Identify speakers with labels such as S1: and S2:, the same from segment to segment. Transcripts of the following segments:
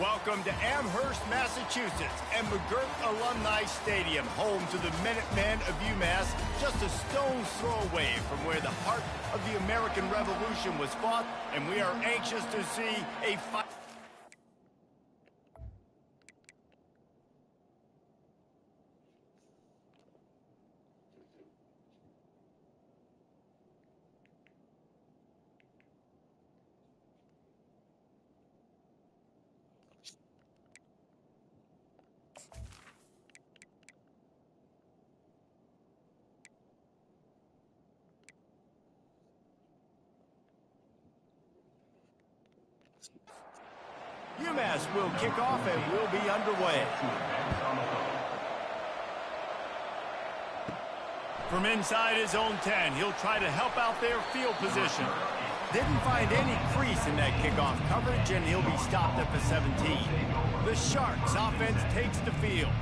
S1: Welcome to Amherst, Massachusetts, and McGirt Alumni Stadium, home to the Minutemen of UMass, just a stone's throw away from where the heart of the American Revolution was fought, and we are anxious to see a fight. UMass will kick off and will be underway. From inside his own 10, he'll try to help out their field position. Didn't find any crease in that kickoff coverage, and he'll be stopped at the 17. The Sharks offense takes the field.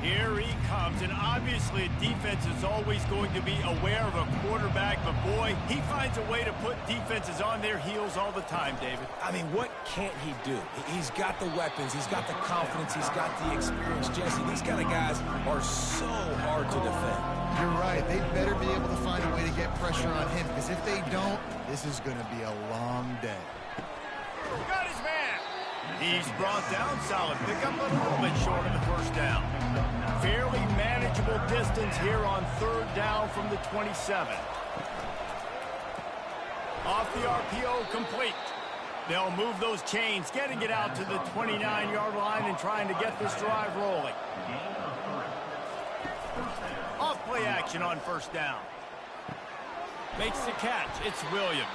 S1: Here he comes, and obviously defense is always going to be aware of a quarterback, but boy, he finds a way to put defenses on their heels all the time, David.
S2: I mean, what can't he do? He's got the weapons, he's got the confidence, he's got the experience. Jesse, these kind of guys are so hard to defend.
S3: You're right. They better be able to find a way to get pressure on him, because if they don't, this is going to be a long day.
S1: Got his man. He's brought down, solid pickup, but a little bit short of the first down. Fairly manageable distance here on third down from the 27. Off the RPO, complete. They'll move those chains, getting it out to the 29-yard line and trying to get this drive rolling. Off play action on first down. Makes the catch. It's Williams.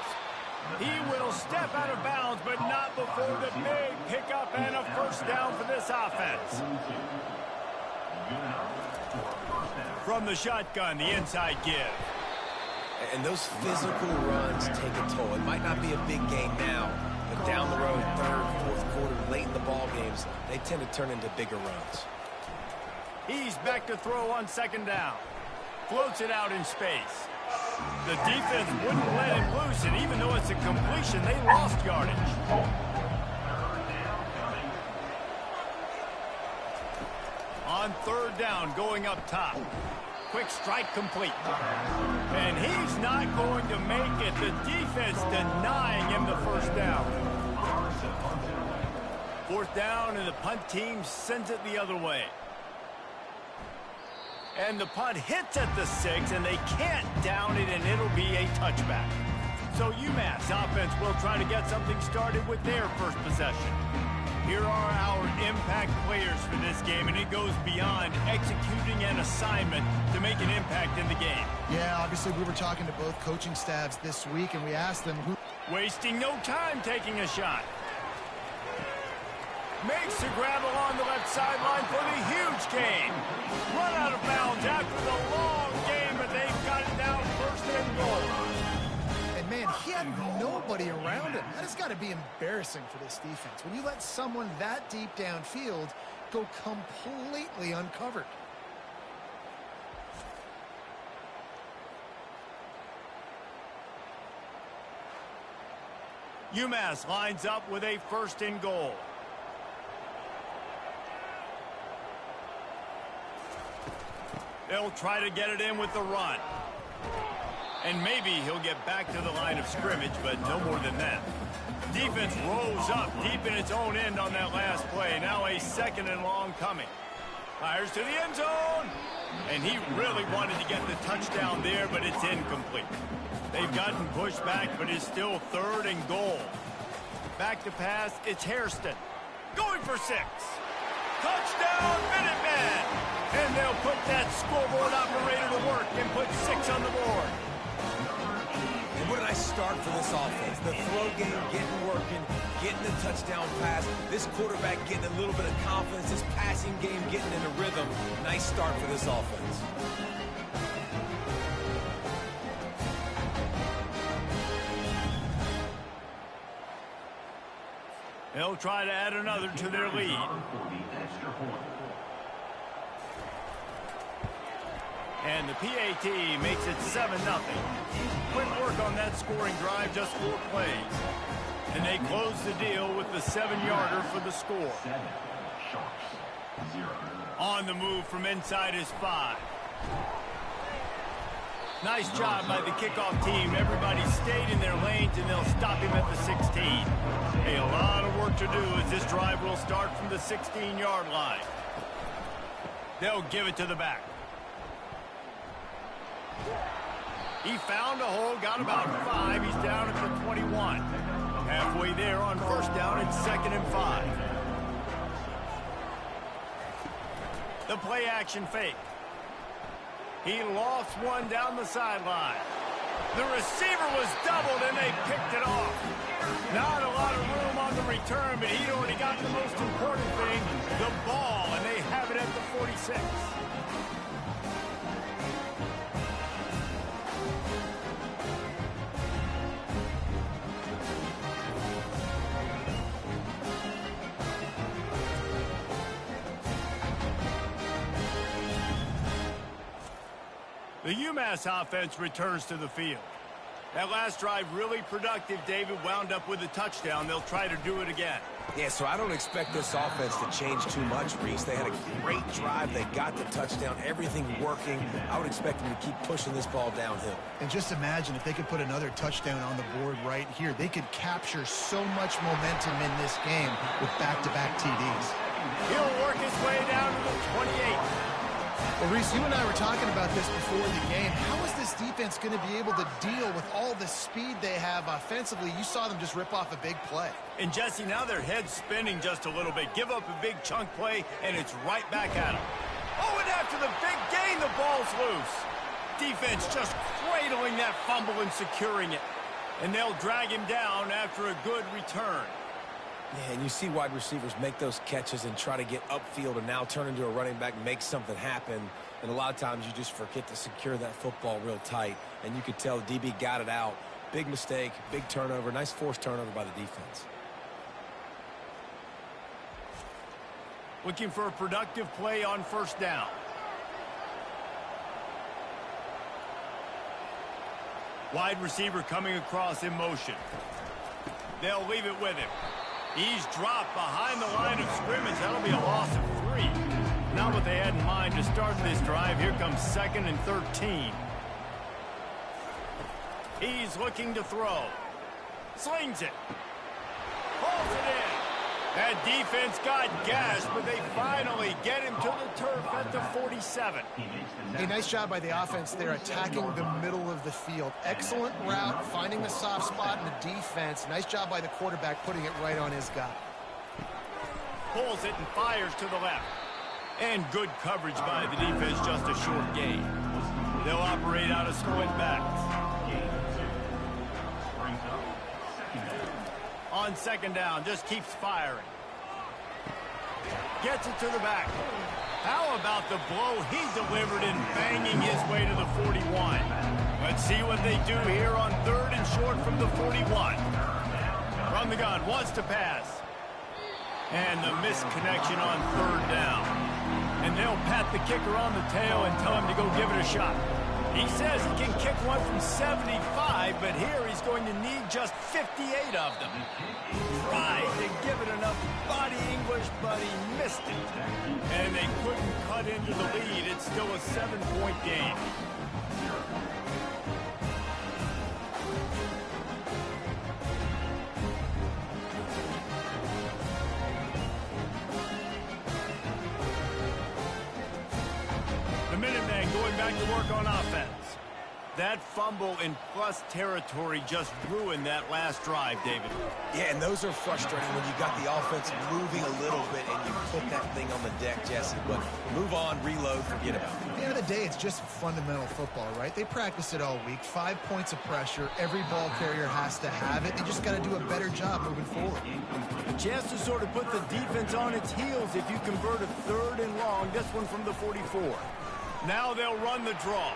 S1: He will step out of bounds, but not before the big pickup and a first down for this offense. From the shotgun, the inside give.
S2: And those physical runs take a toll. It might not be a big game now, but down the road, third, fourth quarter, late in the ball games, they tend to turn into bigger runs.
S1: He's back to throw on second down. Floats it out in space. The defense wouldn't let him loose, and even though it's a completion, they lost yardage. On third down, going up top. Quick strike complete. And he's not going to make it. The defense denying him the first down. Fourth down, and the punt team sends it the other way. And the punt hits at the 6, and they can't down it, and it'll be a touchback. So UMass offense will try to get something started with their first possession. Here are our impact players for this game, and it goes beyond executing an assignment to make an impact in the game.
S3: Yeah, obviously we were talking to both coaching staffs this week, and we asked them who...
S1: Wasting no time taking a shot. Makes the grab along the left sideline for the huge gain. Run out of bounds after the long game, but they've got it now first and goal.
S3: And man, he had nobody around him. That has got to be embarrassing for this defense. When you let someone that deep downfield go completely uncovered.
S1: UMass lines up with a first and goal. They'll try to get it in with the run. And maybe he'll get back to the line of scrimmage, but no more than that. Defense rolls up deep in its own end on that last play. Now a second and long coming. Fires to the end zone. And he really wanted to get the touchdown there, but it's incomplete. They've gotten pushed back, but it's still third and goal. Back to pass, it's Hairston. Going for 6. Touchdown, Minutemen! And they'll put that scoreboard operator to work and put 6 on the board.
S2: And what a nice start for this offense. The throw game getting working, getting the touchdown pass. This quarterback getting a little bit of confidence. This passing game getting in a rhythm. Nice start for this offense.
S1: They'll try to add another to their lead. And the PAT makes it 7-0. Quick work on that scoring drive, just 4 plays. And they close the deal with the 7-yarder for the score. On the move from inside his 5. Nice job by the kickoff team. Everybody stayed in their lanes, and they'll stop him at the 16. Hey, a lot of work to do as this drive will start from the 16-yard line. They'll give it to the back. He found a hole, got about 5. He's down at the 21. Halfway there on first down, it's 2nd and 5. The play action fake. He lofts one down the sideline. The receiver was doubled, and they picked it off. Not a lot of room on the return, but he'd already got the most important thing, the ball, and they have it at the 46. The UMass offense returns to the field. That last drive really productive, David, wound up with a touchdown. They'll try to do it again.
S2: Yeah, so I don't expect this offense to change too much, Reese. They had a great drive. They got the touchdown, everything working. I would expect them to keep pushing this ball downhill.
S3: And just imagine if they could put another touchdown on the board right here. They could capture so much momentum in this game with back-to-back TDs.
S1: He'll work his way down to the 28.
S3: Well, Reese, you and I were talking about this before the game. How is this defense going to be able to deal with all the speed they have offensively? You saw them just rip off a big play.
S1: And, Jesse, now their head's spinning just a little bit. Give up a big chunk play, and it's right back at them. Oh, and after the big gain, the ball's loose. Defense just cradling that fumble and securing it. And they'll drag him down after a good return.
S2: Yeah, and you see wide receivers make those catches and try to get upfield and now turn into a running back and make something happen. And a lot of times you just forget to secure that football real tight. And you could tell the DB got it out. Big mistake, big turnover, nice forced turnover by the defense.
S1: Looking for a productive play on first down. Wide receiver coming across in motion. They'll leave it with him. He's dropped behind the line of scrimmage. That'll be a loss of 3. Not what they had in mind to start this drive. Here comes 2nd and 13. He's looking to throw. Slings it. Pulls it in. That defense got gashed, but they finally get him to the turf at the 47.
S3: Hey, nice job by the offense there attacking the middle of the field. Excellent route, finding the soft spot in the defense. Nice job by the quarterback putting it right on his guy.
S1: Pulls it and fires to the left. And good coverage by the defense, just a short gain. They'll operate out of squint backs. On second down, just keeps firing. Gets it to the back. How about the blow he delivered in banging his way to the 41? Let's see what they do here on 3rd and short from the 41. From the gun, wants to pass. And the misconnection on 3rd down. And they'll pat the kicker on the tail and tell him to go give it a shot. He says he can kick one from 75, but here he's going to need just 58 of them. Tried to give it enough body English, but he missed it. And they couldn't cut into the lead. It's still a 7-point game. Minutemen going back to work on offense. That fumble in plus territory just ruined that last drive, David.
S2: Yeah, and those are frustrating when you got the offense moving a little bit and you put that thing on the deck, Jesse. But move on, reload, forget about it.
S3: At the end of the day, it's just fundamental football, right? They practice it all week. 5 points of pressure. Every ball carrier has to have it. They just got to do a better job moving forward.
S1: A chance to sort of put the defense on its heels if you convert a 3rd and long. This one from the 44. Now they'll run the draw.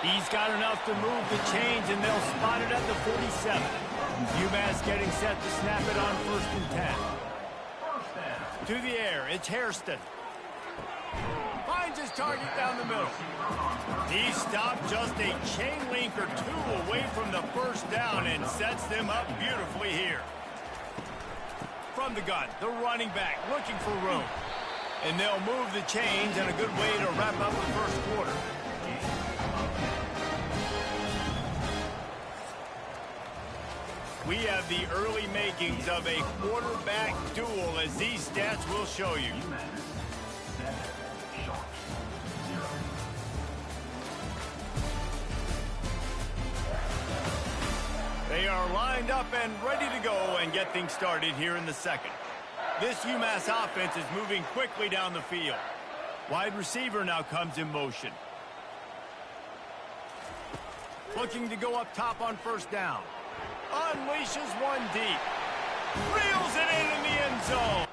S1: He's got enough to move the chains, and they'll spot it at the 47. UMass getting set to snap it on 1st and 10. To the air, it's Hairston. Finds his target down the middle. He stopped just a chain link or two away from the first down and sets them up beautifully here. From the gun, the running back looking for room. And they'll move the chains, and a good way to wrap up the first quarter. We have the early makings of a quarterback duel, as these stats will show you. They are lined up and ready to go and get things started here in the second. This UMass offense is moving quickly down the field. Wide receiver now comes in motion. Looking to go up top on first down. Unleashes one deep. Reels it in the end zone.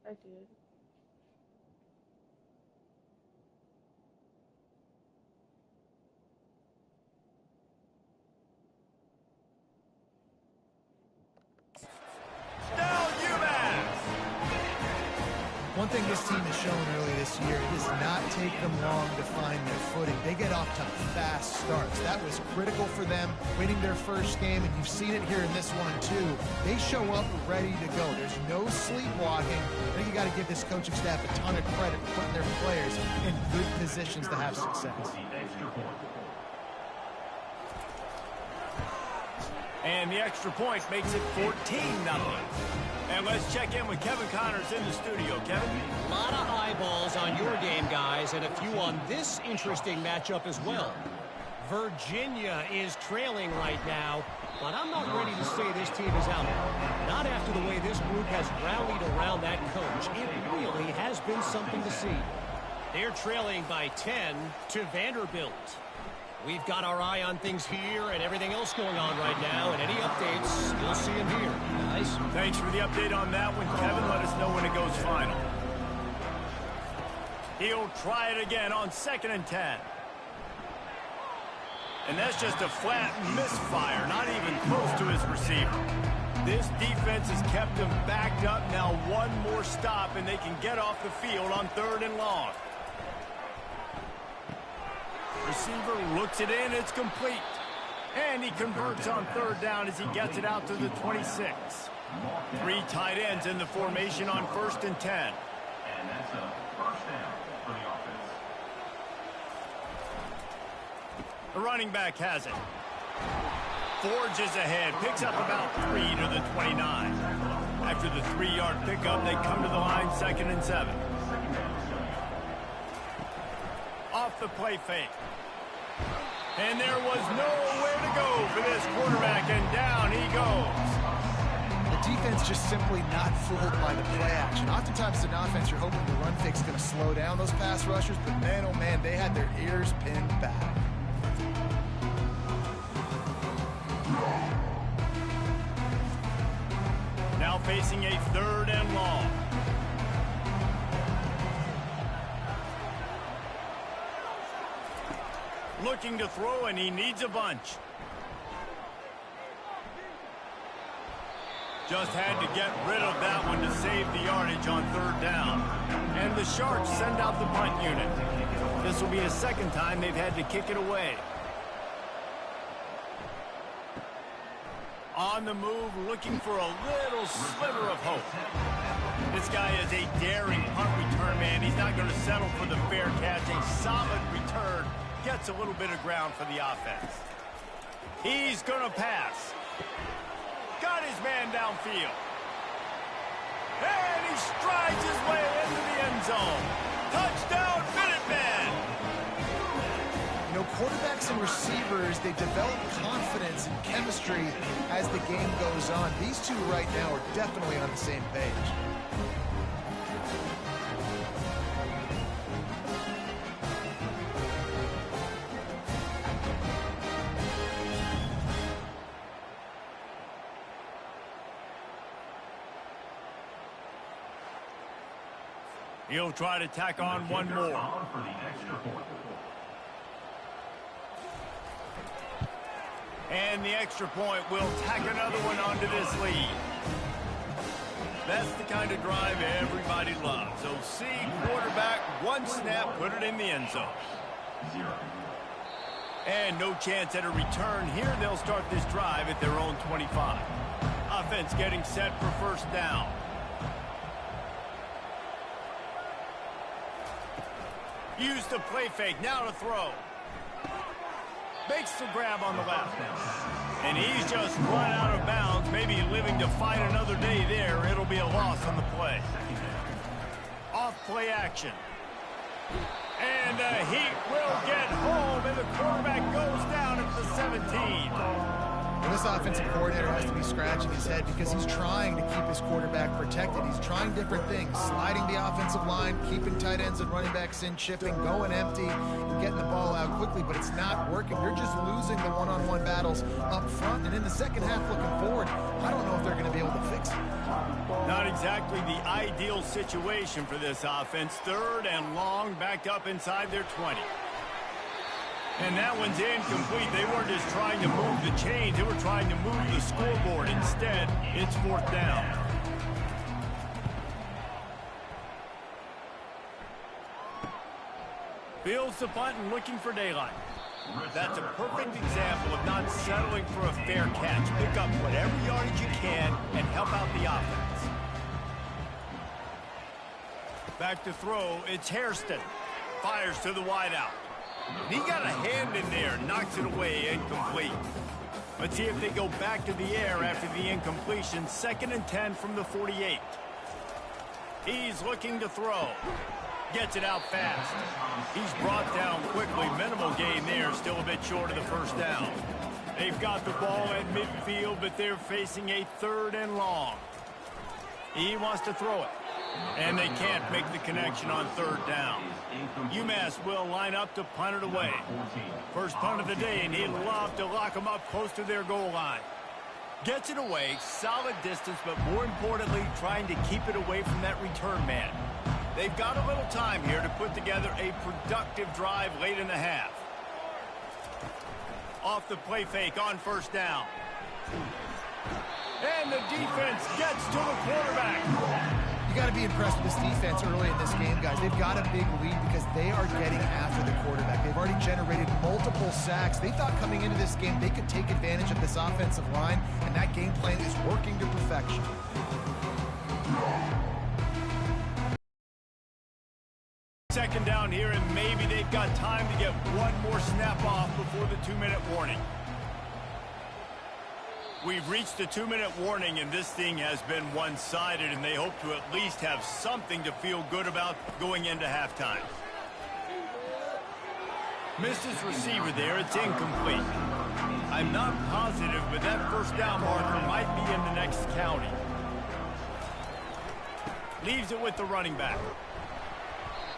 S4: I did.
S1: Down UMASS!
S3: One thing this team has shown early this year, it does not take them long to find their footing. They get off to fast starts. That was critical for them, winning their first game, and you've seen it here in this one too. They show up ready to go. There's no sleepwalking. I think you got to give this coaching staff a ton of credit for putting their players in good positions to have success.
S1: And the extra point makes it 14-0. And let's check in with Kevin Connors in the studio. Kevin?
S5: A lot of eyeballs on your game, guys, and a few on this interesting matchup as well. Virginia is trailing right now, but I'm not ready to say this team is out. Not after the way this group has rallied around that coach. It really has been something to see. They're trailing by 10 to Vanderbilt. We've got our eye on things here and everything else going on right now, and any updates, you'll see them here, guys.
S1: Thanks for the update on that one, Kevin. Let us know when it goes final. He'll try it again on 2nd and 10. And that's just a flat misfire, not even close to his receiver. This defense has kept him backed up. Now one more stop, and they can get off the field on 3rd and long. Receiver looks it in, it's complete. And he converts on 3rd down as he gets it out to the 26. 3 tight ends in the formation on 1st and 10.
S6: And that's a first down for the offense.
S1: The running back has it. Forges ahead, picks up about 3 to the 29. After the 3-yard pickup, they come to the line 2nd and 7. Off the play fake. And there was nowhere to go for this quarterback, and down he goes.
S3: The defense just simply not fooled by the play action. Oftentimes as an offense, you're hoping the run fake's going to slow down those pass rushers, but man, oh man, they had their ears pinned back.
S1: Now facing a 3rd and long. Looking to throw, and he needs a bunch. Just had to get rid of that one to save the yardage on 3rd down. And the Sharks send out the punt unit. This will be the 2nd time they've had to kick it away. On the move, looking for a little sliver of hope. This guy is a daring punt return man. He's not going to settle for the fair catch. A solid return. Gets a little bit of ground for the offense. He's going to pass. Got his man downfield. And he strides his way into the end zone. Touchdown, Minutemen!
S3: You know, quarterbacks and receivers, they develop confidence and chemistry as the game goes on. These two right now are definitely on the same page.
S1: He'll try to tack on one more.
S6: For the extra point.
S1: And the extra point will tack another one onto this lead. That's the kind of drive everybody loves. So see quarterback, one snap, put it in the end zone.
S6: 0.
S1: And no chance at a return here. They'll start this drive at their own 25. Offense getting set for 1st down. Use the play fake, now to throw. Makes the grab on the left. And he's just run out of bounds, maybe living to fight another day there. It'll be a loss on the play. Off play action. And he will get home, and the quarterback goes down at the 17.
S3: Well, this offensive coordinator has to be scratching his head because he's trying to keep his quarterback protected. He's trying different things, sliding the offensive line, keeping tight ends and running backs in, chipping, going empty, and getting the ball out quickly, but it's not working. They're just losing the one-on-one battles up front, and in the second half looking forward, I don't know if they're going to be able to fix it.
S1: Not exactly the ideal situation for this offense. 3rd and long, backed up inside their 20. And that one's incomplete. They weren't just trying to move the chains. They were trying to move the scoreboard. Instead, it's 4th down. Fields the punt and looking for daylight. That's a perfect example of not settling for a fair catch. Pick up whatever yardage you can and help out the offense. Back to throw, it's Hairston. Fires to the wideout. And he got a hand in there, knocks it away, incomplete. Let's see if they go back to the air after the incompletion. 2nd and 10 from the 48. He's looking to throw. Gets it out fast. He's brought down quickly. Minimal gain there, still a bit short of the 1st down. They've got the ball at midfield, but they're facing a 3rd and long. He wants to throw it. And they can't make the connection on 3rd down. UMass will line up to punt it away. First punt of the day, and he'd love to lock them up close to their goal line. Gets it away, solid distance, but more importantly, trying to keep it away from that return man. They've got a little time here to put together a productive drive late in the half. Off the play fake on 1st down. And the defense gets to the quarterback.
S3: You got to be impressed with this defense early in this game, guys. They've got a big lead because they are getting after the quarterback. They've already generated multiple sacks. They thought coming into this game they could take advantage of this offensive line, and that game plan is working to perfection.
S1: Second down here, and maybe they've got time to get one more snap off before the 2-minute warning. We've reached the 2-minute warning, and this thing has been one-sided, and they hope to at least have something to feel good about going into halftime. Missed his receiver there. It's incomplete. I'm not positive, but that 1st down marker might be in the next county. Leaves it with the running back.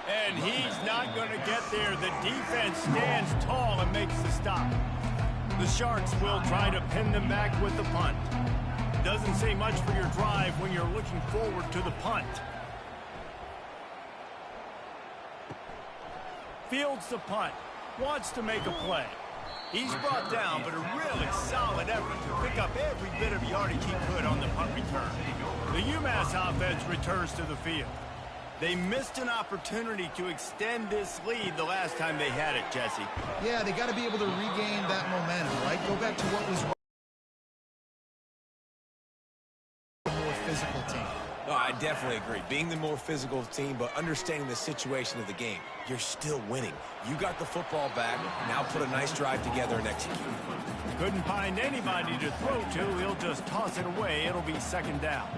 S1: And he's not going to get there. The defense stands tall and makes the stop. The Sharks will try to pin them back with the punt. Doesn't say much for your drive when you're looking forward to the punt. Fields the punt. Wants to make a play. He's brought down, but a really solid effort to pick up every bit of yardage he could on the punt return. The UMass offense returns to the field. They missed an opportunity to extend this lead the last time they had it, Jesse.
S3: Yeah, they got to be able to regain that momentum, right? Go back to what was a more physical team.
S2: No, I definitely agree. Being the more physical team, but understanding the situation of the game. You're still winning. You got the football back. Now put a nice drive together and execute.
S1: Couldn't find anybody to throw to. He'll just toss it away. It'll be 2nd down.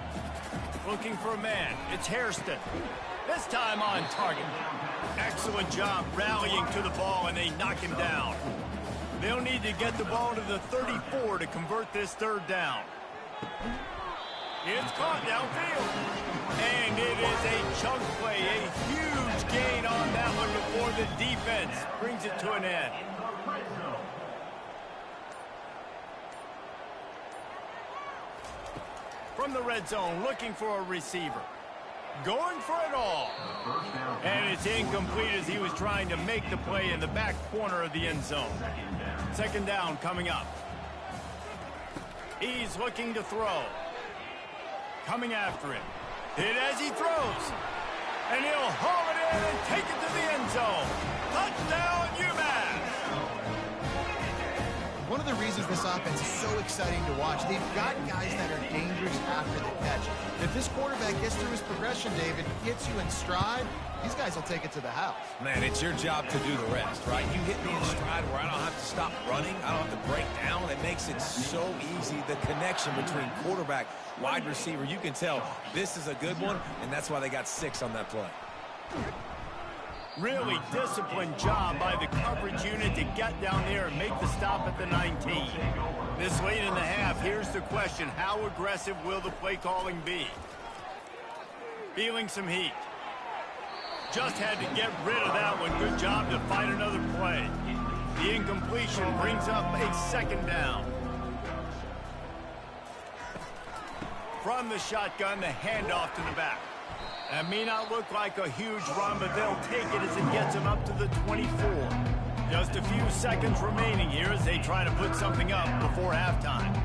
S1: Looking for a man. It's Hairston. This time on target. Excellent job rallying to the ball, and they knock him down. They'll need to get the ball to the 34 to convert this 3rd down. It's caught downfield. And it is a chunk play, a huge gain on that one before the defense brings it to an end. From the red zone, looking for a receiver. Going for it all. And it's incomplete as he was trying to make the play in the back corner of the end zone. 2nd down coming up. He's looking to throw. Coming after him. Hit as he throws. And he'll haul it in and take it to the end zone. Touchdown, UMass!
S3: One of the reasons this offense is so exciting to watch, they've got guys that are dangerous after the catch. If this quarterback gets through his progression, David, hits you in stride, these guys will take it to the house.
S2: Man, it's your job to do the rest, right? You hit me in stride where I don't have to stop running. I don't have to break down. It makes it so easy. The connection between quarterback, wide receiver, you can tell this is a good one, and that's why they got 6 on that play.
S1: Really disciplined job by the coverage unit to get down there and make the stop at the 19. This late in the half, here's the question. How aggressive will the play calling be? Feeling some heat. Just had to get rid of that one. Good job to find another play. The incompletion brings up a 2nd down. From the shotgun, the handoff to the back. That may not look like a huge run, but they'll take it as it gets them up to the 24. Just a few seconds remaining here as they try to put something up before halftime.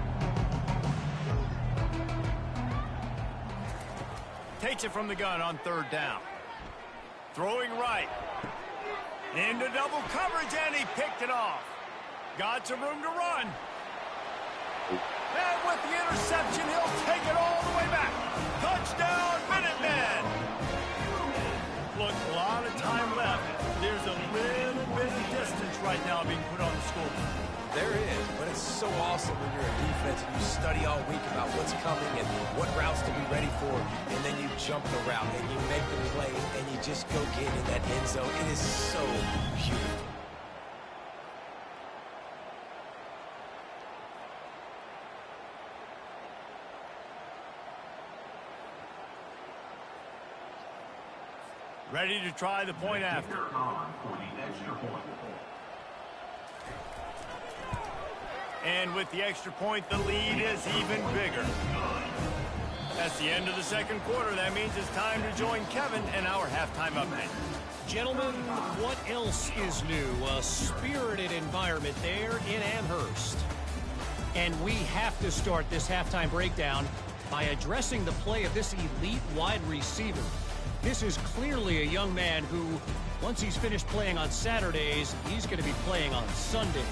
S1: Takes it from the gun on third down. Throwing right. Into double coverage, and he picked it off. Got some room to run. And with the interception, he'll take it all the way back. Touchdown, Minutemen! Look, a lot of time left. There's a little bit of distance right now being put on the scoreboard.
S2: There is, but it's so awesome when you're a defense and you study all week about what's coming and what routes to be ready for, and then you jump the route and you make the play and you just go get in that end zone. It is so beautiful.
S1: Ready to try the point after.
S6: For the extra point.
S1: And with the extra point, the lead is even bigger. That's the end of the second quarter. That means it's time to join Kevin and our halftime update.
S5: Gentlemen, what else is new? A spirited environment there in Amherst. And we have to start this halftime breakdown by addressing the play of this elite wide receiver. This is clearly a young man who, once he's finished playing on Saturdays, he's going to be playing on Sundays.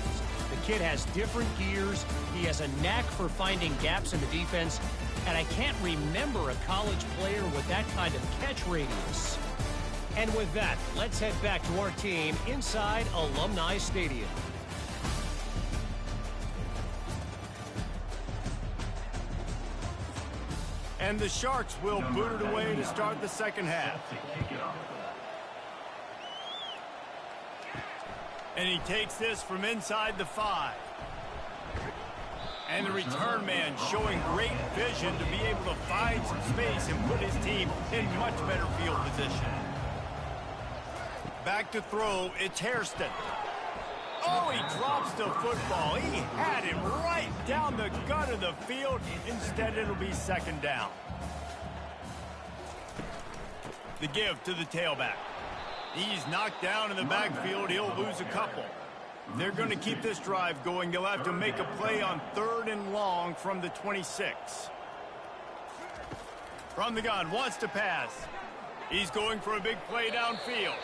S5: The kid has different gears. He has a knack for finding gaps in the defense. And I can't remember a college player with that kind of catch radius. And with that, let's head back to our team inside Alumni Stadium.
S1: And the Sharks will boot it away to start the second half. And he takes this from inside the 5. And the return man showing great vision to be able to find some space and put his team in much better field position. Back to throw, it's Hairston. Oh, he drops the football. He had him right down the gut of the field. Instead, it'll be second down. The give to the tailback. He's knocked down in the backfield. He'll lose a couple. They're going to keep this drive going. They'll have to make a play on 3rd and long from the 26. From the gun, wants to pass. He's going for a big play downfield.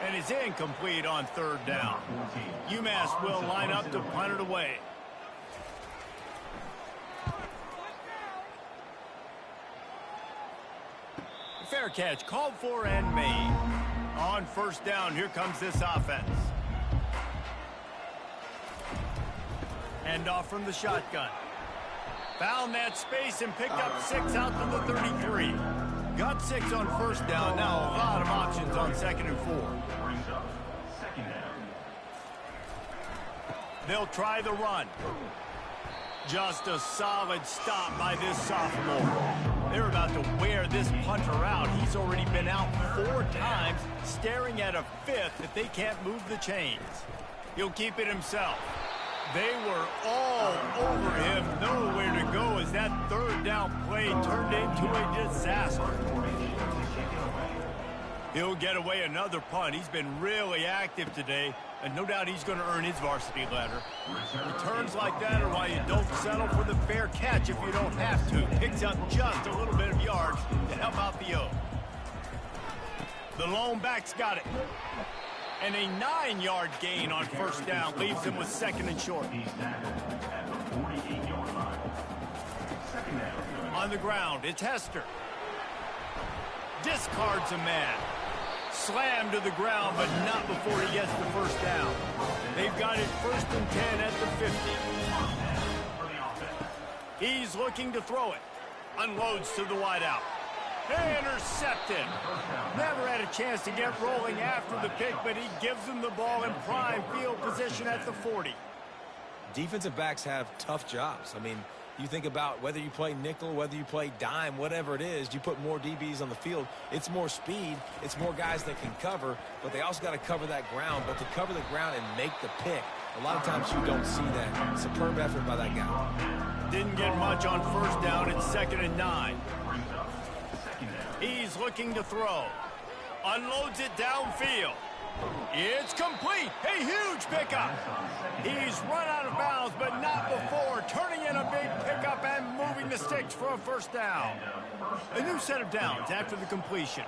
S1: And is incomplete on 3rd down. UMass will line up to punt it away. Fair catch, called for and made. On 1st down, here comes this offense. Hand off from the shotgun. Found that space and picked up 6 out to the 33. Got 6 on 1st down. Now a lot of options on 2nd and 4.
S6: Brings up second down.
S1: They'll try the run. Just a solid stop by this sophomore. They're about to wear this punter out. He's already been out 4 times, staring at a 5th if they can't move the chains. He'll keep it himself. They were all over him, nowhere to go as that 3rd down play turned into a disaster. He'll get away another punt. He's been really active today, and no doubt he's going to earn his varsity letter. Returns like that are why you don't settle for the fair catch if you don't have to. Picks up just a little bit of yards to help out the O. The lone back's got it. And a 9-yard gain on 1st down leaves him with 2nd and short.
S6: He's tackled at the 48-yard line. Second down.
S1: On the ground, it's Hester. Discards a man. Slammed to the ground, but not before he gets the 1st down. They've got it 1st and 10 at the 50. He's looking to throw it. Unloads to the wideout. Intercepted. Never had a chance to get rolling after the pick, but he gives them the ball in prime field position at the 40.
S2: Defensive backs have tough jobs. I mean, you think about whether you play nickel, whether you play dime, whatever it is, you put more DBs on the field. It's more speed. It's more guys that can cover, but they also got to cover that ground. But to cover the ground and make the pick, a lot of times you don't see that. Superb effort by that guy.
S1: Didn't get much on first down. It's 2nd and 9. He's looking to throw. Unloads it downfield. It's complete. A huge pickup. He's run out of bounds, but not before turning in a big pickup and moving the sticks for a first down. A new set of downs after the completion.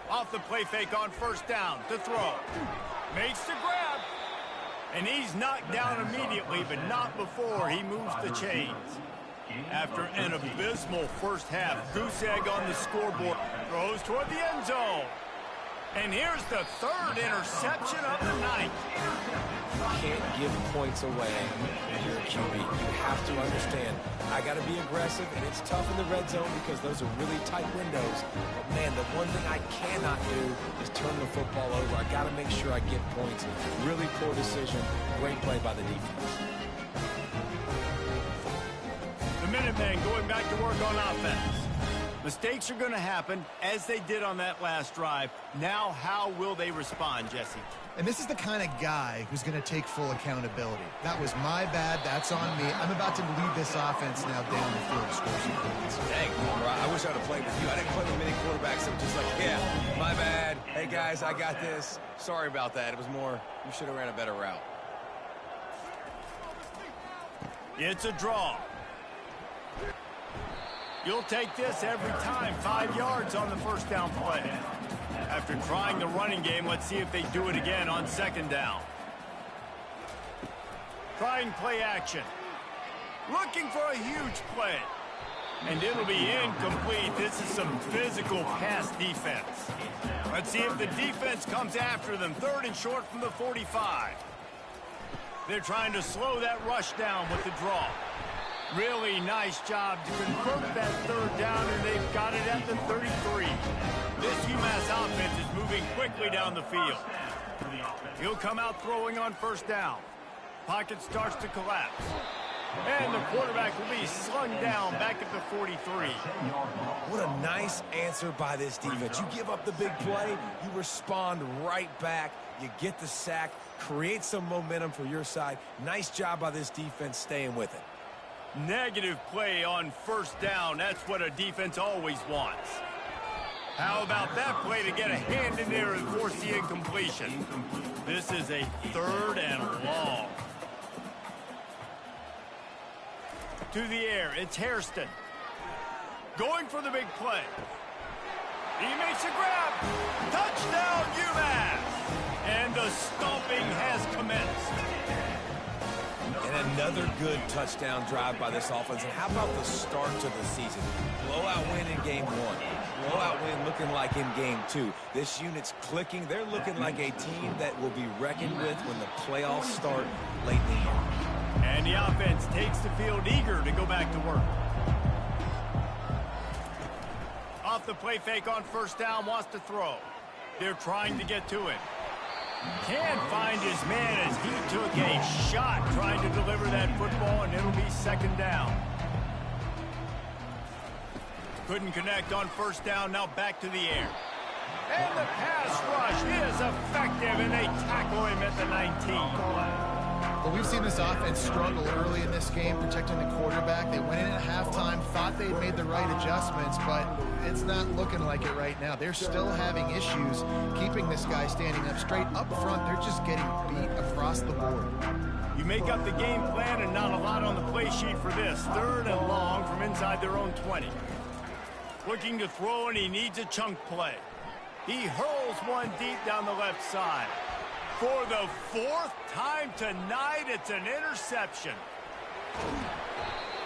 S1: Off the play fake on first down to throw. Makes the grab. And he's knocked down immediately, but not before he moves the chains. After an abysmal first half, goose egg on the scoreboard, throws toward the end zone. And here's the 3rd interception of the night.
S2: You can't give points away when you're a QB. You have to understand, I got to be aggressive, and it's tough in the red zone because those are really tight windows. But, man, the one thing I cannot do is turn the football over. I got to make sure I get points. Really poor decision. Great play by the defense.
S1: The Minutemen going back to work on offense. Mistakes are going to happen, as they did on that last drive. Now, how will they respond, Jesse?
S3: And this is the kind of guy who's going to take full accountability. That was my bad. That's on me. I'm about to lead this offense now down the field to score some points.
S2: Dang, I wish I would have played with you. I didn't play with many quarterbacks that were just like, yeah, my bad. Hey, guys, I got this. Sorry about that. It was more, you should have ran a better route.
S1: It's a draw. You'll take this every time. 5 yards on the first down play. After trying the running game, let's see if they do it again on 2nd down. Trying play action. Looking for a huge play. And it'll be incomplete. This is some physical pass defense. Let's see if the defense comes after them. 3rd and short from the 45. They're trying to slow that rush down with the draw. Really nice job to convert that 3rd down, and they've got it at the 33. This UMass offense is moving quickly down the field. He'll come out throwing on first down. Pocket starts to collapse. And the quarterback will be slung down back at the 43.
S2: What a nice answer by this defense. You give up the big play, you respond right back, you get the sack, create some momentum for your side. Nice job by this defense staying with it.
S1: Negative play on first down. That's what a defense always wants. How about that play to get a hand in there and force the incompletion? This is a 3rd and long. To the air, it's Hairston. Going for the big play. He makes a grab. Touchdown, UMass! And the stomping has commenced.
S2: And another good touchdown drive by this offense. And how about the start to the season? Blowout win in game 1. Blowout win looking like in game 2. This unit's clicking. They're looking like a team that will be reckoned with when the playoffs start late in the year.
S1: And the offense takes the field eager to go back to work. Off the play fake on first down, wants to throw. They're trying to get to it. Can't find his man as he took a shot trying to deliver that football, and it'll be 2nd down. Couldn't connect on first down, now back to the air. And the pass rush is effective, and they tackle him at the 19.
S3: But we've seen this offense struggle early in this game, protecting the quarterback. They went in at halftime, thought they'd made the right adjustments, but it's not looking like it right now. They're still having issues keeping this guy standing up straight up front. They're just getting beat across the board.
S1: You make up the game plan and not a lot on the play sheet for this. 3rd and long from inside their own 20. Looking to throw, and he needs a chunk play. He hurls one deep down the left side. For the 4th time tonight, it's an interception.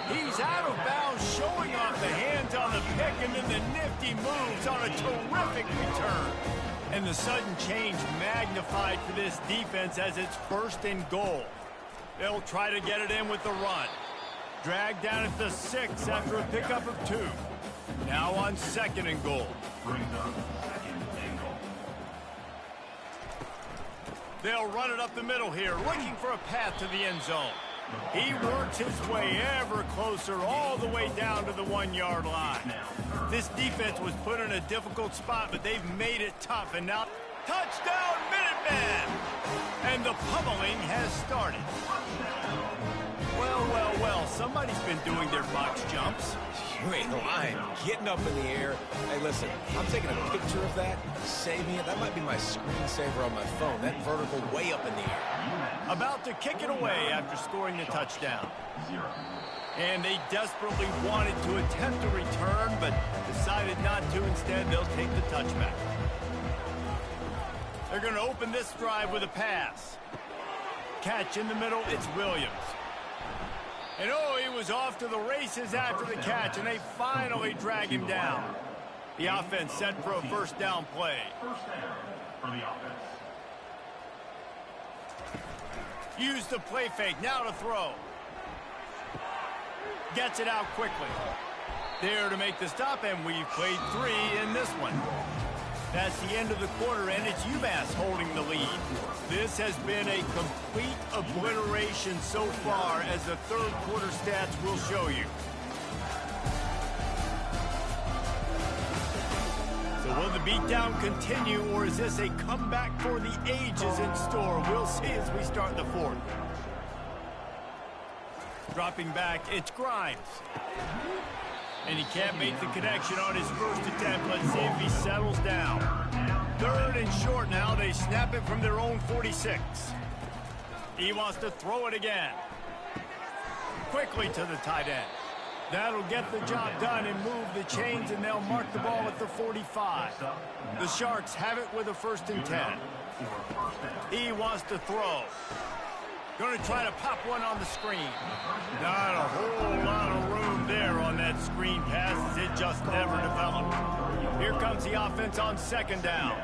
S1: He's out of bounds, showing off the hands on the pick, and then the nifty moves on a terrific return. And the sudden change magnified for this defense as it's 1st and goal. They'll try to get it in with the run. Dragged down at the 6 after a pickup of 2. Now on 2nd and goal. They'll run it up the middle here, looking for a path to the end zone. He works his way ever closer, all the way down to the 1-yard line. This defense was put in a difficult spot, but they've made it tough, and now Touchdown, Minutemen! And the pummeling has started. Well, well, well, somebody's been doing their box jumps.
S2: You ain't lying. Getting up in the air. Hey, listen, I'm taking a picture of that, saving it. That might be my screensaver on my phone. That vertical way up in the air.
S1: About to kick it away after scoring the touchdown. And they desperately wanted to attempt a return, but decided not to. Instead, they'll take the touchback. They're going to open this drive with a pass. Catch in the middle, it's Williams. And oh, he was off to the races after the catch, and they finally drag him down. The offense set for a first down play.
S6: First down for the offense.
S1: Use the play fake, now to throw. Gets it out quickly. There to make the stop, and we've played 3 in this one. That's the end of the quarter, and it's UMass holding the lead. This has been a complete obliteration so far, as the third quarter stats will show you. So will the beatdown continue, or is this a comeback for the ages in store? We'll see as we start the fourth. Dropping back, it's Grimes. And he can't make the connection on his first attempt. Let's see if he settles down. Third and short now. They snap it from their own 46. He wants to throw it again. Quickly to the tight end. That'll get the job done and move the chains, and they'll mark the ball at the 45. The Sharks have it with a 1st and 10. He wants to throw. Going to try to pop one on the screen. Not a whole lot of room there on that screen pass, as it just never developed. Here comes the offense on 2nd down.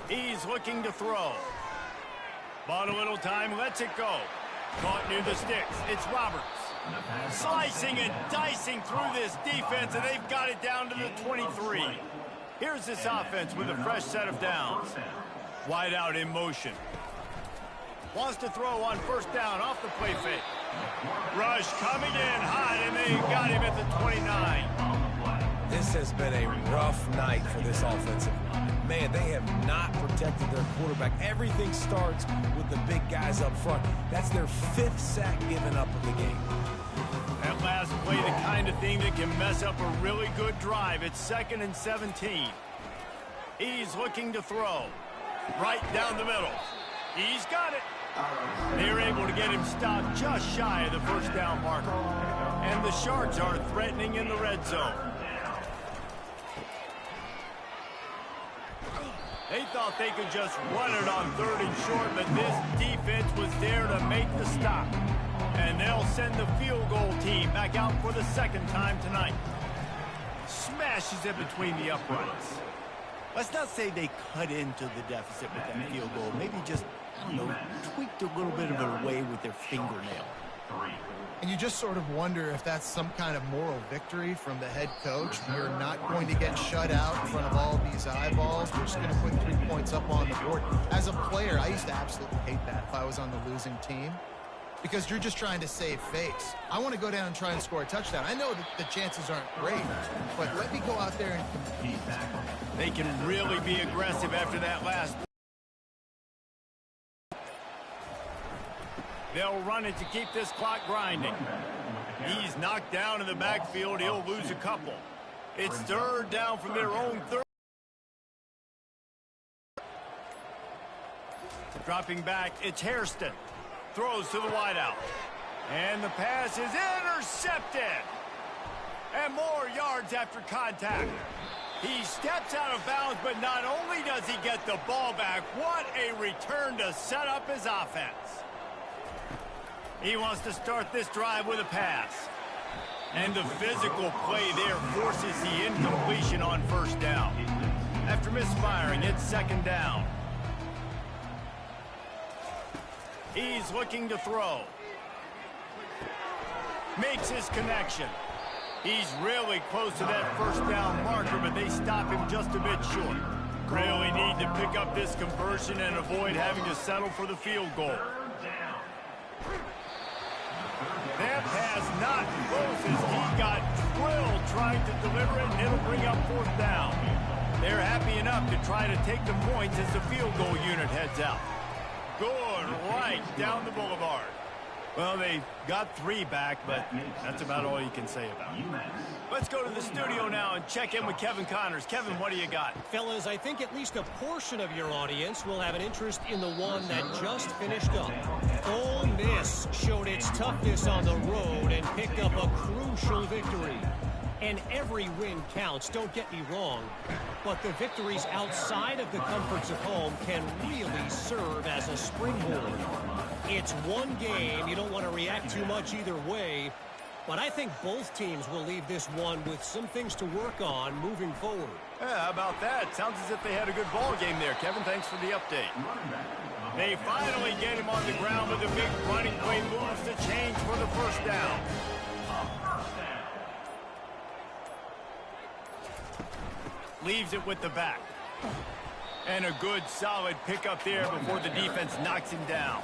S1: He's looking to throw. Bought a little time, lets it go. Caught near the sticks. It's Roberts. Slicing and dicing through this defense, and they've got it down to the 23. Here's this offense with a fresh set of downs. Wide out in motion. Wants to throw on 1st down off the play fake. Rush coming in hot, and they got him at the 29.
S2: This has been a rough night for this offensive line. Man, they have not protected their quarterback. Everything starts with the big guys up front. That's their 5th sack given up in the game.
S1: That last play, the kind of thing that can mess up a really good drive. It's 2nd and 17. He's looking to throw. Right down the middle. He's got it. They're able to get him stopped just shy of the 1st down marker. And the Sharks are threatening in the red zone. They thought they could just run it on 3rd and short, but this defense was there to make the stop. And they'll send the field goal team back out for the 2nd time tonight. Smashes it between the uprights. Let's not say they cut into the deficit with that field goal. Maybe just, tweaked a little bit of it away with their fingernail.
S3: And you just sort of wonder if that's some kind of moral victory from the head coach. You're not going to get shut out in front of all these eyeballs. We're just going to put 3 points up on the board. As a player, I used to absolutely hate that if I was on the losing team, because you're just trying to save face. I want to go down and try and score a touchdown. I know that the chances aren't great, but let me go out there and compete.
S1: They can really be aggressive after that last. They'll run it to keep this clock grinding. He's knocked down in the backfield. He'll lose a couple. It's 3rd down from their own 30. Dropping back, it's Hairston. Throws to the wideout. And the pass is intercepted. And more yards after contact. He steps out of bounds, but not only does he get the ball back, what a return to set up his offense. He wants to start this drive with a pass. And the physical play there forces the incompletion on 1st down. After misfiring, it's 2nd down. He's looking to throw. Makes his connection. He's really close to that 1st down marker, but they stop him just a bit short. Really need to pick up this conversion and avoid having to settle for the field goal. That pass not close as he got drilled trying to deliver it, and it'll bring up 4th down. They're happy enough to try to take the points as the field goal unit heads out. Good right down the boulevard. Well, they got 3 back, but that's about all you can say about it. Let's go to the studio now and check in with Kevin Connors. Kevin, what do you got?
S5: Fellas, I think at least a portion of your audience will have an interest in the one that just finished up. Ole Miss showed its toughness on the road and picked up a crucial victory. And every win counts, don't get me wrong. But the victories outside of the comforts of home can really serve as a springboard. It's one game. You don't want to react too much either way. But I think both teams will leave this one with some things to work on moving forward.
S1: Yeah, how about that? Sounds as if they had a good ball game there. Kevin, thanks for the update. They finally get him on the ground with a big running play moves to change for the first down. Leaves it with the back. And a good solid pickup there before the defense knocks him down.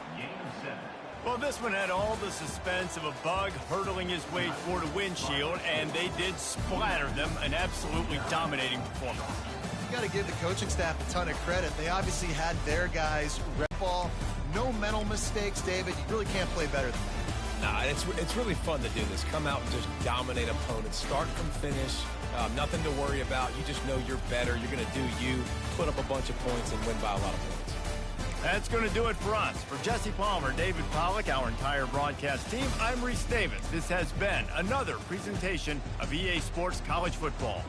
S1: Well, this one had all the suspense of a bug hurtling his way toward a windshield, and they did splatter them. An absolutely dominating performance.
S3: You got to give the coaching staff a ton of credit. They obviously had their guys rep ball. No mental mistakes, David. You really can't play better than that.
S2: Nah, it's really fun to do this. Come out and just dominate opponents. Start from finish. Nothing to worry about. You just know you're better. You're going to do you, put up a bunch of points, and win by a lot of points.
S1: That's going to do it for us. For Jesse Palmer, David Pollack, our entire broadcast team, I'm Reese Davis. This has been another presentation of EA Sports College Football.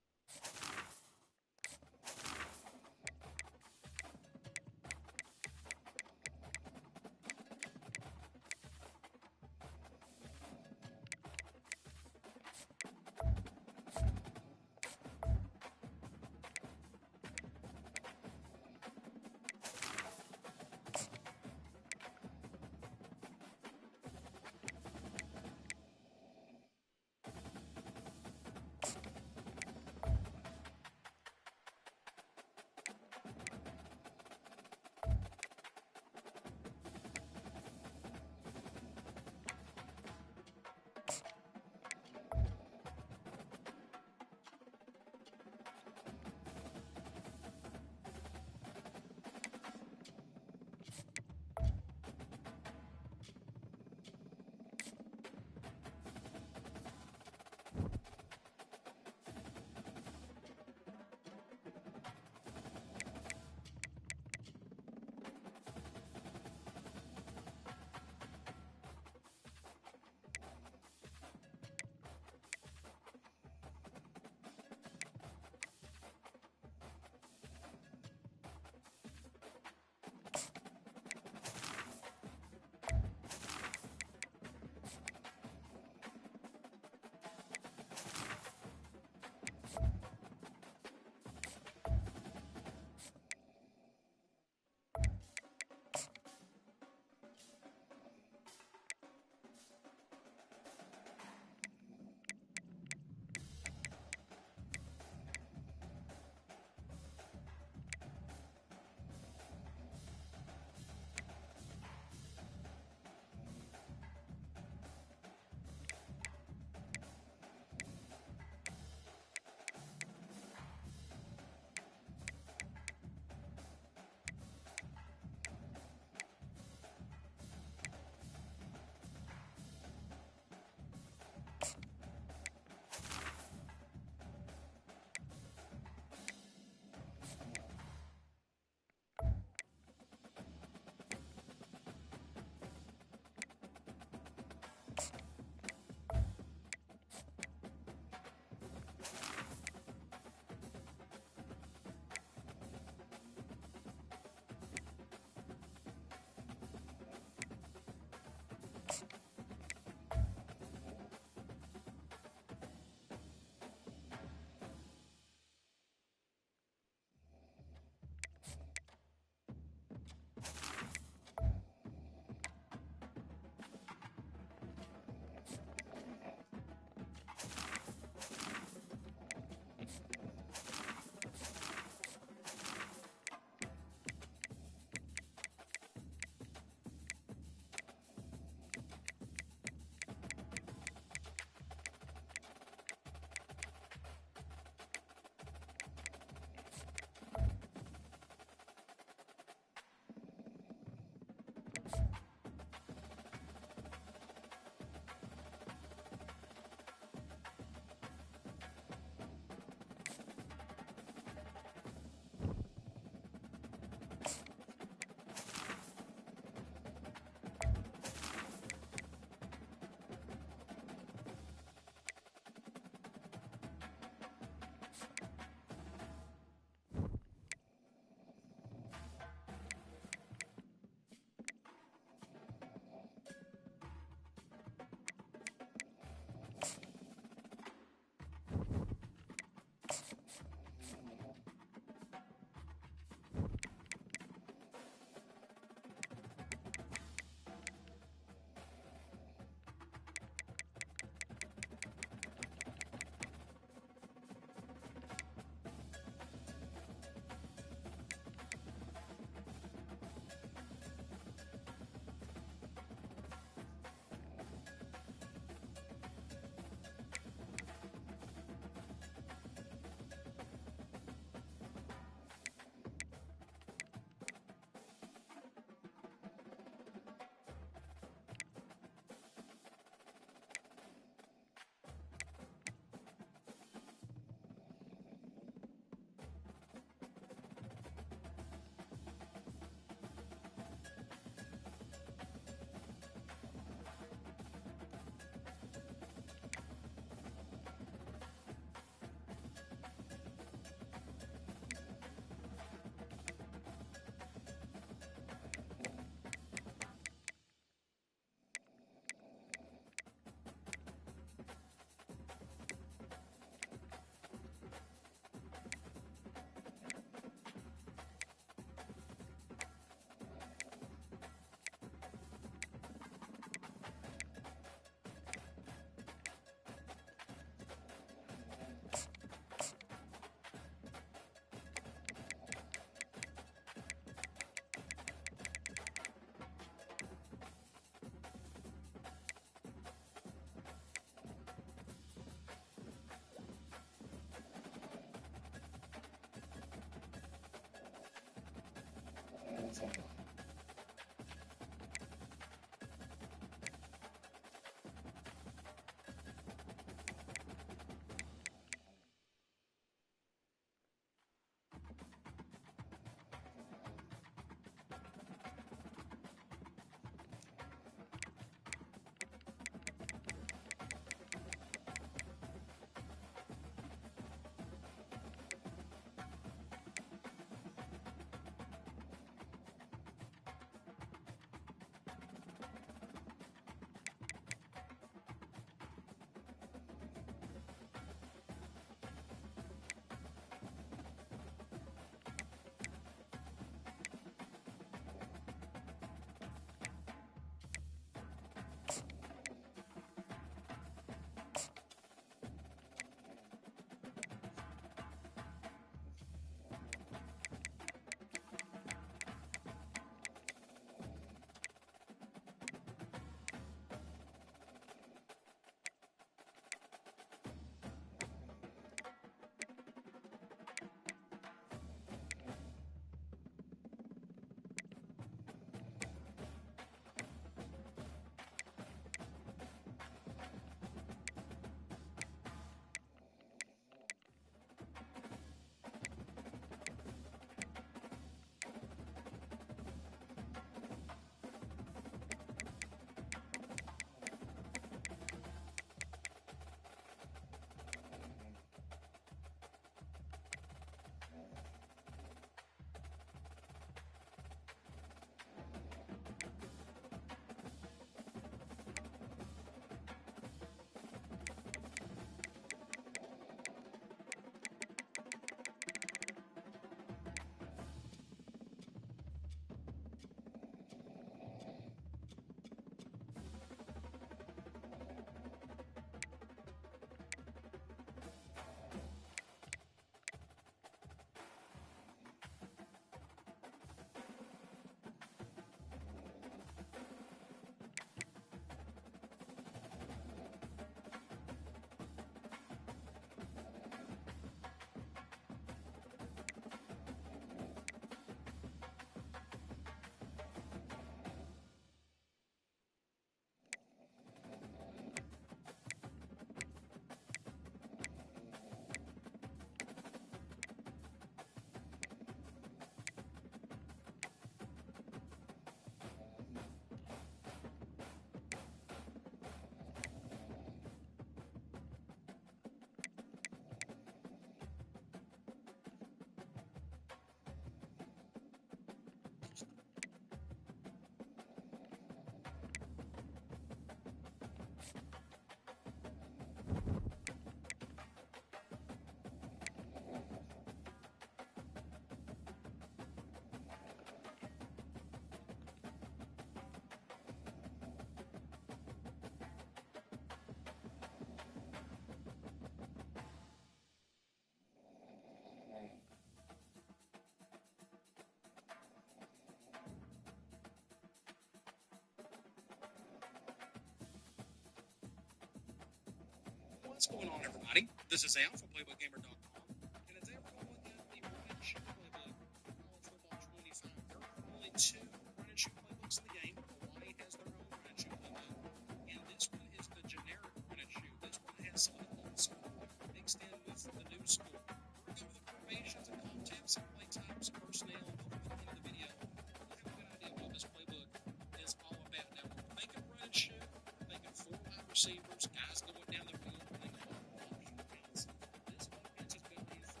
S4: What's going on, everybody? This is Al from PlaybookGamer.com, and today we're going to look at the run and shoot playbook for College Football 25. There are only two run and shoot playbooks in the game. Hawaii has their own run and shoot playbook, and this one is the generic run and shoot. This one has some of the old school mixed in with the new school. We're going to go over the formations and concepts and play types, personnel, and hopefully at the end of the video, we'll have a good idea of what this playbook is all about. Now, when we're thinking run and shoot, we're thinking 4 wide receivers, guys going down the field, we're thinking a lot of option routes. This offense has been around for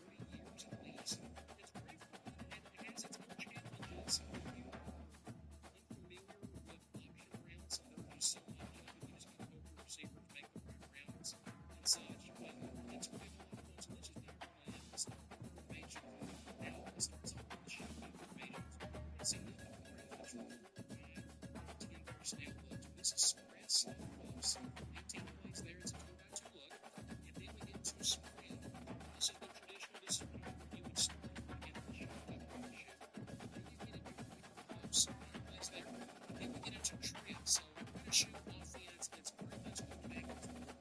S4: 40 years at least. It's pretty fun, and it has its own challenges. If you are unfamiliar with option routes, and there are just so much of it, you just kind of hope your receivers make the right routes and such. But it's pretty a lot of fun. So let's just dive right in. Let's start with formation. Now, it starts off with the shotgun formations. We've seen that before in the 10 personnel look. This is spread slow close. 18 plays there. It's a 2-by-2 look. And then we get to spread. This is the traditional. This is where you would start in the shotgun formation. Then you get into quicker close. 9 plays there. And then we get into trip. So we're going to shoot offense. It's pretty much going back and forth.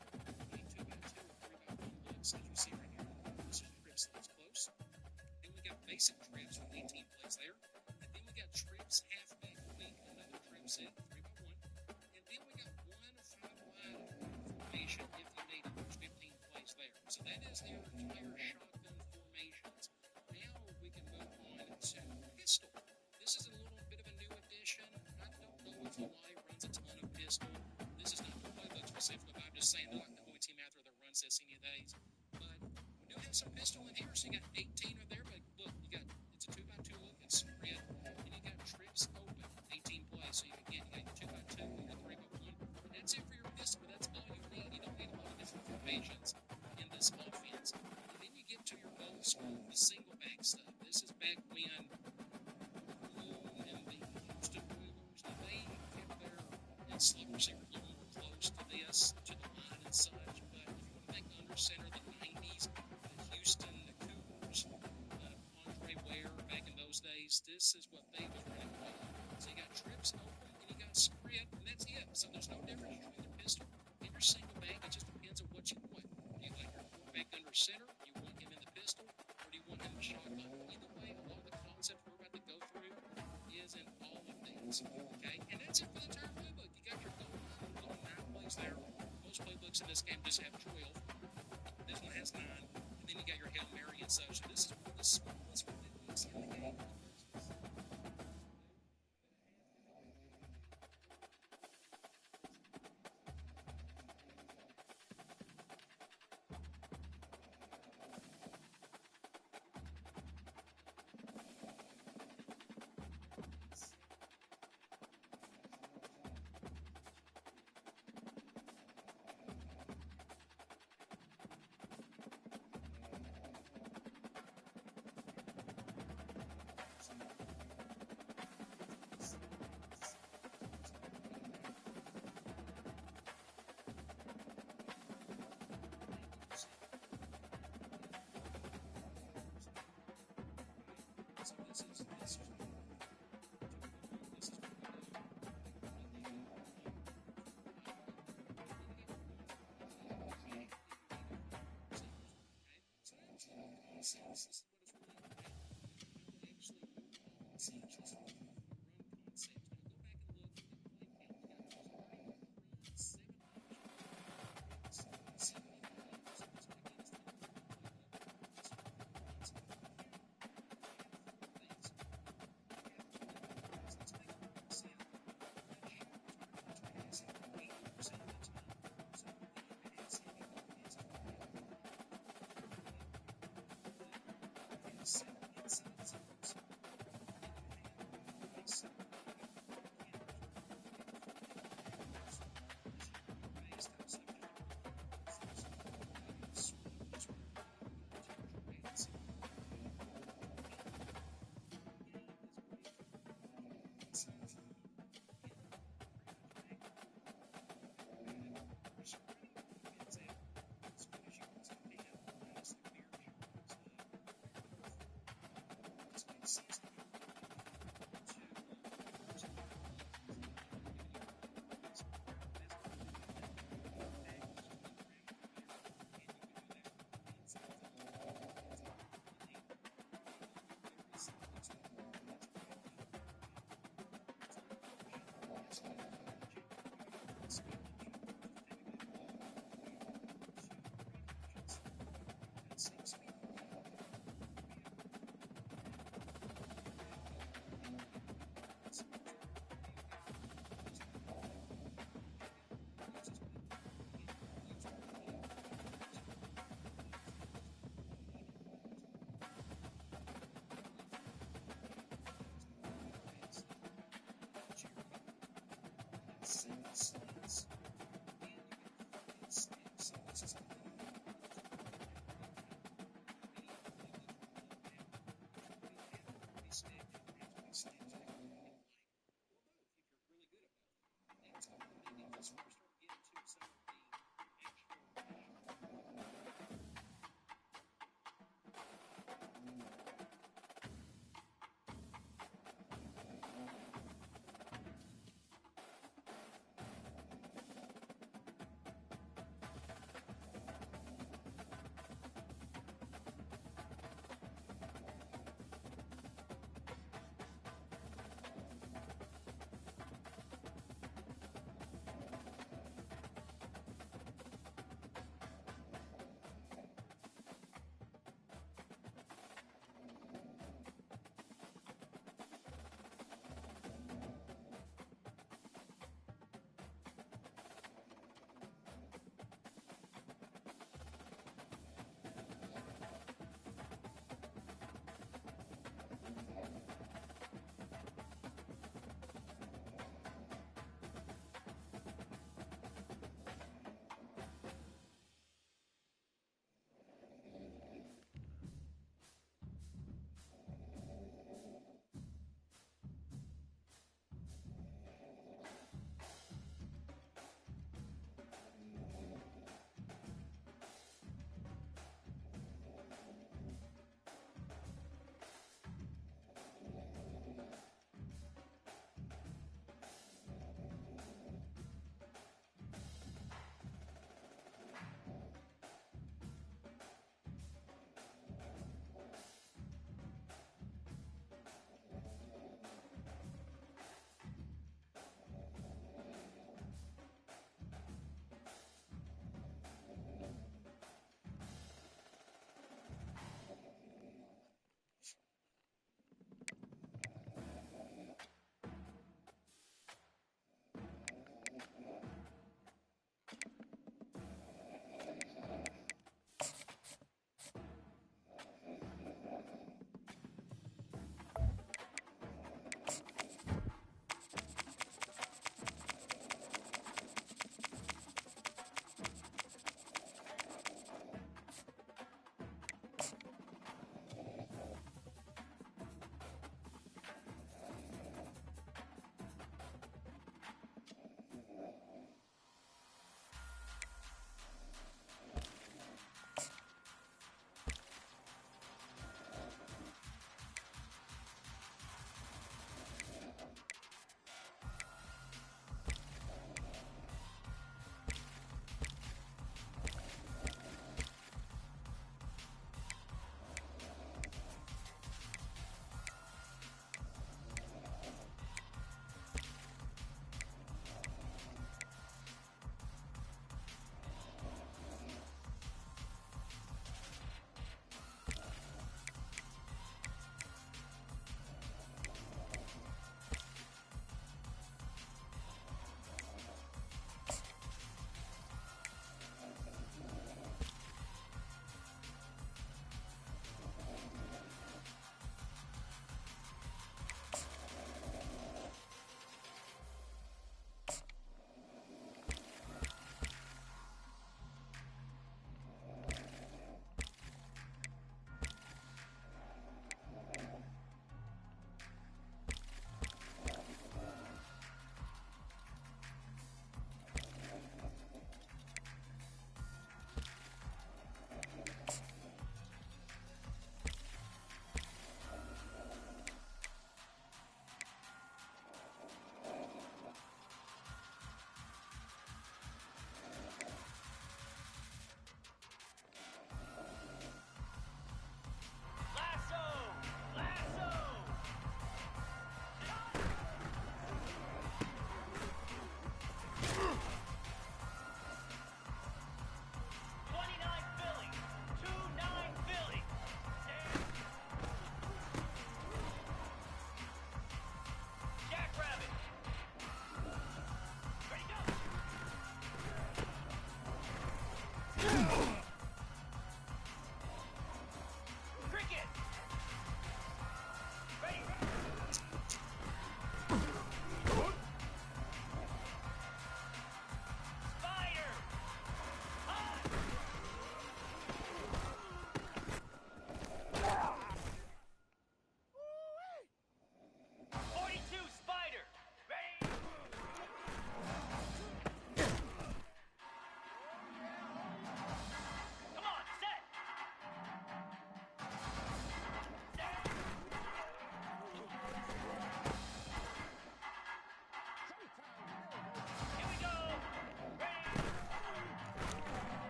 S4: 2-by-2 or 3-by-1 looks, as you see right here. This is trips that's close. Then we got basic trips with 18 plays there. And then we got trips halfback weak, another trip set, 3-by-1. And then we got 1 5-wide formation if you need it. There's 15 plays there. So that is their entire shotgun formations. Now we can move on to pistol. This is a little bit of a new addition. I don't know if Hawaii runs a ton of pistol. This is not the playbook specifically, but I'm just saying they're like the only team out there that runs this any of these. But we do have some pistol in here, so you got 18 of there, but look, you got, it's a 2-by-2 look, it's spread, and you got trips open, 18 plays, so you got your 2-by-2 and your 3-by-1, and that's it for your pistol, but that's all you need. You don't need a lot of different formations in this offense. And then you get to your old school, the single back stuff. This is back when and the Houston Oilers, they kept their slot receiver a little more close to this, to the line and such. But if you want to think under center, the 90s, the Houston, the Cougars, Andre Ware back in those days, this is what they was running with. So you got trips open and you got spread, and that's it. So there's no difference between your pistol and your single back. It just depends on what you want. Do you like your quarterback under center? You want him in the pistol? Or do you want him in shotgun? Either way, a lot of the concepts we're about to go through is in all of these. Okay? And that's it for the entire playbook. You got your goal line, little 9 plays there. Most playbooks in this game just have 12. This one has 9. And then you got your Hail Mary and such. So this is one of the smallest playbooks in the game. This is what it's really about. How to actually move concepts. This is run concepts. Now go back and look at the play count. We got 3 runs, 7 options, 7 individuals. So this one again is the Let's take a look and see how let's pass 80% of the time. So when you're passing, you can pass it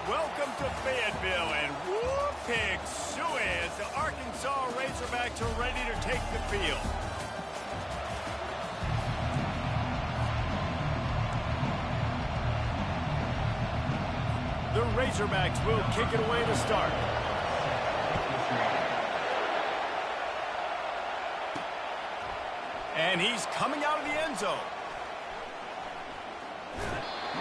S1: Welcome to Fayetteville, and whoop, pick suey as the Arkansas Razorbacks are ready to take the field. The Razorbacks will kick it away to start. And he's coming out of the end zone.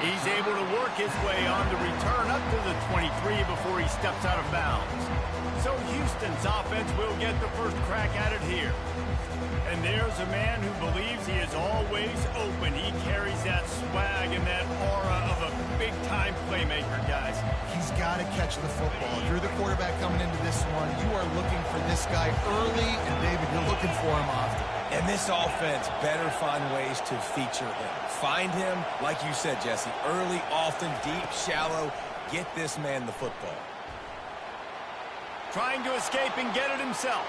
S1: He's able to work his way on the return up to the 23 before he steps out of bounds. So Houston's offense will get the first crack at it here. And there's a man who believes he is always open. He carries that swag and that aura of a big-time playmaker, guys.
S3: He's got to catch the football. If you're the quarterback coming into this one, you are looking for this guy early, and David, you're looking for him often.
S2: And this offense better find ways to feature him. Find him, like you said, Jesse, early, often, deep, shallow. Get this man the football.
S1: Trying to escape and get it himself.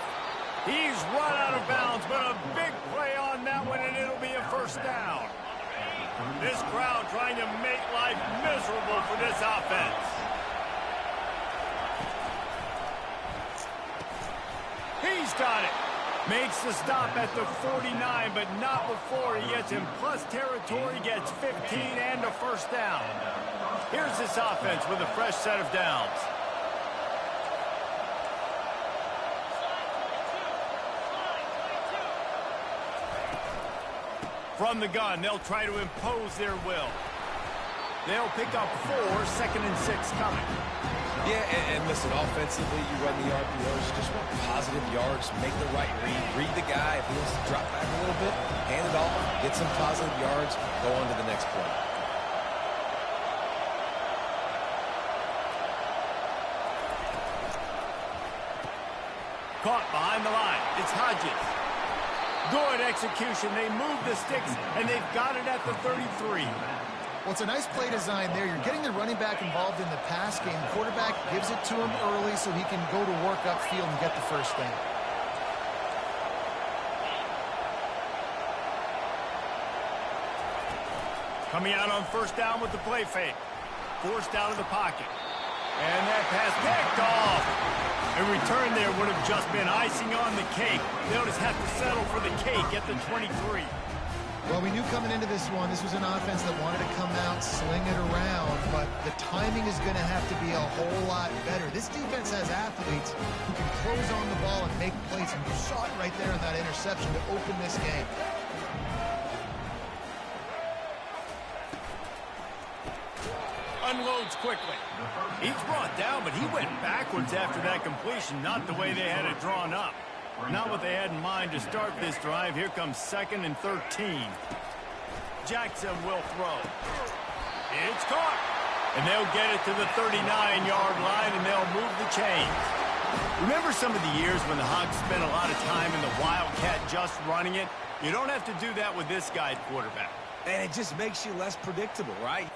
S1: He's run out of bounds, but a big play on that one, and it'll be a first down. This crowd trying to make life miserable for this offense. He's got it. Makes the stop at the 49, but not before he gets in plus territory, gets 15 and a first down. Here's this offense with a fresh set of downs. From the gun, they'll try to impose their will. They'll pick up 4, 2nd and 6 coming.
S2: Yeah, and listen, offensively, you run the RPOs, you just want positive yards, make the right read the guy. If he wants to drop back a little bit, hand it off, get some positive yards, go on to the next play.
S1: Caught behind the line. It's Hodges. Good execution. They move the sticks, and they've got it at the 33.
S3: Well, it's a nice play design there. You're getting the running back involved in the pass game. The quarterback gives it to him early so he can go to work upfield and get the first down.
S1: Coming out on first down with the play fake. Forced out of the pocket. And that pass picked off. A return there would have just been icing on the cake. They'll just have to settle for the cake at the 23.
S3: Well, we knew coming into this one, this was an offense that wanted to come out, sling it around, but the timing is going to have to be a whole lot better. This defense has athletes who can close on the ball and make plays, and you saw it right there in that interception to open this game.
S1: Unloads quickly. He's brought down, but he went backwards after that completion, not the way they had it drawn up. Not what they had in mind to start this drive. Here comes 2nd and 13. Jackson will throw. It's caught. And they'll get it to the 39-yard line, and they'll move the chains. Remember some of the years when the Hogs spent a lot of time in the Wildcat just running it? You don't have to do that with this guy at quarterback.
S2: And it just makes you less predictable, right?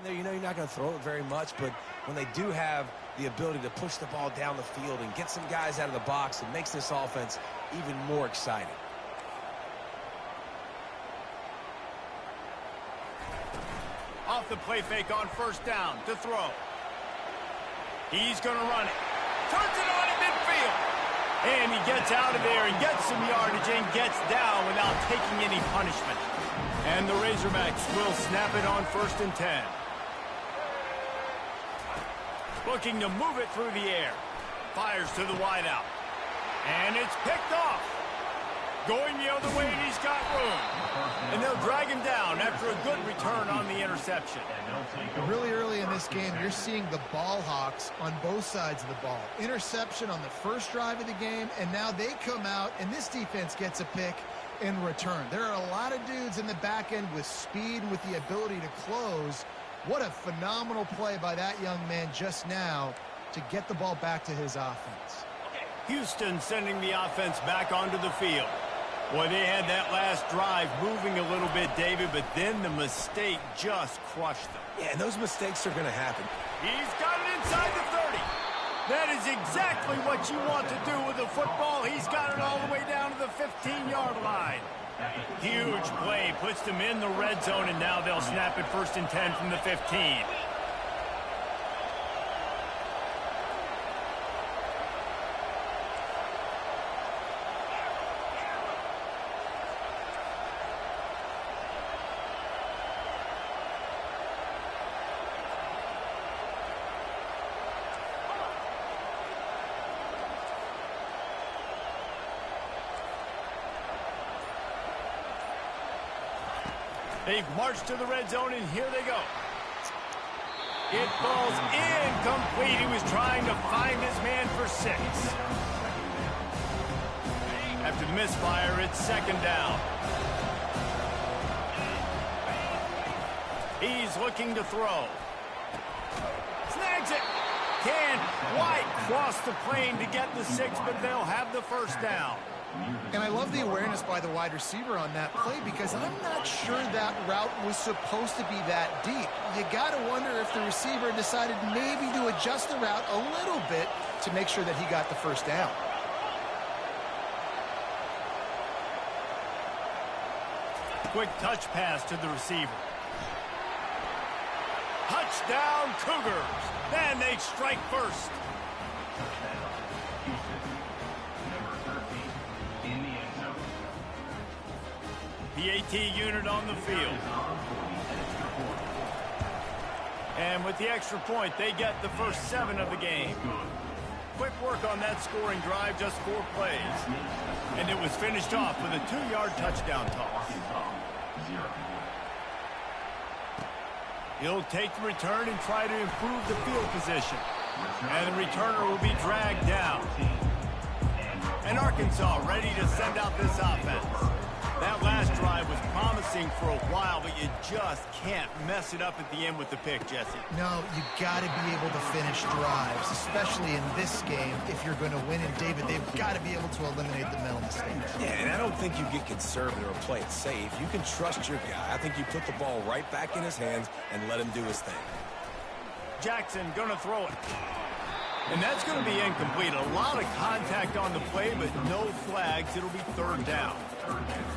S2: there, you know you're not going to throw it very much, but when they do have the ability to push the ball down the field and get some guys out of the box, it makes this offense even more exciting.
S1: Off the play fake on first down to throw. He's going to run it. Turns it on in midfield. And he gets out of there and gets some yardage and gets down without taking any punishment. And the Razorbacks will snap it on 1st and 10. Looking to move it through the air. Fires to the wideout. And it's picked off. Going the other way, and he's got room. And they'll drag him down after a good return on the interception.
S3: Really early in this game, you're seeing the ball hawks on both sides of the ball. Interception on the first drive of the game, and now they come out, and this defense gets a pick in return. There are a lot of dudes in the back end with speed and with the ability to close. What a phenomenal play by that young man just now to get the ball back to his offense.
S1: Houston sending the offense back onto the field. Boy, they had that last drive moving a little bit, David, but then the mistake just crushed them.
S2: Yeah, and those mistakes are going to happen.
S1: He's got it inside the 30. That is exactly what you want to do with the football. He's got it all the way down to the 15-yard line. Huge play, puts them in the red zone, and now they'll snap it 1st and 10 from the 15. They've marched to the red zone, and here they go. It falls incomplete. He was trying to find his man for 6. After the misfire, it's 2nd down. He's looking to throw. Snags it. Can't quite cross the plane to get the 6, but they'll have the 1st down.
S3: And I love the awareness by the wide receiver on that play because I'm not sure that route was supposed to be that deep. You got to wonder if the receiver decided maybe to adjust the route a little bit to make sure that he got the 1st down.
S1: Quick touch pass to the receiver. Touchdown, Cougars. Then they strike first. The AT unit on the field. And with the extra point, they get the first 7 of the game. Quick work on that scoring drive, just 4 plays. And it was finished off with a 2-yard touchdown toss. He'll take the return and try to improve the field position. And the returner will be dragged down. And Arkansas ready to send out this offense. That last drive was promising for a while, but you just can't mess it up at the end with the pick, Jesse.
S3: No, you got to be able to finish drives, especially in this game. If you're going to win, and David, they've got to be able to eliminate the mental mistakes.
S2: Yeah, and I don't think you get conservative or play it safe. You can trust your guy. I think you put the ball right back in his hands and let him do his thing.
S1: Jackson going to throw it. And that's going to be incomplete. A lot of contact on the play, but no flags. It'll be 3rd down.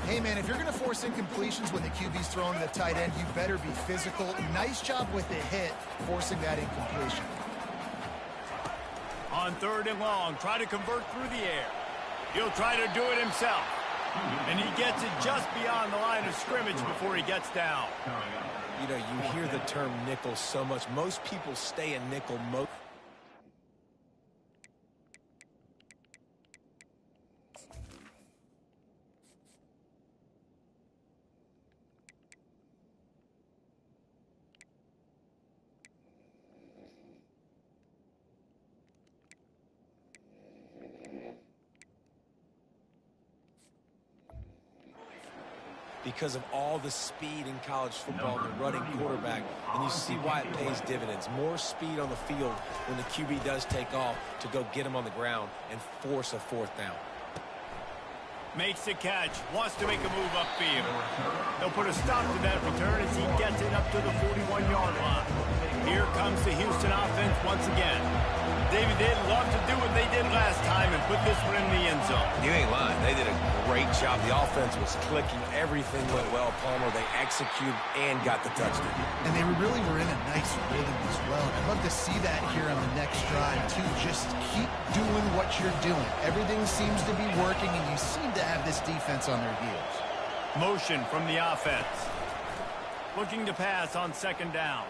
S3: Hey, man, if you're going to force incompletions when the QB's throwing to the tight end, you better be physical. Nice job with the hit, forcing that incompletion.
S1: On 3rd and long, try to convert through the air. He'll try to do it himself. And he gets it just beyond the line of scrimmage before he gets down.
S2: You know, you hear the term nickel so much. Most people stay in nickel most. Because of all the speed in college football, the running quarterback, and you see why it pays dividends. More speed on the field when the QB does take off to go get him on the ground and force a 4th down.
S1: Makes the catch, wants to make a move upfield. They'll put a stop to that return as he gets it up to the 41-yard line. Here comes the Houston offense once again. David, they'd love to do what they did last time and put this one in the end zone.
S2: You ain't lying. They did a great job. The offense was clicking. Everything went well, Palmer. They executed and got the touchdown.
S3: And they really were in a nice rhythm as well. I'd love to see that here on the next drive, too. Just keep doing what you're doing. Everything seems to be working, and you seem to have this defense on their heels.
S1: Motion from the offense. Looking to pass on second down.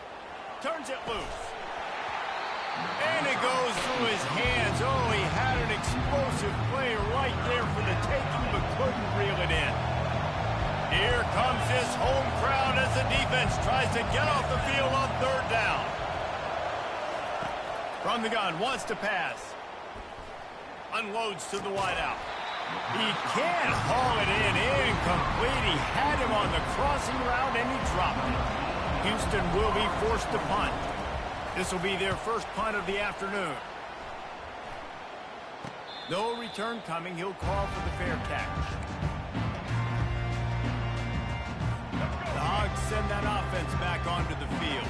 S1: Turns it loose. And it goes through his hands. Oh, he had an explosive play right there for the taking, but couldn't reel it in. Here comes this home crowd as the defense tries to get off the field on third down. From the gun, wants to pass. Unloads to the wideout. He can't haul it in. Incomplete. He had him on the crossing route, and he dropped it. Houston will be forced to punt. This will be their first punt of the afternoon. No return coming. He'll call for the fair catch. The Hogs send that offense back onto the field.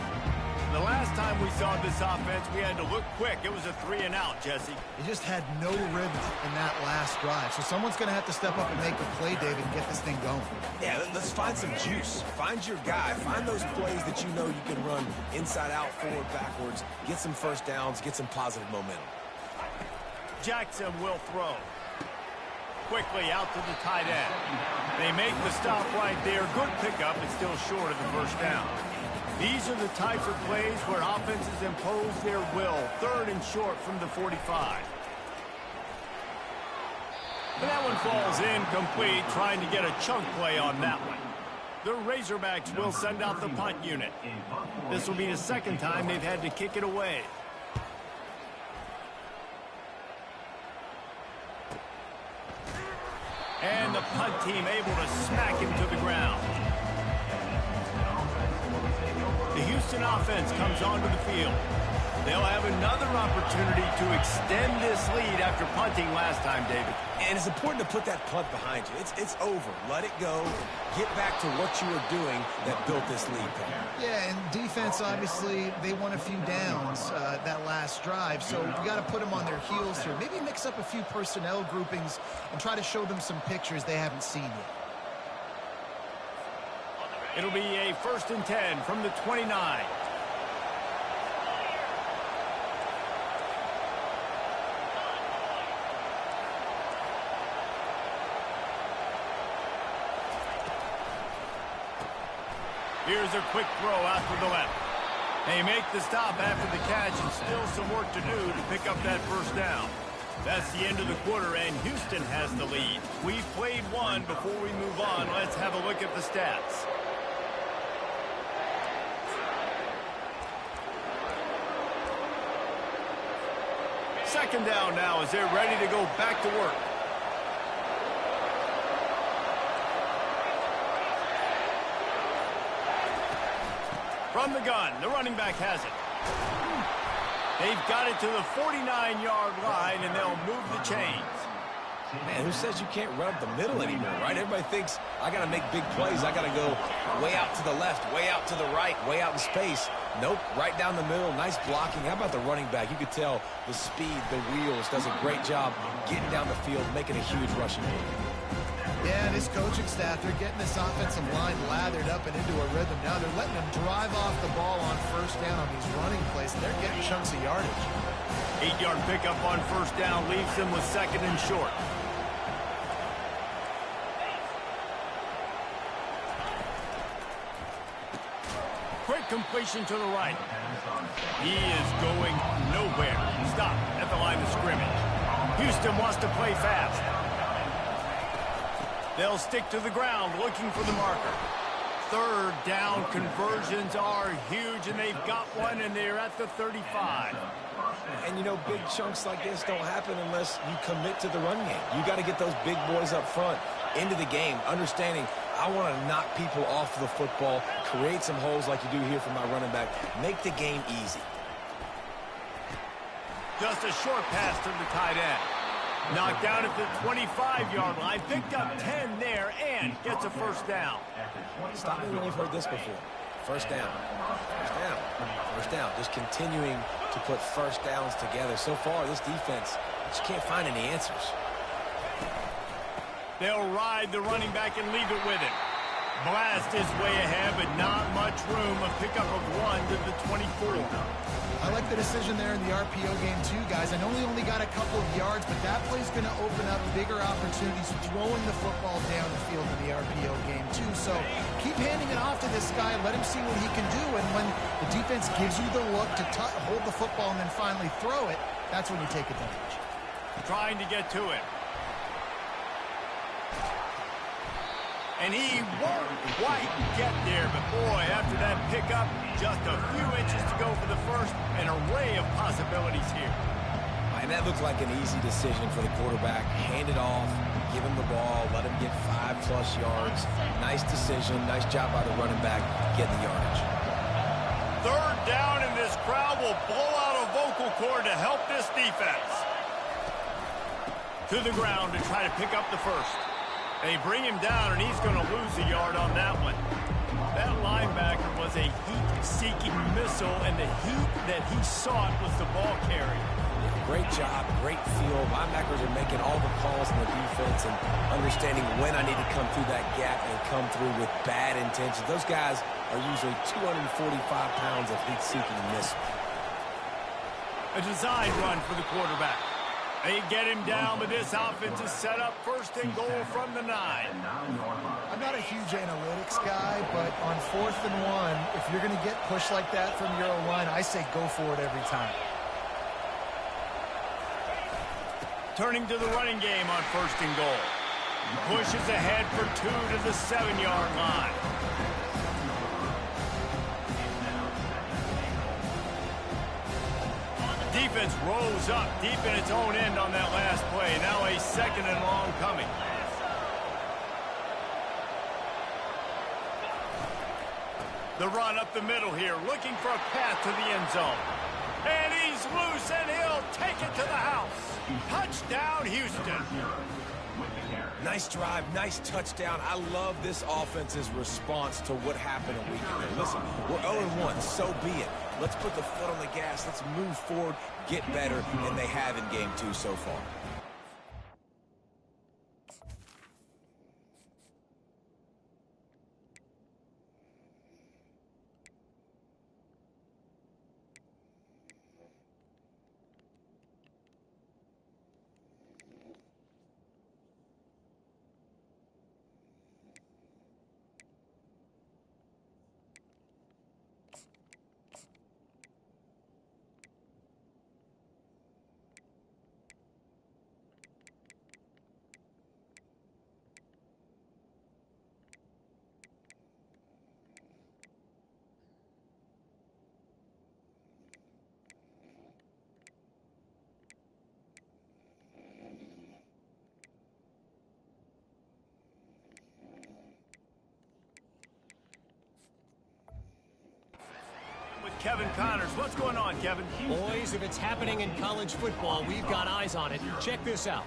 S1: The last time we saw this offense, we had to look quick. It was a 3-and-out, Jesse.
S3: They just had no rhythm in that last drive. So someone's going to have to step up and make a play, David, and get this thing going.
S2: Yeah, let's find some juice. Find your guy. Find those plays that you know you can run inside out, forward, backwards. Get some first downs. Get some positive momentum.
S1: Jackson will throw. Quickly out to the tight end. They make the stop right there. Good pickup, but still short of the first down. These are the types of plays where offenses impose their will. Third and short from the 45. And that one falls incomplete, trying to get a chunk play on that one. The Razorbacks will send out the punt unit. This will be the second time they've had to kick it away. And the punt team able to smack him to the ground. The Houston offense comes onto the field. They'll have another opportunity to extend this lead after punting last time, David.
S2: And it's important to put that punt behind you. It's over. Let it go. Get back to what you were doing that built this lead.
S3: Yeah, and defense, obviously, they won a few downs that last drive, so you got to put them on their heels here. Maybe mix up a few personnel groupings and try to show them some pictures they haven't seen yet.
S1: It'll be a 1st and 10 from the 29. Here's a quick throw out to the left. They make the stop after the catch, and still some work to do to pick up that first down. That's the end of the quarter, and Houston has the lead. We've played one. Before we move on, let's have a look at the stats. Second down now as they're ready to go back to work. From the gun, the running back has it. They've got it to the 49-yard line, and they'll move the chains.
S2: Man, who says you can't run up the middle anymore, right? Everybody thinks, I got to make big plays. I got to go way out to the left, way out to the right, way out in space. Nope, right down the middle, nice blocking. How about the running back? You could tell the speed, the wheels, does a great job getting down the field, making a huge rushing play.
S3: Yeah, this coaching staff, they're getting this offensive line lathered up and into a rhythm. Now they're letting them drive off the ball on first down on these running plays, and they're getting chunks of yardage.
S1: 8-yard pickup on first down leaves them with second and short. Quick completion to the right. He is going nowhere. Stop at the line of scrimmage. Houston wants to play fast. They'll stick to the ground looking for the marker. Third down conversions are huge, and they've got one, and they're at the 35.
S2: And, you know, big chunks like this don't happen unless you commit to the run game. You got to get those big boys up front into the game, understanding I want to knock people off the football, create some holes like you do here for my running back, make the game easy.
S1: Just a short pass to the tight end. Knocked down at the 25-yard line, picked up 10 there, and gets a first down.
S2: Stop me when you've heard this before. First down. First down. First down. Just continuing to put first downs together. So far, this defense just can't find any answers.
S1: They'll ride the running back and leave it with him. Blast is way ahead, but not much room. A pickup of 1 to the 24.
S3: I like the decision there in the RPO game too, guys. I know he only got a couple of yards, but that play's going to open up bigger opportunities throwing the football down the field in the RPO game too. So keep handing it off to this guy. Let him see what he can do. And when the defense gives you the look to hold the football and then finally throw it, that's when you take advantage.
S1: Trying to get to it. And he won't quite get there, but boy, after that pickup, just a few inches to go for the first. An array of possibilities here.
S2: And that looked like an easy decision for the quarterback. Hand it off, give him the ball, let him get 5+ yards. Nice decision, nice job by the running back getting the yardage.
S1: Third down, and this crowd will blow out a vocal cord to help this defense. To the ground to try to pick up the first. They bring him down, and he's going to lose a yard on that one. That linebacker was a heat-seeking missile, and the heat that he sought was the ball carrier.
S2: Great job, great feel. Linebackers are making all the calls in the defense and understanding when I need to come through that gap and come through with bad intentions. Those guys are usually 245 pounds of heat-seeking missile.
S1: A design run for the quarterback. They get him down, but this offense is set up first and goal from the 9.
S3: I'm not a huge analytics guy, but on 4th and 1, if you're going to get pushed like that from your O-line, I say go for it every time.
S1: Turning to the running game on 1st and goal. Pushes ahead for 2 to the 7-yard line. Defense rolls up deep in its own end on that last play. Now a 2nd and long coming. The run up the middle here, looking for a path to the end zone. And he's loose, and he'll take it to the house. Touchdown, Houston.
S2: Nice drive, nice touchdown. I love this offense's response to what happened a week ago. Listen, we're 0-1, so be it. Let's put the foot on the gas. Let's move forward, get better, and they have in game 2 so far.
S1: Kevin Connors. What's going on, Kevin?
S5: Boys, if it's happening in college football, we've got eyes on it. Check this out.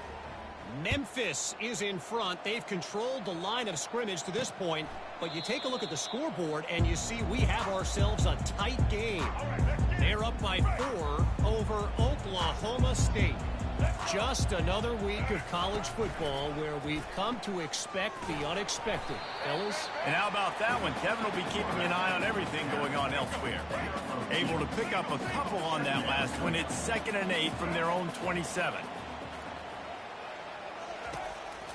S5: Memphis is in front. They've controlled the line of scrimmage to this point, but you take a look at the scoreboard and you see we have ourselves a tight game. They're up by 4 over Oklahoma State. Just another week of college football where we've come to expect the unexpected. Fellas?
S1: And how about that one? Kevin will be keeping an eye on everything going on elsewhere. Able to pick up a couple on that last one. It's 2nd and 8 from their own 27.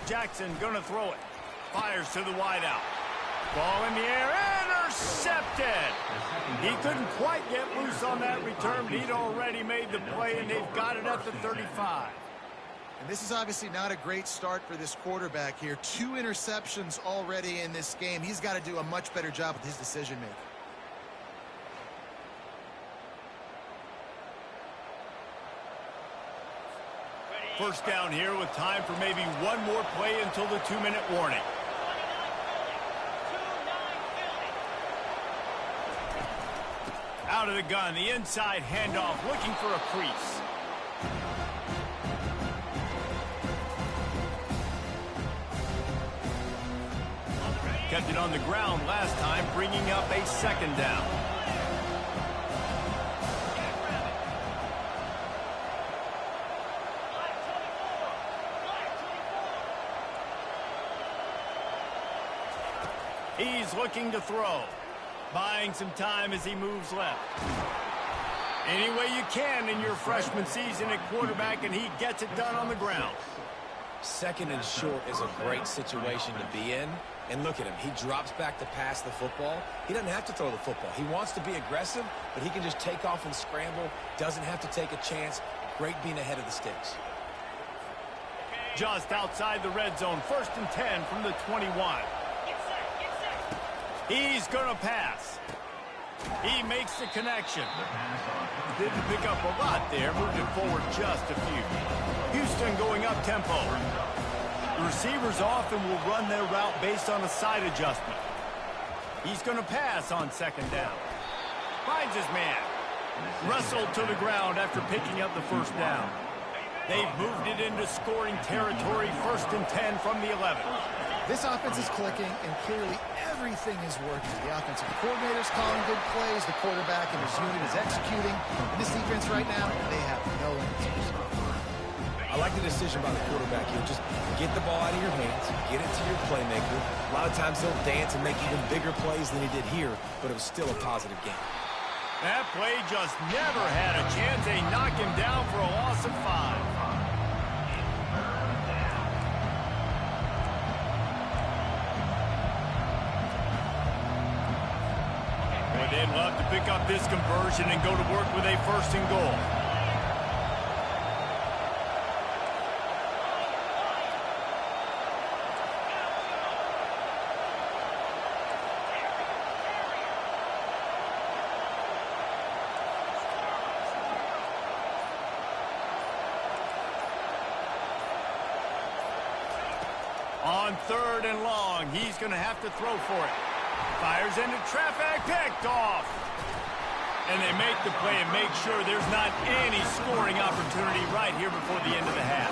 S1: Jackson gonna throw it. Fires to the wideout. Ball in the air, intercepted. He couldn't quite get loose on that return, but he'd already made the play, and they've got it at the 35.
S3: And this is obviously not a great start for this quarterback here. 2 interceptions already in this game. He's got to do a much better job with his decision-making.
S1: First down here with time for maybe one more play until the 2-minute warning. Out of the gun, the inside handoff, looking for a crease. Kept it on the ground last time, bringing up a second down. He's looking to throw. Buying some time as he moves left. Any way you can in your freshman season at quarterback, and he gets it done on the ground.
S2: Second and short is a great situation to be in. And look at him. He drops back to pass the football. He doesn't have to throw the football. He wants to be aggressive, but he can just take off and scramble. Doesn't have to take a chance. Great being ahead of the sticks.
S1: Just outside the red zone. 1st and 10 from the 21. He's going to pass. He makes the connection. Didn't pick up a lot there. Moved it forward just a few. Houston going up tempo. The receivers often will run their route based on a side adjustment. He's going to pass on 2nd down. Finds his man. Wrestled to the ground after picking up the 1st down. They've moved it into scoring territory. 1st and 10 from the 11.
S3: This offense is clicking, and clearly everything is working. The offensive coordinator's calling good plays. The quarterback and his unit is executing. And this defense right now, they have no answers.
S2: I like the decision by the quarterback here. Just get the ball out of your hands, get it to your playmaker. A lot of times he'll dance and make even bigger plays than he did here, but it was still a positive game.
S1: That play just never had a chance. They knock him down for a loss of 5. Boy, they'd love to pick up this conversion and go to work with a 1st and goal. On 3rd and long, he's going to have to throw for it. Fires into traffic, picked off. And they make the play and make sure there's not any scoring opportunity right here before the end of the half.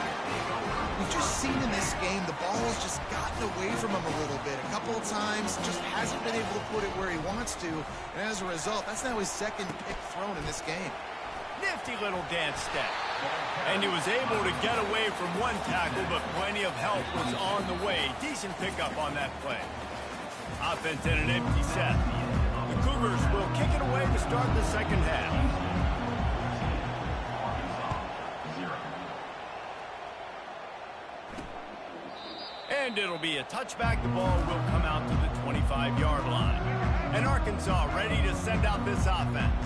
S3: We've just seen in this game the ball has just gotten away from him a little bit. A couple of times, just hasn't been able to put it where he wants to. And as a result, that's now his 2nd pick thrown in this game.
S1: Nifty little dance step. And he was able to get away from one tackle, but plenty of help was on the way. Decent pickup on that play. Offense in an empty set. The Cougars will kick it away to start the 2nd half. And it'll be a touchback. The ball will come out to the 25-yard line. And Arkansas ready to send out this offense.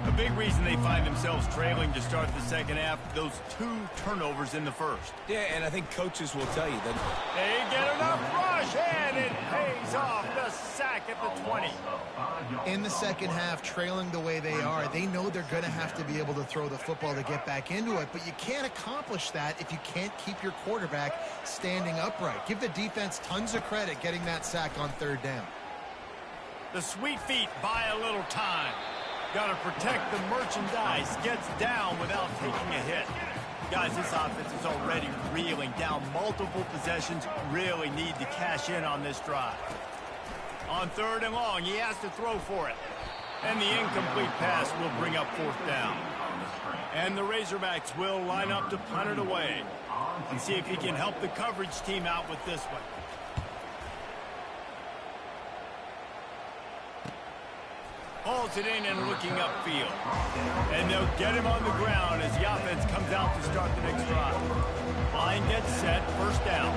S1: A big reason they find themselves trailing to start the 2nd half, those 2 turnovers in the 1st.
S2: Yeah, and I think coaches will tell you that
S1: they get enough rush, and it pays off. The sack at the 20.
S3: In the 2nd half, trailing the way they are, they know they're going to have to be able to throw the football to get back into it, but you can't accomplish that if you can't keep your quarterback standing upright. Give the defense tons of credit getting that sack on 3rd down.
S1: The sweet feet buy a little time. Got to protect the merchandise. Gets down without taking a hit. Guys, this offense is already reeling down multiple possessions. Really need to cash in on this drive. On 3rd and long, he has to throw for it. And the incomplete pass will bring up 4th down. And the Razorbacks will line up to punt it away and see if he can help the coverage team out with this one. Hauls it in and looking upfield. And they'll get him on the ground as the offense comes out to start the next drive. Line gets set, 1st down.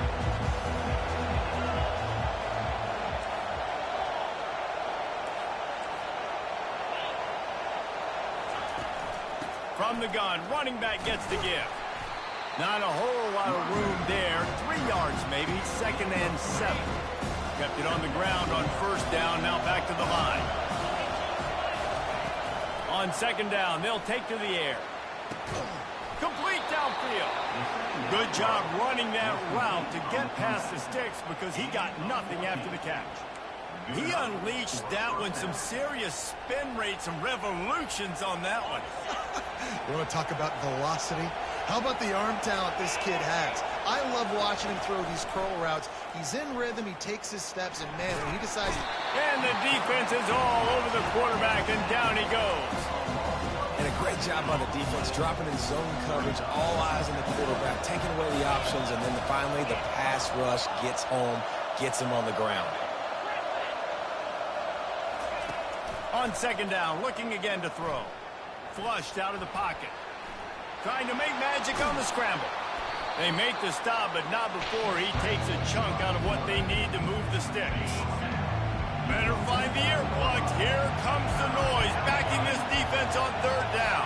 S1: From the gun, running back gets the give. Not a whole lot of room there. 3 yards maybe, 2nd and 7. Kept it on the ground on 1st down, now back to the line. On 2nd down, they'll take to the air. Complete downfield. Good job running that route to get past the sticks because he got nothing after the catch. He unleashed that one. Some serious spin rates, some revolutions on that one.
S3: You want to talk about velocity? How about the arm talent this kid has? I love watching him throw these curl routes. He's in rhythm, he takes his steps, and man, when he decides...
S1: And the defense is all over the quarterback, and down he goes.
S2: And a great job by the defense, dropping in zone coverage, all eyes on the quarterback, taking away the options, and then finally the pass rush gets home, gets him on the ground.
S1: On second down, looking again to throw. Flushed out of the pocket. Trying to make magic on the scramble. They make the stop, but not before he takes a chunk out of what they need to move the sticks. Better find the earplugs. Here comes the noise, backing this defense on third down.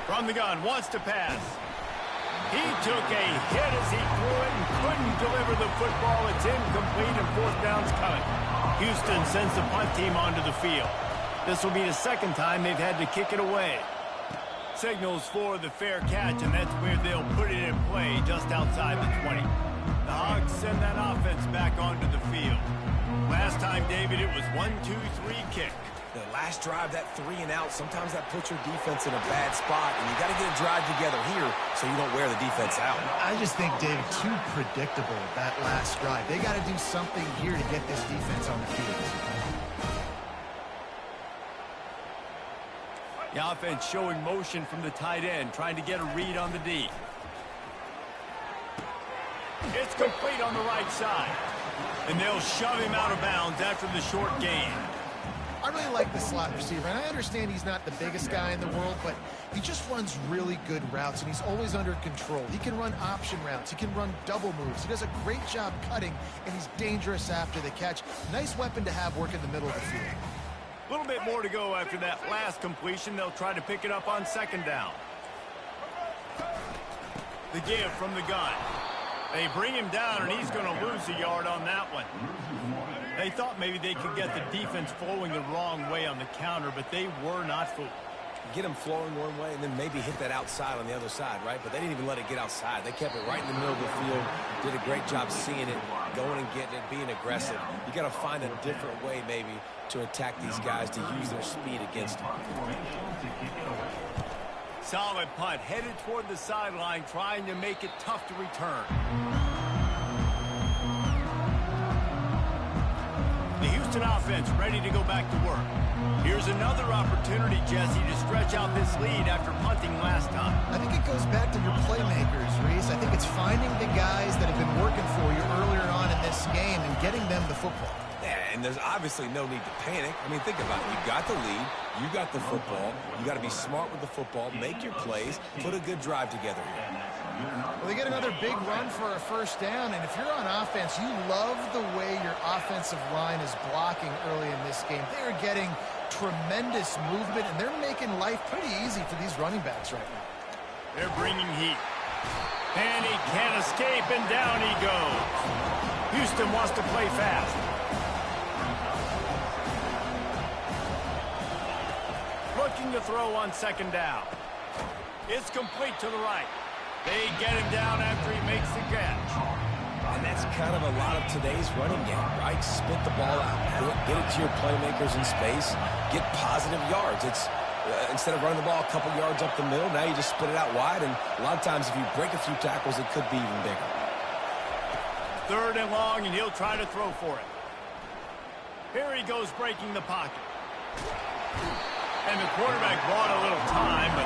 S1: From the gun, wants to pass. He took a hit as he threw it and couldn't deliver the football. It's incomplete and fourth down's coming. Houston sends the punt team onto the field. This will be the second time they've had to kick it away. Signals for the fair catch, and that's where they'll put it in play just outside the 20. The Hogs send that offense back onto the field. Last time, David, it was 1-2-3 kick.
S2: The last drive, that 3 and out, sometimes that puts your defense in a bad spot, and you got to get a drive together here so you don't wear the defense out.
S3: I just think, David, too predictable, that last drive. They got to do something here to get this defense on the field.
S1: The offense showing motion from the tight end, trying to get a read on the D. It's complete on the right side. And they'll shove him out of bounds after the short gain.
S3: I really like the slot receiver, and I understand he's not the biggest guy in the world, but he just runs really good routes, and he's always under control. He can run option routes. He can run double moves. He does a great job cutting, and he's dangerous after the catch. Nice weapon to have work in the middle of the field.
S1: A little bit more to go after that last completion. They'll try to pick it up on second down. The give from the gun. They bring him down, and he's going to lose a yard on that one. They thought maybe they could get the defense flowing the wrong way on the counter, but they were not fooled.
S2: Get them flowing one way and then maybe hit that outside on the other side, right? But they didn't even let it get outside. They kept it right in the middle of the field, did a great job seeing it, going and getting it, being aggressive. You got to find a different way maybe to attack these guys, to use their speed against them.
S1: Solid punt, headed toward the sideline, trying to make it tough to return. The Houston offense ready to go back to work. Here's another opportunity, Jesse, to stretch out this lead after punting last time.
S3: I think it goes back to your playmakers, Reese. I think it's finding the guys that have been working for you earlier on in this game and getting them the football.
S2: Yeah, and there's obviously no need to panic. I mean, think about it. You got the lead. You got the football. You got to be smart with the football, make your plays, put a good drive together here.
S3: Well, they get another big run for a first down, and if you're on offense, you love the way your offensive line is blocking early in this game. They are getting tremendous movement, and they're making life pretty easy for these running backs right now.
S1: They're bringing heat. And he can't escape, and down he goes. Houston wants to play fast. Looking to throw on second down. It's complete to the right. They get him down after he makes the catch.
S2: And that's kind of a lot of today's running game, right? Spit the ball out, get it to your playmakers in space, get positive yards. It's instead of running the ball a couple yards up the middle, now you just spit it out wide, and a lot of times if you break a few tackles, it could be even bigger.
S1: Third and long, and he'll try to throw for it. Here he goes, breaking the pocket. And the quarterback bought a little time, but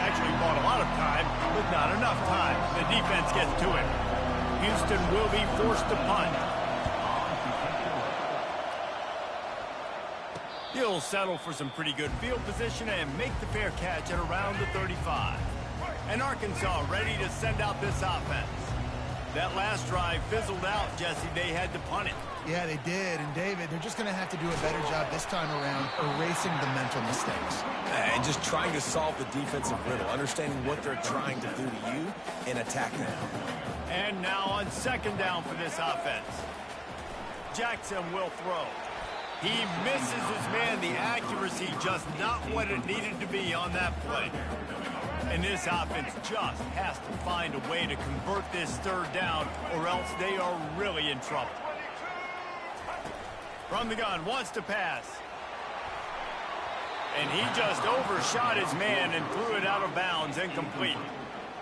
S1: actually bought a lot of time, but not enough time. The defense gets to him. Houston will be forced to punt. He'll settle for some pretty good field position and make the fair catch at around the 35. And Arkansas ready to send out this offense. That last drive fizzled out, Jesse. They had to punt it.
S3: Yeah, they did. And, David, they're just going to have to do a better job this time around erasing the mental mistakes.
S2: And just trying to solve the defensive riddle, understanding what they're trying to do to you and attack them.
S1: And now on second down for this offense. Jackson will throw. He misses his man. The accuracy just not what it needed to be on that play. And this offense just has to find a way to convert this third down, or else they are really in trouble. From the gun, wants to pass. And he just overshot his man and threw it out of bounds, incomplete.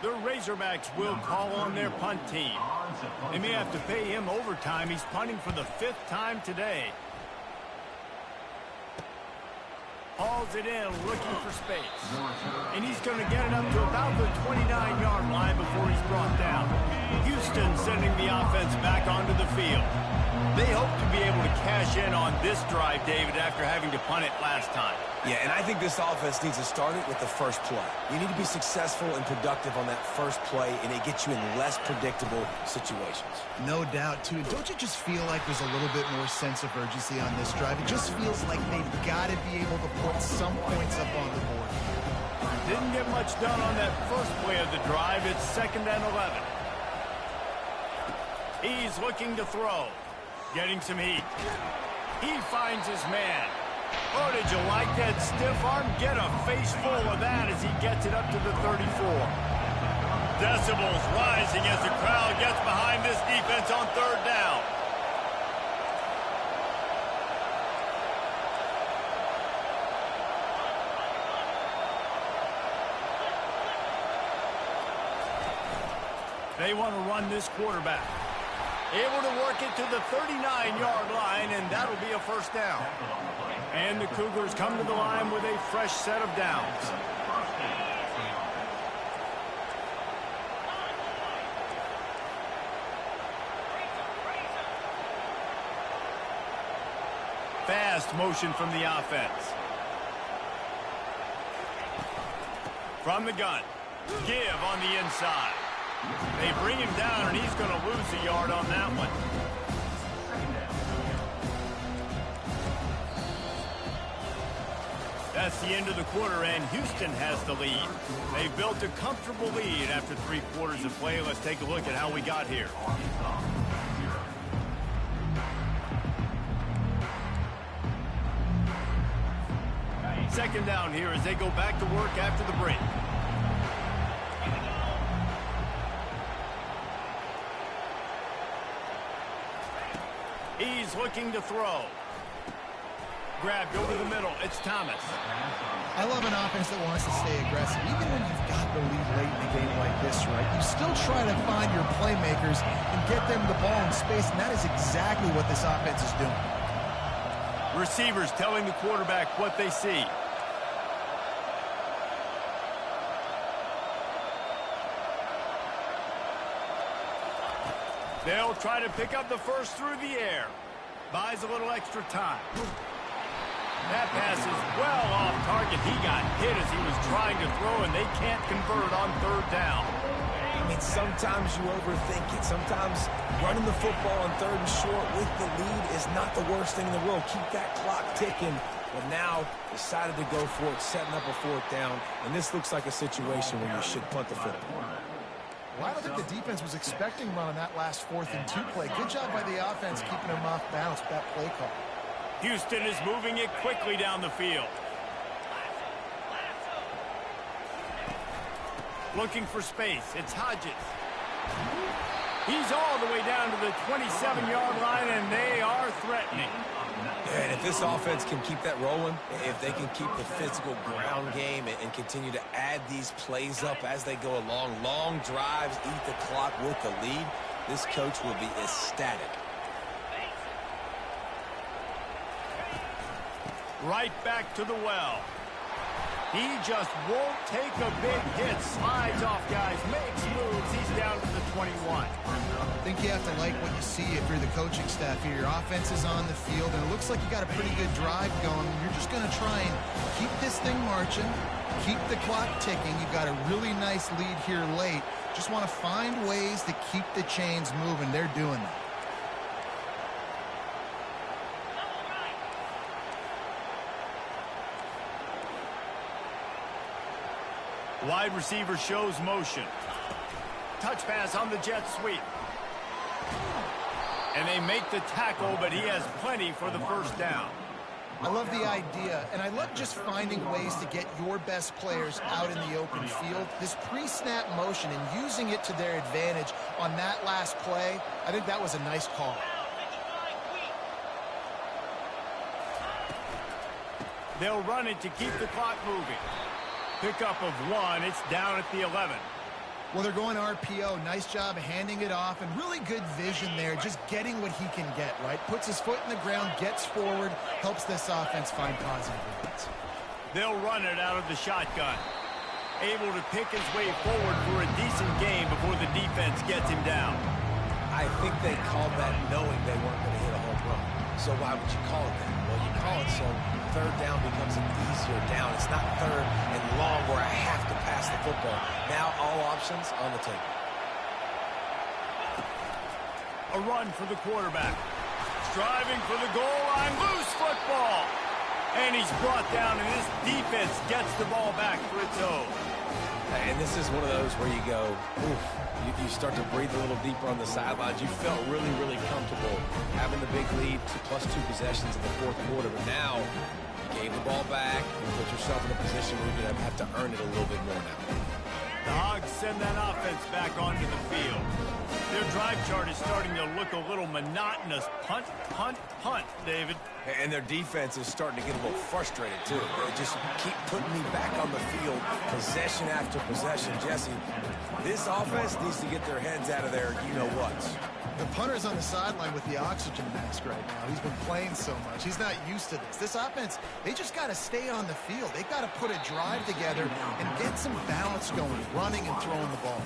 S1: The Razorbacks will call on their punt team. They may have to pay him overtime. He's punting for the 5th time today. Hauls it in, looking for space. And he's going to get it up to about the 29-yard line before he's brought down. Houston sending the offense back onto the field. They hope to be able to cash in on this drive, David, after having to punt it last time.
S2: Yeah, and I think this offense needs to start it with the first play. You need to be successful and productive on that first play, and it gets you in less predictable situations.
S3: No doubt, too. Don't you just feel like there's a little bit more sense of urgency on this drive? It just feels like they've got to be able to put some points up on the board.
S1: Didn't get much done on that first play of the drive. It's 2nd and 11. He's looking to throw. Getting some heat. He finds his man. Oh, did you like that stiff arm? Get a face full of that as he gets it up to the 34. Decibels rising as the crowd gets behind this defense on 3rd down. They want to run this quarterback. Able to work it to the 39-yard line, and that'll be a 1st down. And the Cougars come to the line with a fresh set of downs. Fast motion from the offense. From the gun. Give on the inside. They bring him down, and he's going to lose a yard on that one. That's the end of the quarter, and Houston has the lead. They built a comfortable lead after 3 quarters of play. Let's take a look at how we got here. Second down here as they go back to work after the break. He's looking to throw. Grabbed over the middle. It's Thomas.
S3: I love an offense that wants to stay aggressive. Even when you've got the lead late in a game like this, right, you still try to find your playmakers and get them the ball in space, and that is exactly what this offense is doing.
S1: Receivers telling the quarterback what they see. They'll try to pick up the first through the air. Buys a little extra time. That pass is well off target. He got hit as he was trying to throw, and they can't convert on 3rd down.
S2: I mean, sometimes you overthink it. Sometimes running the football on 3rd and short with the lead is not the worst thing in the world. Keep that clock ticking. But now decided to go for it, setting up a 4th down. And this looks like a situation where you should punt the football.
S3: Well, I don't think the defense was expecting run on that last 4th and 2 play. Good job by the offense keeping them off balance with that play call.
S1: Houston is moving it quickly down the field. Looking for space. It's Hodges. He's all the way down to the 27-yard line, and they are threatening.
S2: And if this offense can keep that rolling, if they can keep the physical ground game and continue to add these plays up as they go along, long drives, eat the clock with the lead, this coach will be ecstatic.
S1: Right back to the well. He just won't take a big hit. Slides off guys, makes moves. He's down to the 21.
S3: I think you have to like what you see if you're the coaching staff here. Your offense is on the field, and it looks like you got a pretty good drive going. You're just going to try and keep this thing marching, keep the clock ticking. You've got a really nice lead here late. Just want to find ways to keep the chains moving. They're doing that.
S1: Wide receiver shows motion. Touch pass on the jet sweep. And they make the tackle, but he has plenty for the 1st down.
S3: I love the idea, and I love just finding ways to get your best players out in the open field. This pre-snap motion and using it to their advantage on that last play, I think that was a nice call.
S1: They'll run it to keep the clock moving. Pickup of 1. It's down at the 11.
S3: Well, they're going RPO. Nice job handing it off, and really good vision there, just getting what he can get, right? Puts his foot in the ground, gets forward, helps this offense find positive reads.
S1: They'll run it out of the shotgun. Able to pick his way forward for a decent game before the defense gets him down.
S2: I think they called that knowing they weren't going to hit a home run. So why would you call it that? Well, you call it so third down becomes an easier down. It's not third and long where I have to pass the football. Now all options on the table.
S1: A run for the quarterback. Striving for the goal line. Loose football. And he's brought down, and this defense gets the ball back for its own.
S2: And this is one of those where you go, oof. You start to breathe a little deeper on the sidelines. You felt really, really comfortable having the big lead to +2 possessions in the fourth quarter. But now you gave the ball back and put yourself in a position where you're going to have to earn it a little bit more now.
S1: The Hogs send that offense back onto the field. Their drive chart is starting to look a little monotonous. Punt, punt, punt, David.
S2: And their defense is starting to get a little frustrated, too. They just keep putting me back on the field, possession after possession. Jesse, this offense needs to get their heads out of there, you-know-what.
S3: The punter's on the sideline with the oxygen mask right now. He's been playing so much. He's not used to this. This offense, they just got to stay on the field. They've got to put a drive together and get some balance going, running and throwing the ball.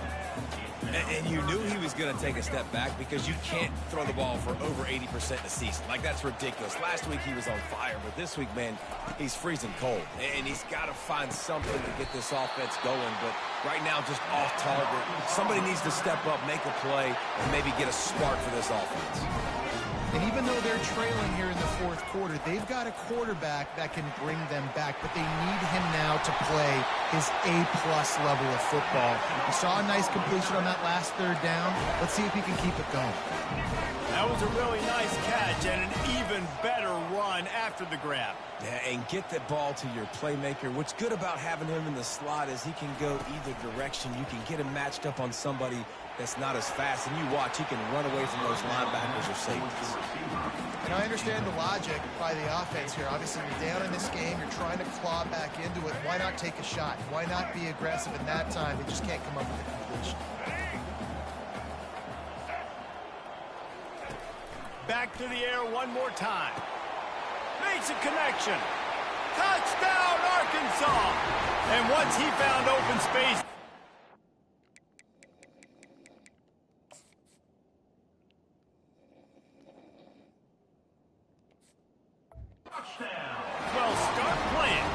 S2: And you knew he was going to take a step back because you can't throw the ball for over 80% in a season. Like, that's ridiculous. Last week he was on fire, but this week, man, he's freezing cold. And he's got to find something to get this offense going. But right now, just off target. Somebody needs to step up, make a play, and maybe get a spark for this offense.
S3: And even though they're trailing here in the fourth quarter, they've got a quarterback that can bring them back, but they need him now to play his A-plus level of football. We saw a nice completion on that last third down. Let's see if he can keep it going.
S1: That was a really nice catch and an even better run after the grab.
S2: Yeah, and get the ball to your playmaker. What's good about having him in the slot is he can go either direction. You can get him matched up on somebody that's not as fast, and you watch, he can run away from those linebackers or safeties.
S3: And I understand the logic by the offense here. Obviously, you're down in this game. You're trying to claw back into it. Why not take a shot? Why not be aggressive in that time? They just can't come up with a completion.
S1: Back to the air one more time. Makes a connection. Touchdown, Arkansas! And once he found open space, well, start playing.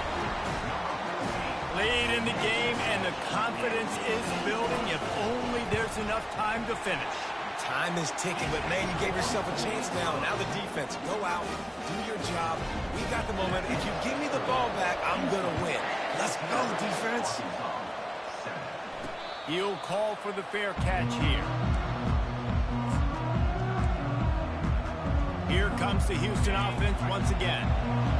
S1: Late in the game, and the confidence is building if only there's enough time to finish.
S2: Time is ticking, but, man, you gave yourself a chance now. Now the defense, go out, do your job. We got the moment. If you give me the ball back, I'm going to win. Let's go, defense.
S1: He'll call for the fair catch here. Here comes the Houston offense once again.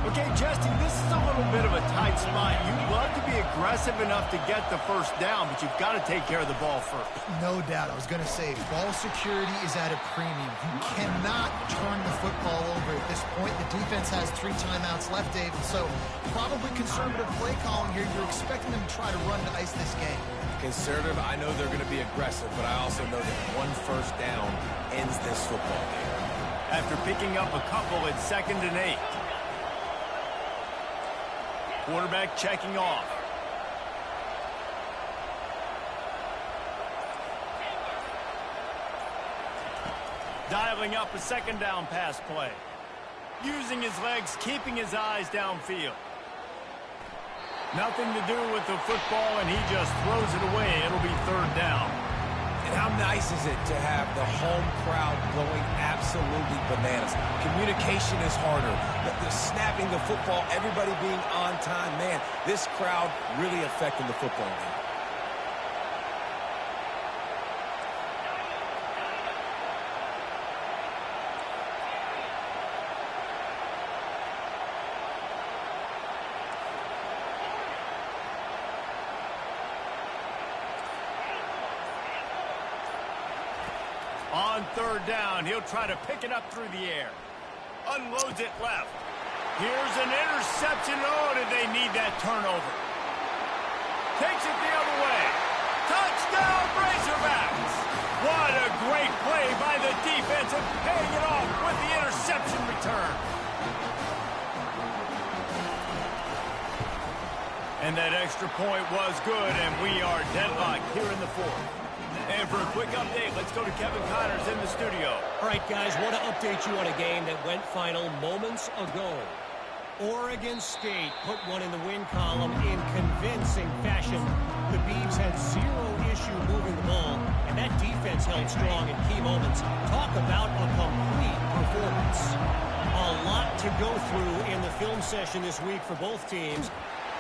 S1: Okay, Jesse, this is a little bit of a tight spot. You'd love to be aggressive enough to get the first down, but you've got to take care of the ball first.
S3: No doubt. I was going to say, ball security is at a premium. You cannot turn the football over at this point. The defense has 3 timeouts left, David, so probably conservative play calling here. You're expecting them to try to run to ice this game.
S2: Conservative, I know they're going to be aggressive, but I also know that one first down ends this football game.
S1: After picking up a couple at 2nd and 8. Quarterback checking off. Dialing up a 2nd down pass play. Using his legs, keeping his eyes downfield. Nothing to do with the football, and he just throws it away. It'll be 3rd down.
S2: And how nice is it to have the home crowd going absolutely bananas? Communication is harder. The snapping the football, everybody being on time. Man, this crowd really affecting the football game.
S1: On 3rd down, he'll try to pick it up through the air. Unloads it left. Here's an interception. Oh, did they need that turnover? Takes it the other way. Touchdown, Razorbacks! What a great play by the defense and paying it off with the interception return. And that extra point was good, and we are deadlocked here in the fourth. And for a quick update, let's go to Kevin Connors in the studio.
S5: All right, guys, want to update you on a game that went final moments ago. Oregon State put one in the win column in convincing fashion. The Beavs had zero issue moving the ball, and that defense held strong in key moments. Talk about a complete performance. A lot to go through in the film session this week for both teams.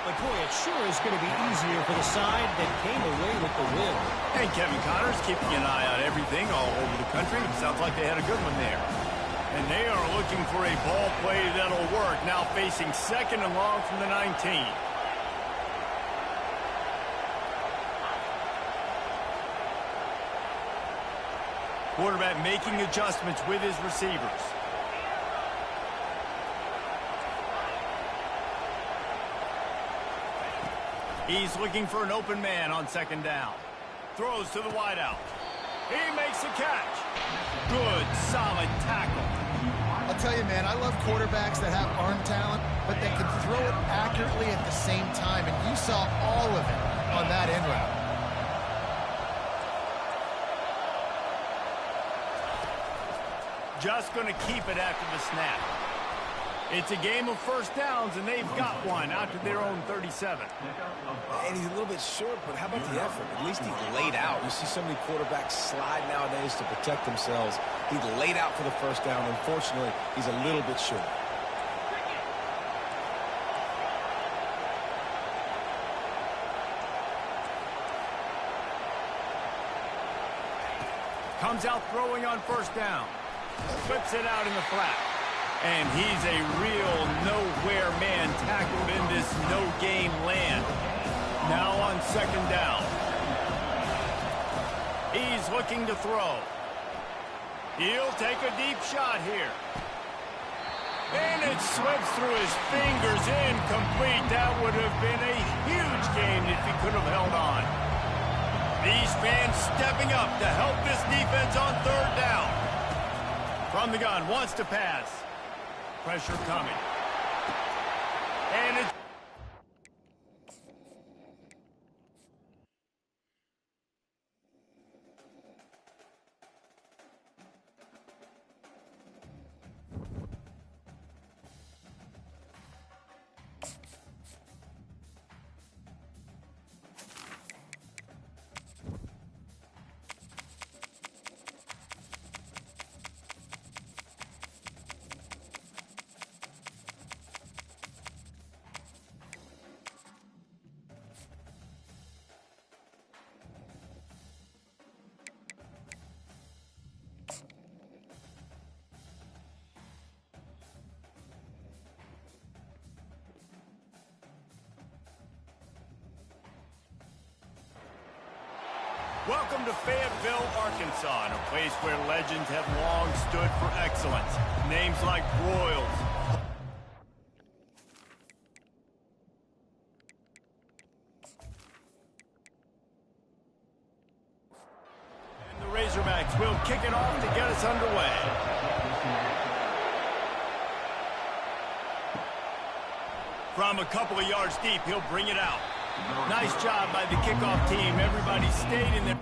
S5: But, boy, it sure is going to be easier for the side that came away with the win.
S1: Hey, Kevin Connors keeping an eye on everything all over the country. Sounds like they had a good one there. And they are looking for a ball play that'll work. Now facing second and long from the 19. Quarterback making adjustments with his receivers. He's looking for an open man on second down. Throws to the wideout. He makes the catch. Good, solid tackle.
S3: I'll tell you, man, I love quarterbacks that have arm talent, but they can throw it accurately at the same time, and you saw all of it on that end route.
S1: Just going to keep it after the snap. It's a game of first downs, and they've got one out to their own 37.
S2: And he's a little bit short, but how about the effort? At least he's laid out. You see so many quarterbacks slide nowadays to protect themselves. He's laid out for the first down. Unfortunately, he's a little bit short.
S1: Comes out throwing on first down. Flips it out in the flat. And he's a real nowhere man tackled in this no-game land. Now on second down. He's looking to throw. He'll take a deep shot here. And it slips through his fingers, incomplete. That would have been a huge gain if he could have held on. These fans stepping up to help this defense on third down. From the gun, wants to pass. Pressure coming. And it's... Welcome to Fayetteville, Arkansas, a place where legends have long stood for excellence. Names like Broyles. And the Razorbacks will kick it off to get us underway. From a couple of yards deep, he'll bring it out. Nice job by the kickoff team. Everybody stayed in there.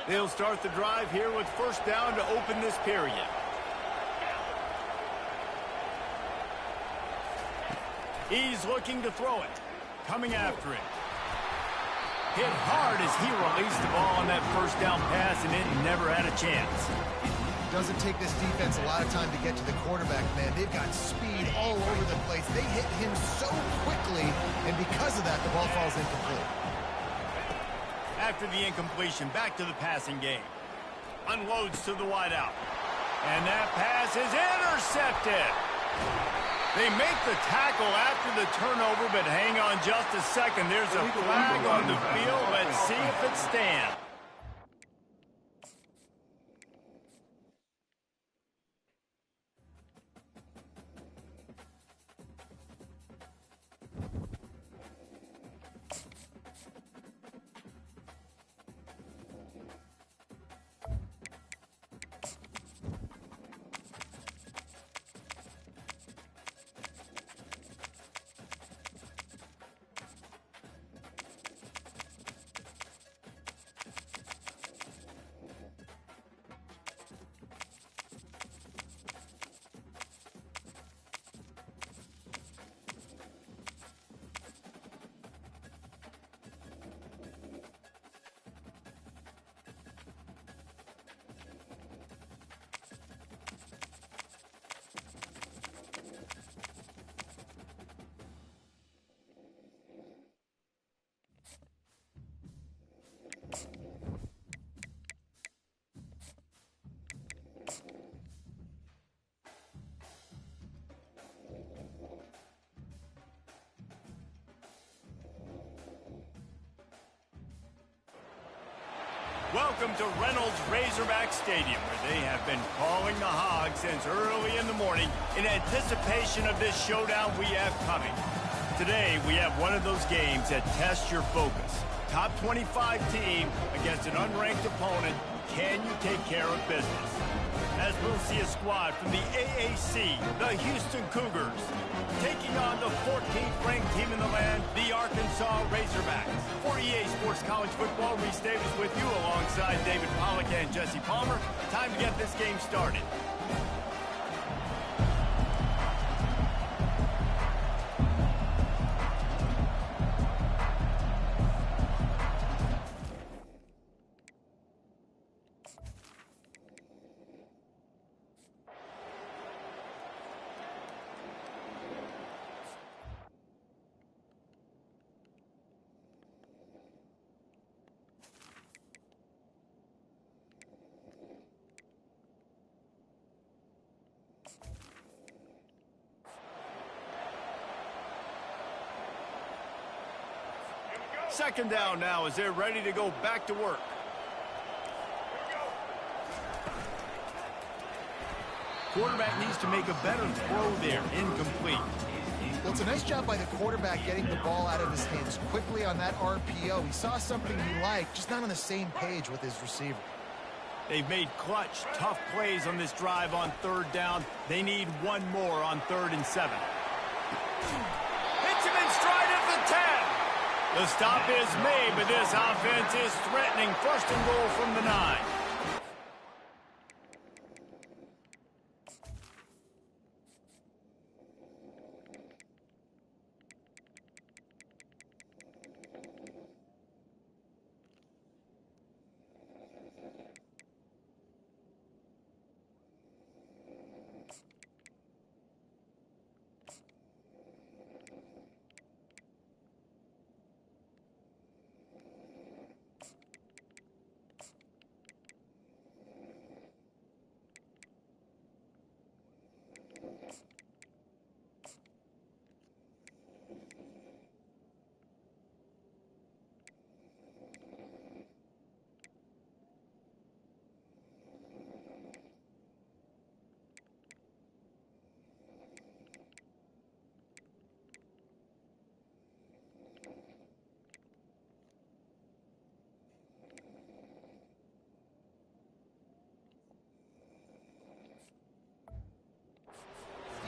S1: They'll start the drive here with first down to open this period. He's looking to throw it. coming after him. Hit hard as he released the ball on that first down pass, and it never had a chance.
S3: Doesn't take this defense a lot of time to get to the quarterback, man. They've got speed all over the place. They hit him so quickly, and because of that, the ball falls incomplete.
S1: After the incompletion, back to the passing game. Unloads to the wideout. And that pass is intercepted. They make the tackle after the turnover, but hang on just a second. There's a flag on the field. Let's see if it stands. Welcome to Reynolds Razorback Stadium, where they have been calling the Hogs since early in the morning in anticipation of this showdown we have coming. Today, we have one of those games that tests your focus. Top 25 team against an unranked opponent. Can you take care of business? As we'll see a squad from the AAC, the Houston Cougars, taking on the 14th ranked team in the land, the Arkansas Razorbacks. For EA Sports College Football, Reese Davis with you alongside David Pollack and Jesse Palmer. Time to get this game started. Second down now as they're ready to go back to work. Quarterback needs to make a better throw there. Incomplete.
S3: Well, it's a nice job by the quarterback getting the ball out of his hands quickly on that RPO. He saw something he liked, just not on the same page with his receiver.
S1: They've made clutch, tough plays on this drive on third down. They need one more on 3rd and 7. Hits him in stride at the 10. The stop is made, but this offense is threatening. 1st and goal from the 9.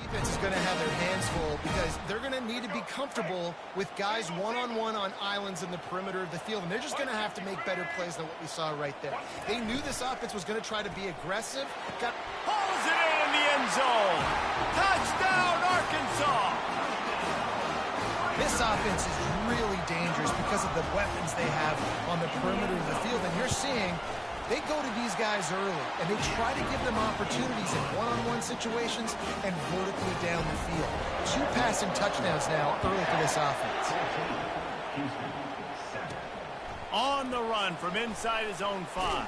S3: Defense is going to have their hands full because they're going to need to be comfortable with guys one-on-one on islands in the perimeter of the field, and they're just going to have to make better plays than what we saw right there. They knew this offense was going to try to be aggressive.
S1: Pulls it in the end zone. Touchdown, Arkansas!
S3: This offense is really dangerous because of the weapons they have on the perimeter of the field. And you're seeing they go to these guys early, and they try to give them opportunities in one-on-one situations and vertically down the field. 2 passing touchdowns now early for this offense.
S1: On the run from inside his own 5.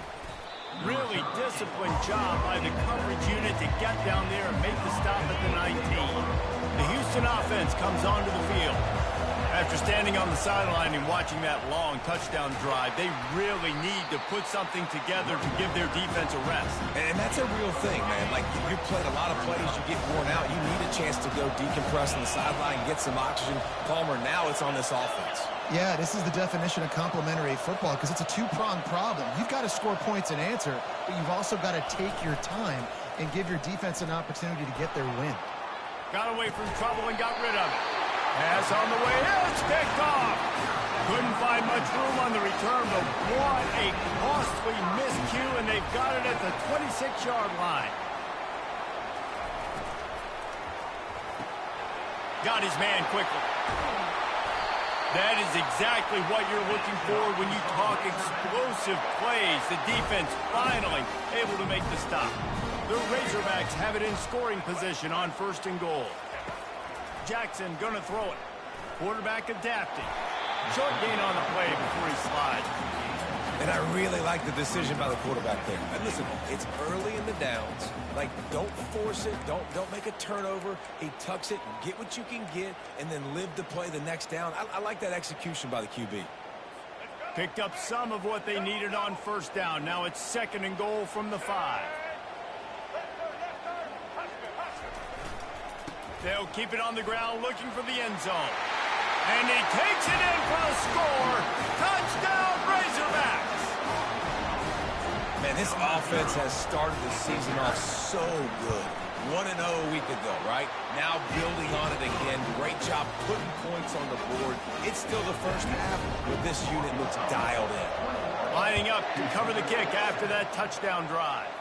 S1: Really disciplined job by the coverage unit to get down there and make the stop at the 19. The Houston offense comes onto the field. After standing on the sideline and watching that long touchdown drive, they really need to put something together to give their defense a rest.
S2: And that's a real thing, man. Like, you played a lot of plays, you get worn out. You need a chance to go decompress on the sideline, get some oxygen. Palmer, now it's on this offense.
S3: Yeah, this is the definition of complementary football because it's a 2-pronged problem. You've got to score points and answer, but you've also got to take your time and give your defense an opportunity to get their win.
S1: Got away from trouble and got rid of it. Pass on the way. It's picked off. Couldn't find much room on the return, but what a costly miscue, and they've got it at the 26-yard line. Got his man quickly. That is exactly what you're looking for when you talk explosive plays. The defense finally able to make the stop. The Razorbacks have it in scoring position on 1st and goal. Jackson gonna throw it. Quarterback adapting. Short gain on the play before he slides.
S2: And I really like the decision by the quarterback there. And listen, it's early in the downs. Like, don't force it. Don't make a turnover. He tucks it, get what you can get, and then live to play the next down. I like that execution by the QB.
S1: Picked up some of what they needed on 1st down. Now it's 2nd and goal from the 5. They'll keep it on the ground looking for the end zone. And he takes it in for the score. Touchdown, Razorbacks!
S2: Man, this offense has started the season off so good. 1-0 a week ago, right? Now building on it again. Great job putting points on the board. It's still the first half, but this unit looks dialed in.
S1: Lining up to cover the kick after that touchdown drive.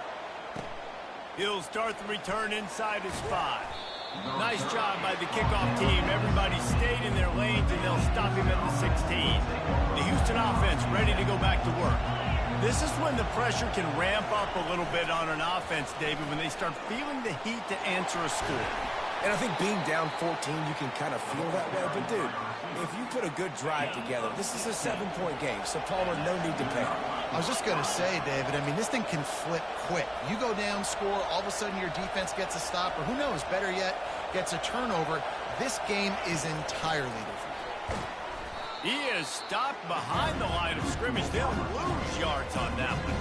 S1: He'll start the return inside his 5. Nice job by the kickoff team. Everybody stayed in their lanes, and they'll stop him at the 16. The Houston offense ready to go back to work. This is when the pressure can ramp up a little bit on an offense, David, when they start feeling the heat to answer a score.
S2: And I think being down 14, you can kind of feel that way. But, dude, if you put a good drive together, this is a 7-point game. So, Palmer, no need to panic.
S3: I was just going to say, David, I mean, this thing can flip quick. You go down, score, all of a sudden your defense gets a stop, or who knows, better yet, gets a turnover. This game is entirely different.
S1: He is stopped behind the line of scrimmage. They'll lose yards on that one.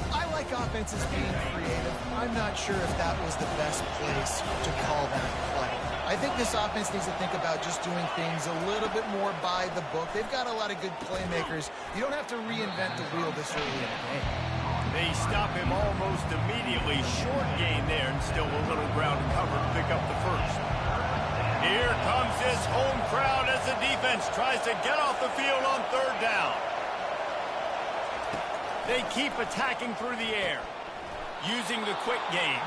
S3: I like offenses being creative. I'm not sure if that was the best place to call that play. I think this offense needs to think about just doing things a little bit more by the book. They've got a lot of good playmakers. You don't have to reinvent the wheel this early in the game.
S1: They stop him almost immediately. Short gain there, and still a little ground to cover to pick up the 1st. Here comes this home crowd as the defense tries to get off the field on 3rd down. They keep attacking through the air, using the quick game.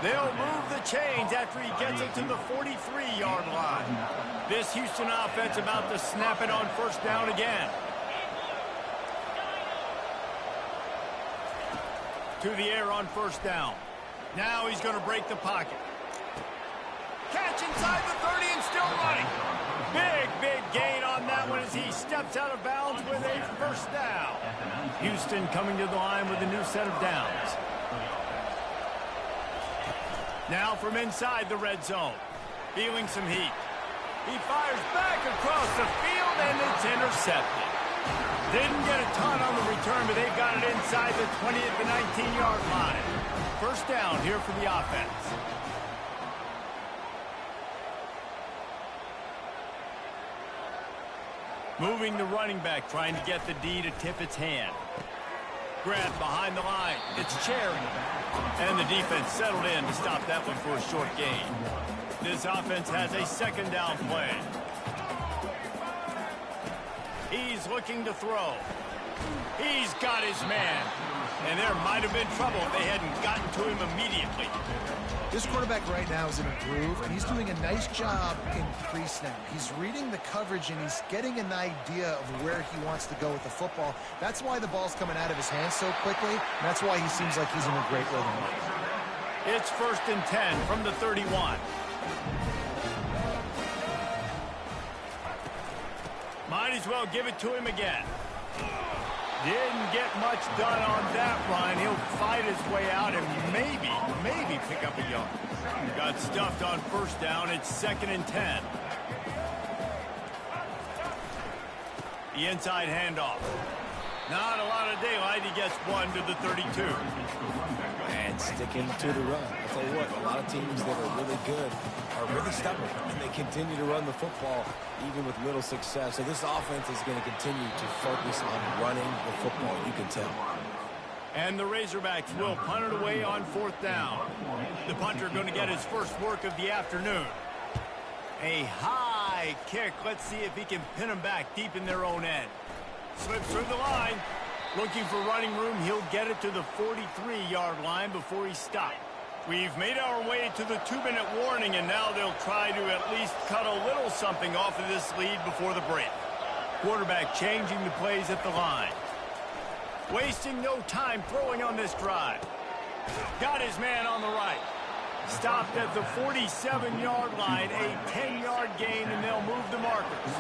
S1: They'll move the chains after he gets it to the 43-yard line. This Houston offense about to snap it on 1st down again. To the air on 1st down. Now he's going to break the pocket. Catch inside the 30 and still running. Big gain on that one as he steps out of bounds with a 1st down. Houston coming to the line with a new set of downs. Now from inside the red zone. Feeling some heat. He fires back across the field, and it's intercepted. Didn't get a ton on the return, but they've got it inside the 20 at the 19-yard line. 1st down here for the offense. Moving the running back, trying to get the D to tip its hand. Grab behind the line. It's Cherry. And the defense settled in to stop that one for a short gain. This offense has a 2nd down play. He's looking to throw. He's got his man. And there might have been trouble if they hadn't gotten to him immediately.
S3: This quarterback right now is in a groove, and he's doing a nice job in pre-snap. He's reading the coverage, and he's getting an idea of where he wants to go with the football. That's why the ball's coming out of his hands so quickly, and that's why he seems like he's in a great rhythm.
S1: It's 1st and 10 from the 31. Might as well give it to him again. Didn't get much done on that run. He'll fight his way out and maybe pick up a yard. Got stuffed on 1st down. It's 2nd and 10. The inside handoff. Not a lot of daylight. He gets one to the 32.
S2: And sticking to the run. I'll tell you what, a lot of teams that are really good are really stubborn, and they continue to run the football even with little success. So this offense is going to continue to focus on running the football, you can tell.
S1: And the Razorbacks will punt it away on 4th down. The punter going to get his first work of the afternoon. A high kick. Let's see if he can pin them back deep in their own end. Slips through the line. Looking for running room. He'll get it to the 43-yard line before he stopped. We've made our way to the 2-minute warning, and now they'll try to at least cut a little something off of this lead before the break. Quarterback changing the plays at the line. Wasting no time throwing on this drive. Got his man on the right. Stopped at the 47-yard line, a 10-yard gain, and they'll move the markers.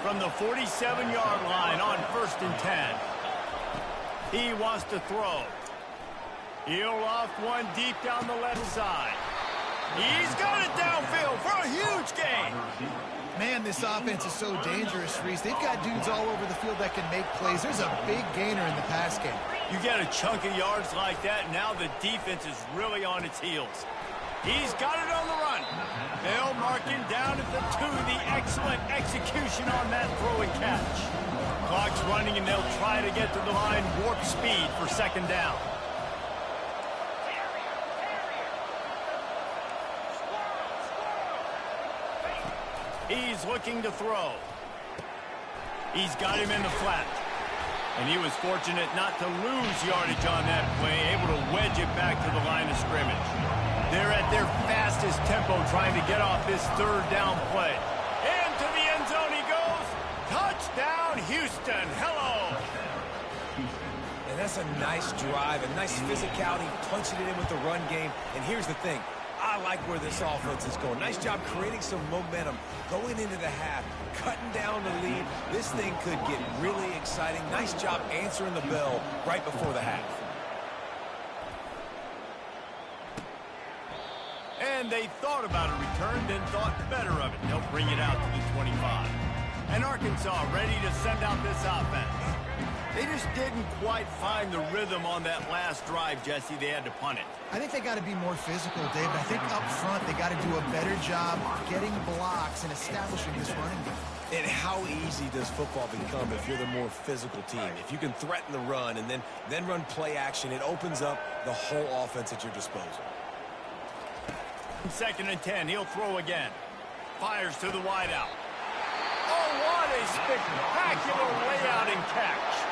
S1: From the 47-yard line on 1st and 10. He wants to throw. He'll loft one deep down the left side. He's got it downfield for a huge gain.
S3: Man, this offense is so dangerous, Reese. They've got dudes all over the field that can make plays. There's a big gainer in the pass game.
S1: You get a chunk of yards like that, now the defense is really on its heels. He's got it on the run. They'll mark him down at the 2. The excellent execution on that throw and catch. Clock's running, and they'll try to get to the line warp speed for 2nd down. He's looking to throw. He's got him in the flat. And he was fortunate not to lose yardage on that play, able to wedge it back to the line of scrimmage. They're at their fastest tempo trying to get off this 3rd down play. Into the end zone he goes. Touchdown, Houston. Hello.
S2: And that's a nice drive, a nice physicality, punching it in with the run game. And here's the thing. I like where this offense is going. Nice job creating some momentum, going into the half, cutting down the lead. This thing could get really exciting. Nice job answering the bell right before the half.
S1: And they thought about a return, then thought better of it. They'll bring it out to the 25. And Arkansas ready to send out this offense. They just didn't quite find the rhythm on that last drive, Jesse. They had to punt it.
S3: I think they got to be more physical, Dave. I think up front they got to do a better job getting blocks and establishing this running game.
S2: And how easy does football become if you're the more physical team? If you can threaten the run and then run play action, it opens up the whole offense at your disposal.
S1: 2nd and 10. He'll throw again. Fires to the wideout. Oh, what a spectacular layout and catch.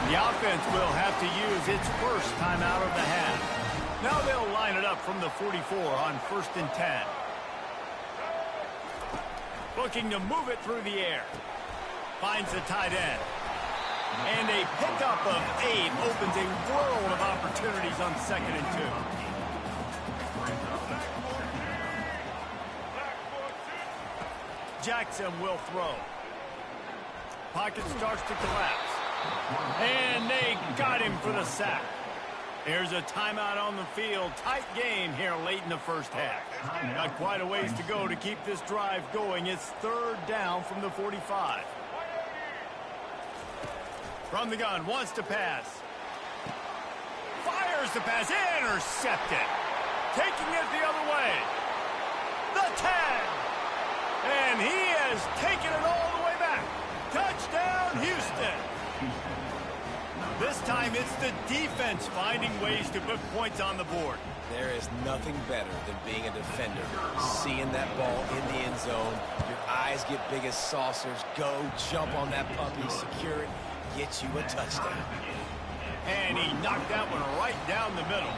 S1: The offense will have to use its first time out of the half. Now they'll line it up from the 44 on 1st and 10. Looking to move it through the air. Finds the tight end. And a pickup of 8 opens a world of opportunities on 2nd and 2. Jackson will throw. Pocket starts to collapse. And they got him for the sack. There's a timeout on the field. Tight game here late in the first half. Got quite a ways to go to keep this drive going. It's 3rd down from the 45. From the gun, wants to pass. Fires the pass. Intercepted. Taking it the other way. The 10. And he has taken it all the way back. Touchdown, Houston. This time it's the defense finding ways to put points on the board.
S2: There is nothing better than being a defender. Seeing that ball in the end zone, your eyes get big as saucers. Go, jump on that puppy, secure it, get you a touchdown.
S1: And he knocked that one right down the middle.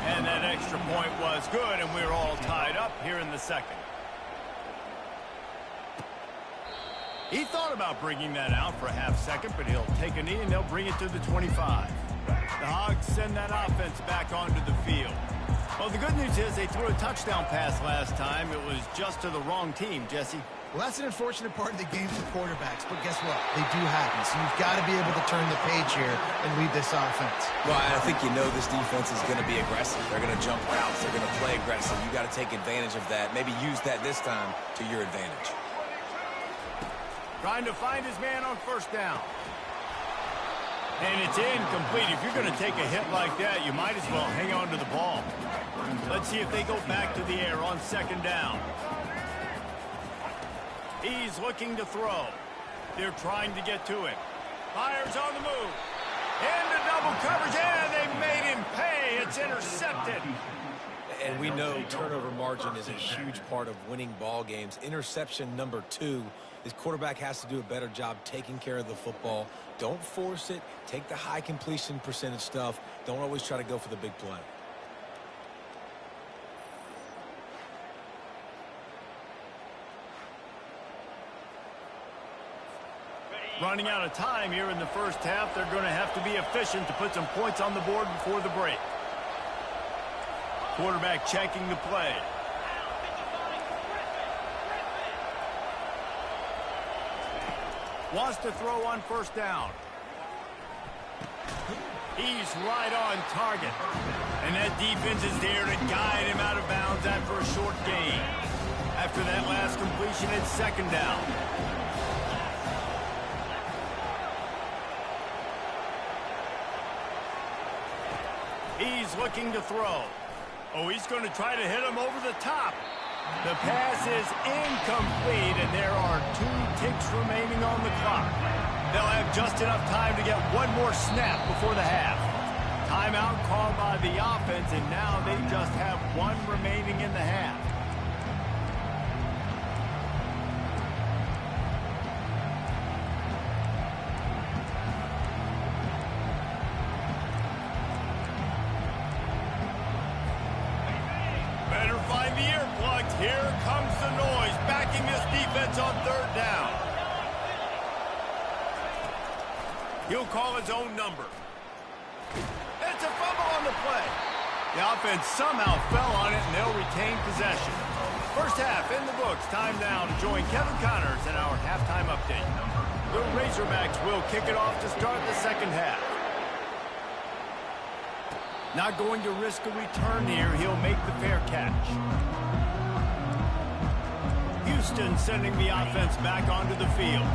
S1: And that extra point was good, and we're all tied up here in the second. He thought about bringing that out for a half second, but he'll take a knee and they'll bring it to the 25. The Hogs send that offense back onto the field. Well, the good news is they threw a touchdown pass last time. It was just to the wrong team, Jesse.
S3: Well, that's an unfortunate part of the game for quarterbacks, but guess what? They do happen, so you've got to be able to turn the page here and lead this offense.
S2: Well, I think you know this defense is going to be aggressive. They're going to jump routes. They're going to play aggressive. You got to take advantage of that. Maybe use that this time to your advantage.
S1: Trying to find his man on first down. And it's incomplete. If you're going to take a hit like that, you might as well hang on to the ball. Let's see if they go back to the air on second down. He's looking to throw. They're trying to get to him. Fires on the move. Into double coverage, and they made him pay. It's intercepted.
S2: And we know turnover margin is a huge part of winning ball games. Interception number 2. His quarterback has to do a better job taking care of the football. Don't force it. Take the high completion percentage stuff. Don't always try to go for the big play.
S1: Running out of time here in the first half. They're going to have to be efficient to put some points on the board before the break. Quarterback checking the play. Wants to throw on first down. He's right on target. And that defense is there to guide him out of bounds after a short gain. After that last completion, it's second down. He's looking to throw. Oh, he's going to try to hit him over the top. The pass is incomplete, and there are 2 ticks remaining on the clock. They'll have just enough time to get one more snap before the half. Timeout called by the offense, and now they just have 1 remaining in the half. Better find the earplugs. Here comes the noise, backing this defense on third down. He'll call his own number. It's a fumble on the play. The offense somehow fell on it, and they'll retain possession. First half in the books. Time now to join Kevin Connors in our halftime update. The Razorbacks will kick it off to start the second half. Not going to risk a return here. He'll make the fair catch. Houston sending the offense back onto the field.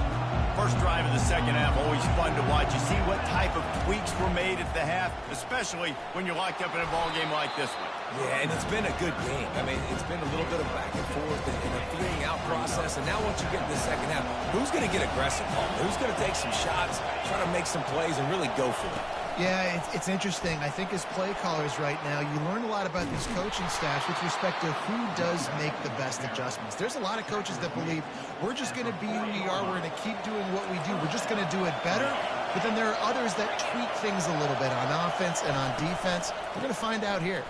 S1: First drive of the second half, always fun to watch. You see what type of tweaks were made at the half, especially when you're locked up in a ball game like this one.
S2: Yeah, and it's been a good game. I mean, it's been a little bit of back and forth and a figuring out process. And now once you get in the second half, who's going to get aggressive, Paul? Who's going to take some shots, try to make some plays, and really go for it?
S3: Yeah, it's interesting. I think as play callers right now, you learn a lot about these coaching staffs with respect to who does make the best adjustments. There's a lot of coaches that believe we're just going to be who we are. We're going to keep doing what we do. We're just going to do it better. But then there are others that tweak things a little bit on offense and on defense. We're going to find out here.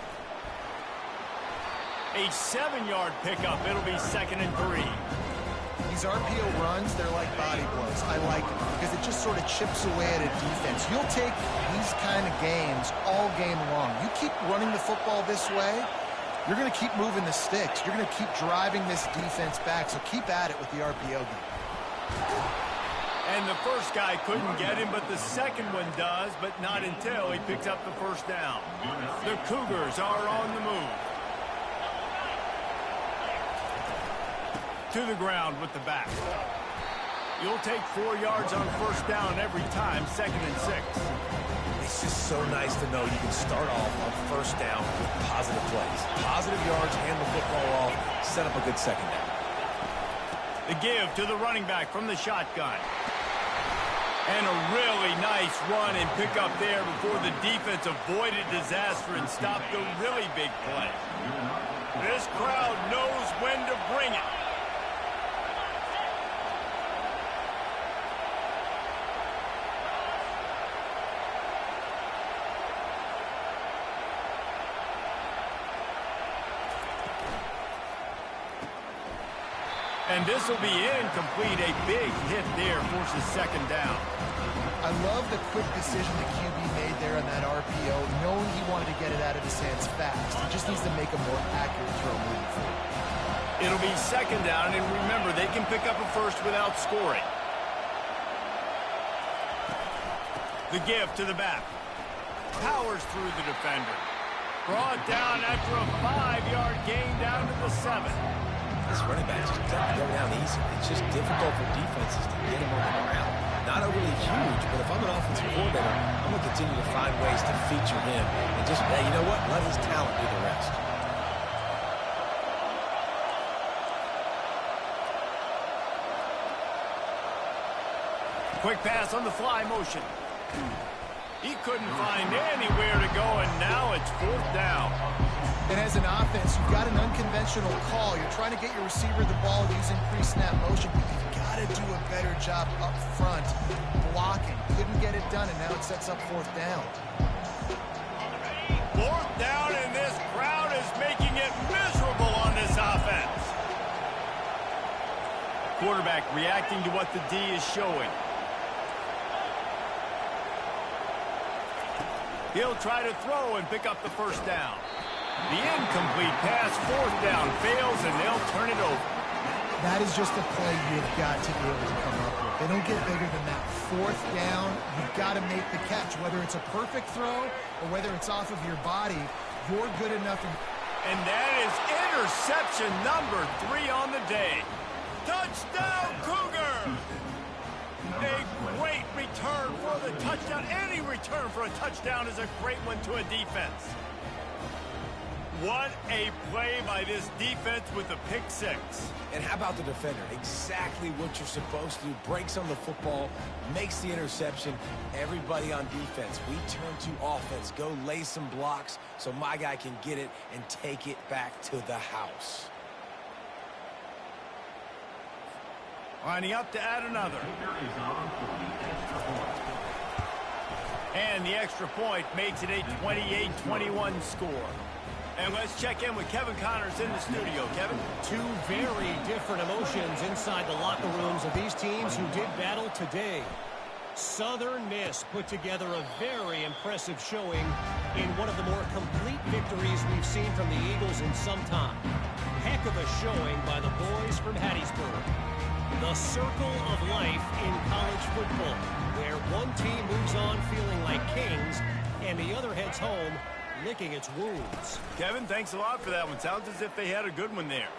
S1: A 7-yard pickup. It'll be 2nd and 3.
S3: These RPO runs, they're like body blows. I like them because it just sort of chips away at a defense. You'll take these kind of games all game long. You keep running the football this way, you're going to keep moving the sticks. You're going to keep driving this defense back, so keep at it with the RPO game.
S1: And the first guy couldn't get him, but the second one does, but not until he picks up the first down. The Cougars are on the move. To the ground with the back. You'll take 4 yards on first down every time, 2nd and 6.
S2: It's just so nice to know you can start off on first down with positive plays. Positive yards, hand the football off, set up a good second down.
S1: The give to the running back from the shotgun. And a really nice run and pick up there before the defense avoided disaster and stopped the really big play. This crowd knows when to bring it. And this will be incomplete. A big hit there forces second down.
S3: I love the quick decision the QB made there on that RPO, knowing he wanted to get it out of his hands fast. He just needs to make a more accurate throw moving forward.
S1: It'll be second down, and remember, they can pick up a first without scoring. The give to the back. Powers through the defender. Brought down after a 5-yard gain down to the 7.
S2: This running back just doesn't go down easy. It's just difficult for defenses to get him on the ground. Not overly huge, but if I'm an offensive coordinator, I'm going to continue to find ways to feature him and just, hey, you know what? Let his talent do the rest.
S1: Quick pass on the fly motion. He couldn't find anywhere to go, and now it's fourth down.
S3: And as an offense, you've got an unconventional call. You're trying to get your receiver the ball using pre-snap motion, but you've got to do a better job up front blocking. Couldn't get it done, and now it sets up fourth down.
S1: Fourth down, and this crowd is making it miserable on this offense. Quarterback reacting to what the D is showing. He'll try to throw and pick up the first down. The incomplete pass, fourth down, fails, and they'll turn it over.
S3: That is just a play you've got to be able to come up with. They don't get bigger than that. Fourth down, you've got to make the catch. Whether it's a perfect throw or whether it's off of your body, you're good enough.
S1: And that is interception number 3 on the day. Touchdown, Cougar! A great return for the touchdown. Any return for a touchdown is a great one to a defense. What a play by this defense with the pick 6.
S2: And how about the defender? Exactly what you're supposed to do. Breaks on the football, makes the interception. Everybody on defense, we turn to offense. Go lay some blocks so my guy can get it and take it back to the house.
S1: Lining up to add another. And the extra point makes it a 28-21 score. And let's check in with Kevin Connors in the studio. Kevin?
S5: Two very different emotions inside the locker rooms of these teams who did battle today. Southern Miss put together a very impressive showing in one of the more complete victories we've seen from the Eagles in some time. Heck of a showing by the boys from Hattiesburg. The circle of life in college football, where one team moves on feeling like kings and the other heads home licking its wounds.
S1: Kevin, thanks a lot for that one. Sounds as if they had a good one there.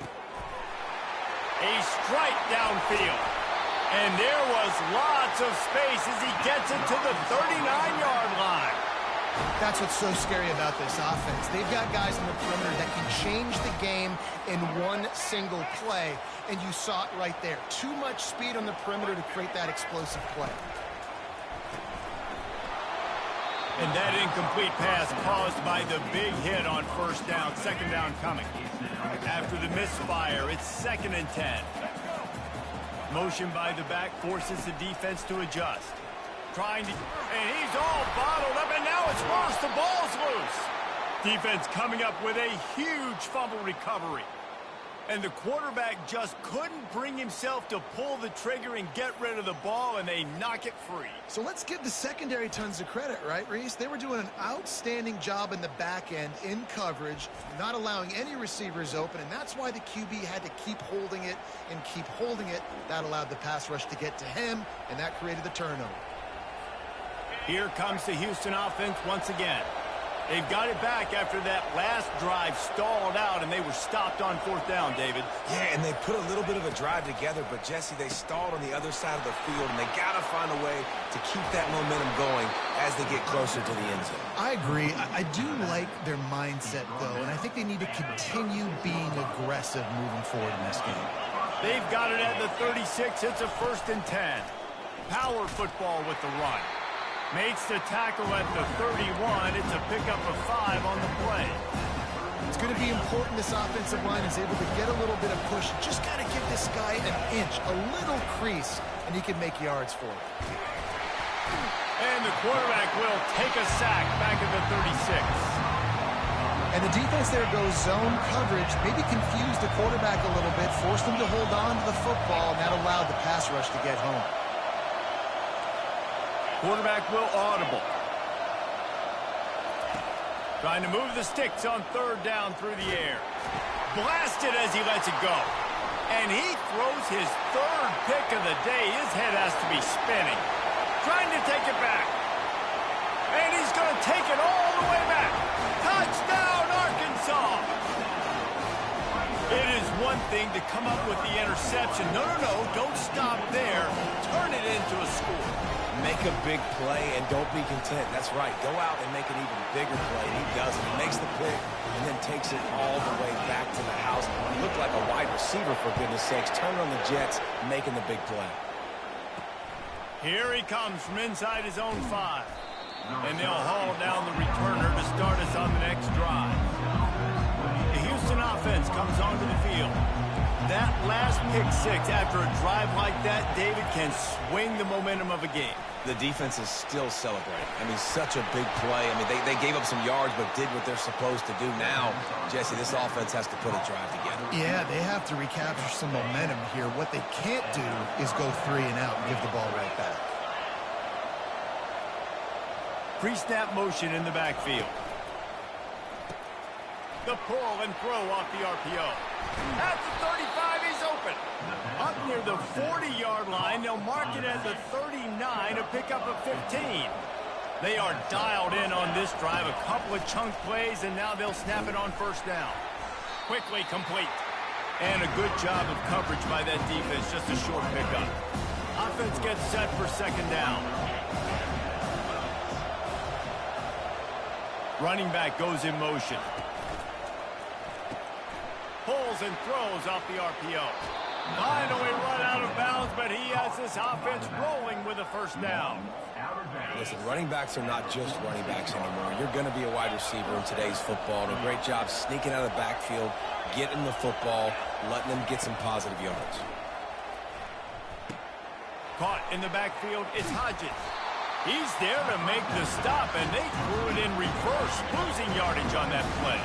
S1: A strike downfield. And there was lots of space as he gets it to the 39-yard line.
S3: That's what's so scary about this offense. They've got guys in the perimeter that can change the game in one single play, and you saw it right there. Too much speed on the perimeter to create that explosive play.
S1: And that incomplete pass caused by the big hit on first down. Second down coming. After the misfire, it's 2nd and 10. Motion by the back forces the defense to adjust. Trying to, and he's all bottled up, and now it's worse. The ball's loose. Defense coming up with a huge fumble recovery. And the quarterback just couldn't bring himself to pull the trigger and get rid of the ball, and they knock it free.
S3: So let's give the secondary tons of credit, right, Reese? They were doing an outstanding job in the back end, in coverage, not allowing any receivers open, and that's why the QB had to keep holding it and keep holding it. That allowed the pass rush to get to him, and that created the turnover.
S1: Here comes the Houston offense once again. They've got it back after that last drive stalled out, and they were stopped on fourth down, David.
S2: Yeah, and they put a little bit of a drive together, but, Jesse, they stalled on the other side of the field, and they got to find a way to keep that momentum going as they get closer to the end zone. I agree.
S3: I do like their mindset, though, and I think they need to continue being aggressive moving forward in this game.
S1: They've got it at the 36. It's a 1st and 10. Power football with the run. Makes the tackle at the 31. It's a pickup of 5 on the play.
S3: It's going to be important this offensive line is able to get a little bit of push. Just got to give this guy an inch, a little crease, and he can make yards for it.
S1: And the quarterback will take a sack back at the 36.
S3: And the defense there goes zone coverage, maybe confused the quarterback a little bit, forced him to hold on to the football, and that allowed the pass rush to get home.
S1: Quarterback will audible. Trying to move the sticks on third down through the air. Blasted as he lets it go. And he throws his third pick of the day. His head has to be spinning. Trying to take it back. And he's going to take it all the way back. Touchdown, Arkansas! It is one thing to come up with the interception. No, don't stop there. Turn it into a score.
S2: Make a big play and don't be content. That's right. Go out and make an even bigger play. And he does it. He makes the pick and then takes it all the way back to the house. He looked like a wide receiver, for goodness sakes. Turn on the Jets, making the big play.
S1: Here he comes from inside his own 5. And they'll haul down the returner to start us on the next drive. The Houston offense comes onto the field. That last pick 6 after a drive like that, David, can swing the momentum of a game.
S2: The defense is still celebrating. I mean, such a big play. I mean, they gave up some yards but did what they're supposed to do. Now, Jesse, this offense has to put a drive together.
S3: Yeah, they have to recapture some momentum here. What they can't do is go 3 and out and give the ball right back.
S1: Pre-snap motion in the backfield. The pull and throw off the RPO. At the 35, he's open. Up near the 40-yard line, they'll mark it at the 39, a pickup of 15. They are dialed in on this drive, a couple of chunk plays, and now they'll snap it on first down. Quickly complete. And a good job of coverage by that defense, just a short pickup. Offense gets set for second down. Running back goes in motion. Pulls and throws off the RPO. Finally run out of bounds, but he has this offense rolling with a first down.
S2: Listen, running backs are not just running backs anymore. You're going to be a wide receiver in today's football. And a great job sneaking out of the backfield, getting the football, letting them get some positive yards.
S1: Caught in the backfield, it's Hodges. He's there to make the stop, and they threw it in reverse, losing yardage on that play.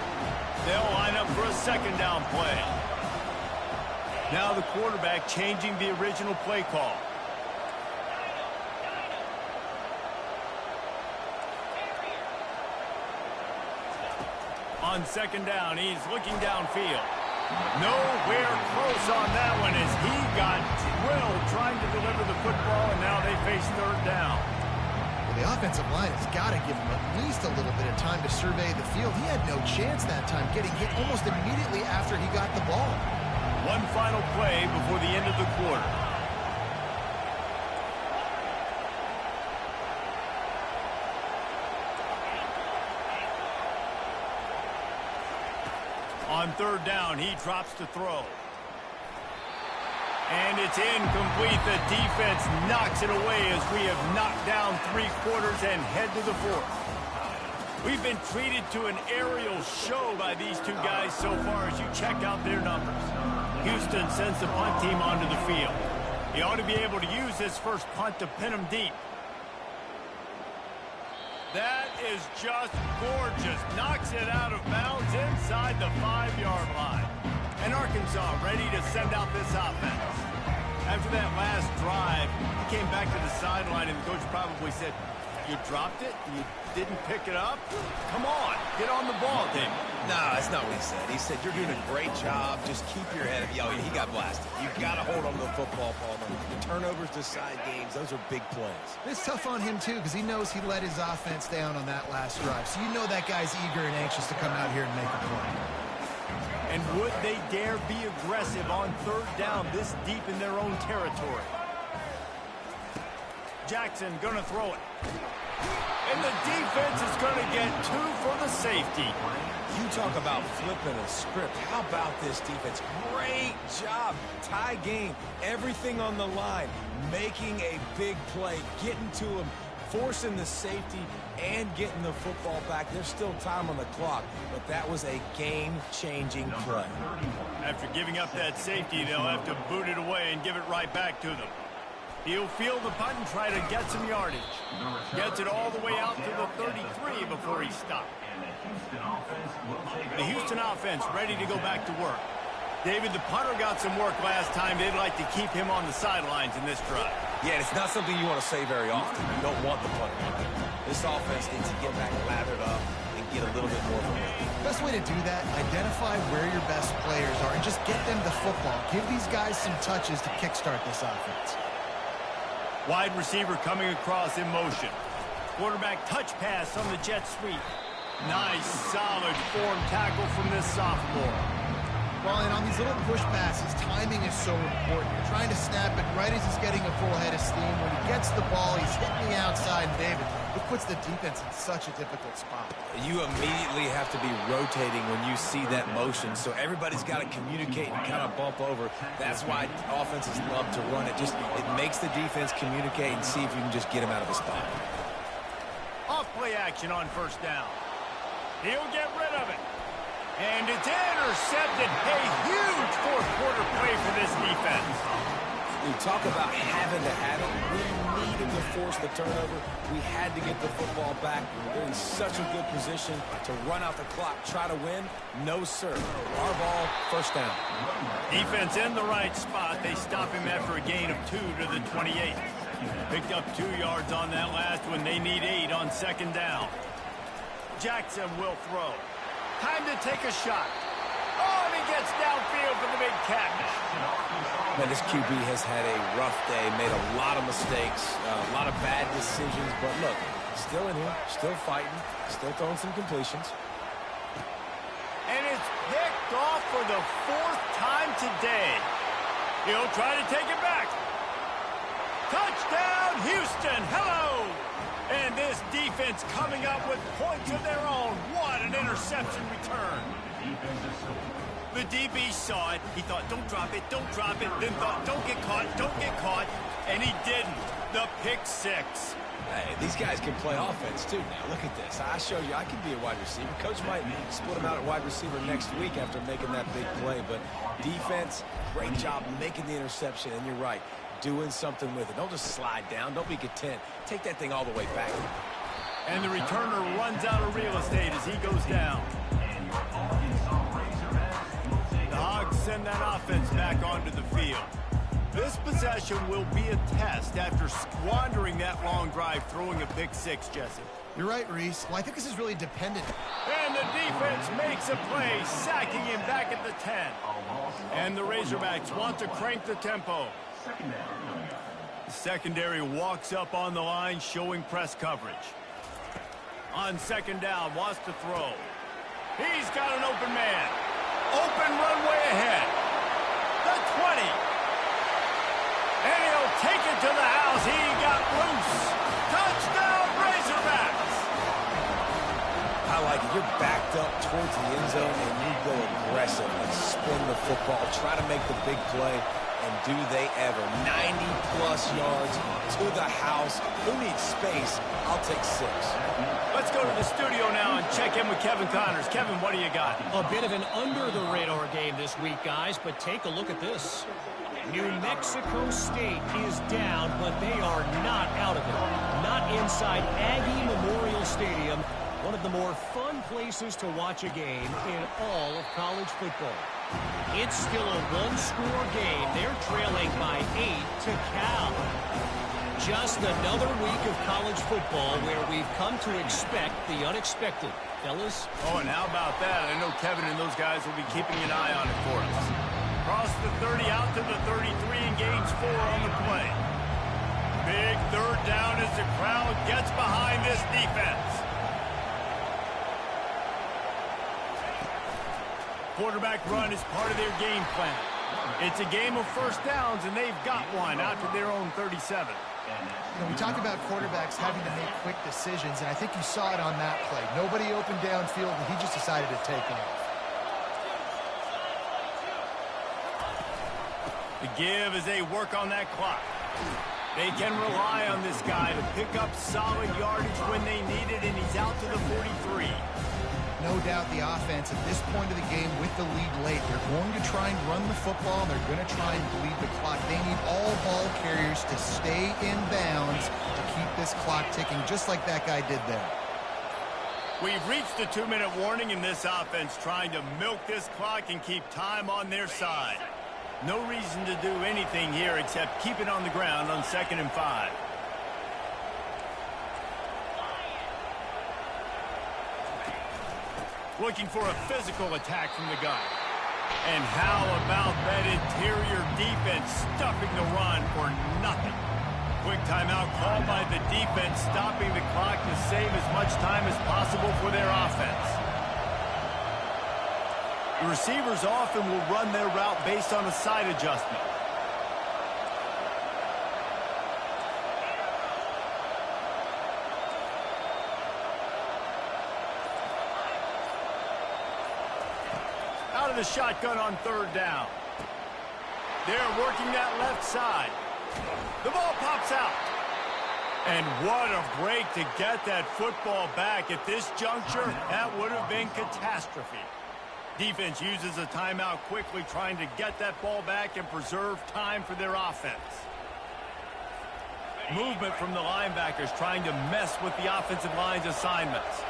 S1: They'll line up for a second down play. Now the quarterback changing the original play call. On second down, he's looking downfield. Nowhere close on that one as he got drilled trying to deliver the football, and now they face third down.
S3: The offensive line has got to give him at least a little bit of time to survey the field. He had no chance that time, getting hit almost immediately after he got the ball.
S1: One final play before the end of the quarter. On third down, he drops to throw. And it's incomplete. The defense knocks it away as we have knocked down 3 quarters and head to the 4th. We've been treated to an aerial show by these two guys so far as you check out their numbers. Houston sends the punt team onto the field. He ought to be able to use his first punt to pin him deep. That is just gorgeous. Knocks it out of bounds inside the 5-yard line. And Arkansas ready to send out this offense. After that last drive, he came back to the sideline, and the coach probably said, "You dropped it? You didn't pick it up? Come on, get on the ball, David."
S2: No, that's not what he said. He said, "You're doing a great job. Just keep your head up." Yo, he got blasted. You've got to hold on to the football, Palmer. The turnovers decide games. Those are big plays.
S3: It's tough on him, too, because he knows he let his offense down on that last drive. So you know that guy's eager and anxious to come out here and make a play.
S1: And would they dare be aggressive on third down this deep in their own territory? Jackson going to throw it. And the defense is going to get 2 for the safety.
S2: You talk about flipping a script. How about this defense? Great job. Tie game. Everything on the line. Making a big play. Getting to him. Forcing the safety and getting the football back. There's still time on the clock, but that was a game-changing play.
S1: After giving up that safety, they'll have to boot it away and give it right back to them. He'll field the punt and try to get some yardage. Gets it all the way out to the 33 before he stopped. The Houston offense ready to go back to work. David, the punter got some work last time. They'd like to keep him on the sidelines in this drive.
S2: Yeah, it's not something you want to say very often. You don't want the punter. This offense needs to get back lathered up and get a little bit more momentum.
S3: Best way to do that, identify where your best players are and just get them the football. Give these guys some touches to kickstart this offense.
S1: Wide receiver coming across in motion. Quarterback touch pass on the jet sweep. Nice, solid form tackle from this sophomore.
S3: Well, and on these little push passes, timing is so important. You're trying to snap it right as he's getting a full head of steam. When he gets the ball, he's hitting the outside, and David, it puts the defense in such a difficult spot.
S2: You immediately have to be rotating when you see that motion, so everybody's got to communicate and kind of bump over. That's why offenses love to run it. It makes the defense communicate and see if you can just get him out of the spot.
S1: Off play action on first down. He'll get rid of it. And it's intercepted. A huge fourth quarter play for this defense.
S2: We talk about having to have it. We needed to force the turnover. We had to get the football back. They're in such a good position to run out the clock, try to win. No, sir. Our ball, first down.
S1: Defense in the right spot. They stop him after a gain of 2 to the 28. Picked up 2 yards on that last one. They need 8 on second down. Jackson will throw. Time to take a shot. Oh, and he gets downfield for the big catch.
S2: Man, this QB has had a rough day, made a lot of mistakes, a lot of bad decisions, but look, still in here, still fighting, still throwing some completions.
S1: And it's picked off for the 4th time today. He'll try to take it back. Touchdown, Houston. Hello. And this defense coming up with points of their own. What an interception return. The DB saw it. He thought, don't drop it, don't drop it. Then thought, don't get caught. And he didn't. The pick 6.
S2: Hey, these guys can play offense, too. Now, look at this. I showed you I can be a wide receiver. Coach might split him out at wide receiver next week after making that big play. But defense, great job making the interception. And you're right, doing something with it. Don't just slide down. Don't be content. Take that thing all the way back.
S1: And the returner runs out of real estate as he goes down. The Hogs send that offense back onto the field. This possession will be a test after squandering that long drive, throwing a pick 6, Jesse.
S3: You're right, Reese. Well, I think this is really dependent.
S1: And the defense makes a play, sacking him back at the 10. And the Razorbacks want to crank the tempo. The secondary walks up on the line, showing press coverage. On second down, wants to throw. He's got an open man. Open runway ahead. The 20. And he'll take it to the house. He got loose. Touchdown, Razorbacks.
S2: I like it. You're backed up towards the end zone, and you go aggressive and spin the football. Try to make the big play. And do they ever. 90-plus yards to the house. Who needs space? I'll take 6.
S1: Let's go to the studio now and check in with Kevin Connors. Kevin, what do you got?
S5: A bit of an under-the-radar game this week, guys, but take a look at this. New Mexico State is down, but they are not out of it. Not inside Aggie Memorial Stadium, one of the more fun places to watch a game in all of college football. It's still a one-score game. They're trailing by 8 to Cal. Just another week of college football where we've come to expect the unexpected. Fellas?
S1: Oh, and how about that? I know Kevin and those guys will be keeping an eye on it for us. Across the 30, out to the 33, and gains 4 on the play. Big third down as the crowd gets behind this defense. Quarterback run is part of their game plan. It's a game of first downs, and they've got one out to their own 37.
S3: You know, we talk about quarterbacks having to make quick decisions, and I think you saw it on that play. Nobody opened downfield, and he just decided to take off.
S1: The give as they work on that clock. They can rely on this guy to pick up solid yardage when they need it, and he's out to the 43.
S3: No doubt the offense at this point of the game with the lead late, they're going to try and run the football, and they're going to try and bleed the clock. They need all ball carriers to stay in bounds to keep this clock ticking, just like that guy did there.
S1: We've reached the 2-minute warning in this offense, trying to milk this clock and keep time on their side. No reason to do anything here except keep it on the ground on 2nd and 5. Looking for a physical attack from the gun. And how about that interior defense stuffing the run for nothing? Quick timeout called by the defense, stopping the clock to save as much time as possible for their offense. The receivers often will run their route based on a side adjustment. Out of the shotgun on 3rd down. They're working that left side. The ball pops out. And what a break to get that football back at this juncture. That would have been catastrophe. Defense uses a timeout quickly, trying to get that ball back and preserve time for their offense. Movement from the linebackers trying to mess with the offensive line's assignments.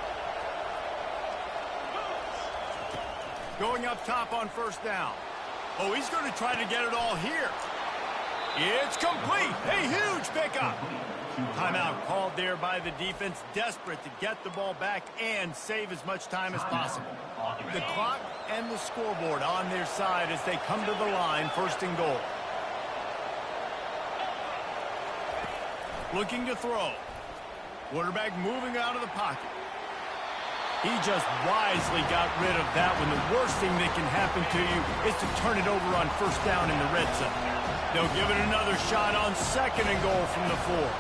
S1: Going up top on 1st down. Oh, he's going to try to get it all here. It's complete. A huge pickup. Timeout called there by the defense, desperate to get the ball back and save as much time as possible. The clock and the scoreboard on their side as they come to the line, 1st and goal. Looking to throw. Quarterback moving out of the pocket. He just wisely got rid of that one. The worst thing that can happen to you is to turn it over on 1st down in the red zone. They'll give it another shot on 2nd and goal from the 4.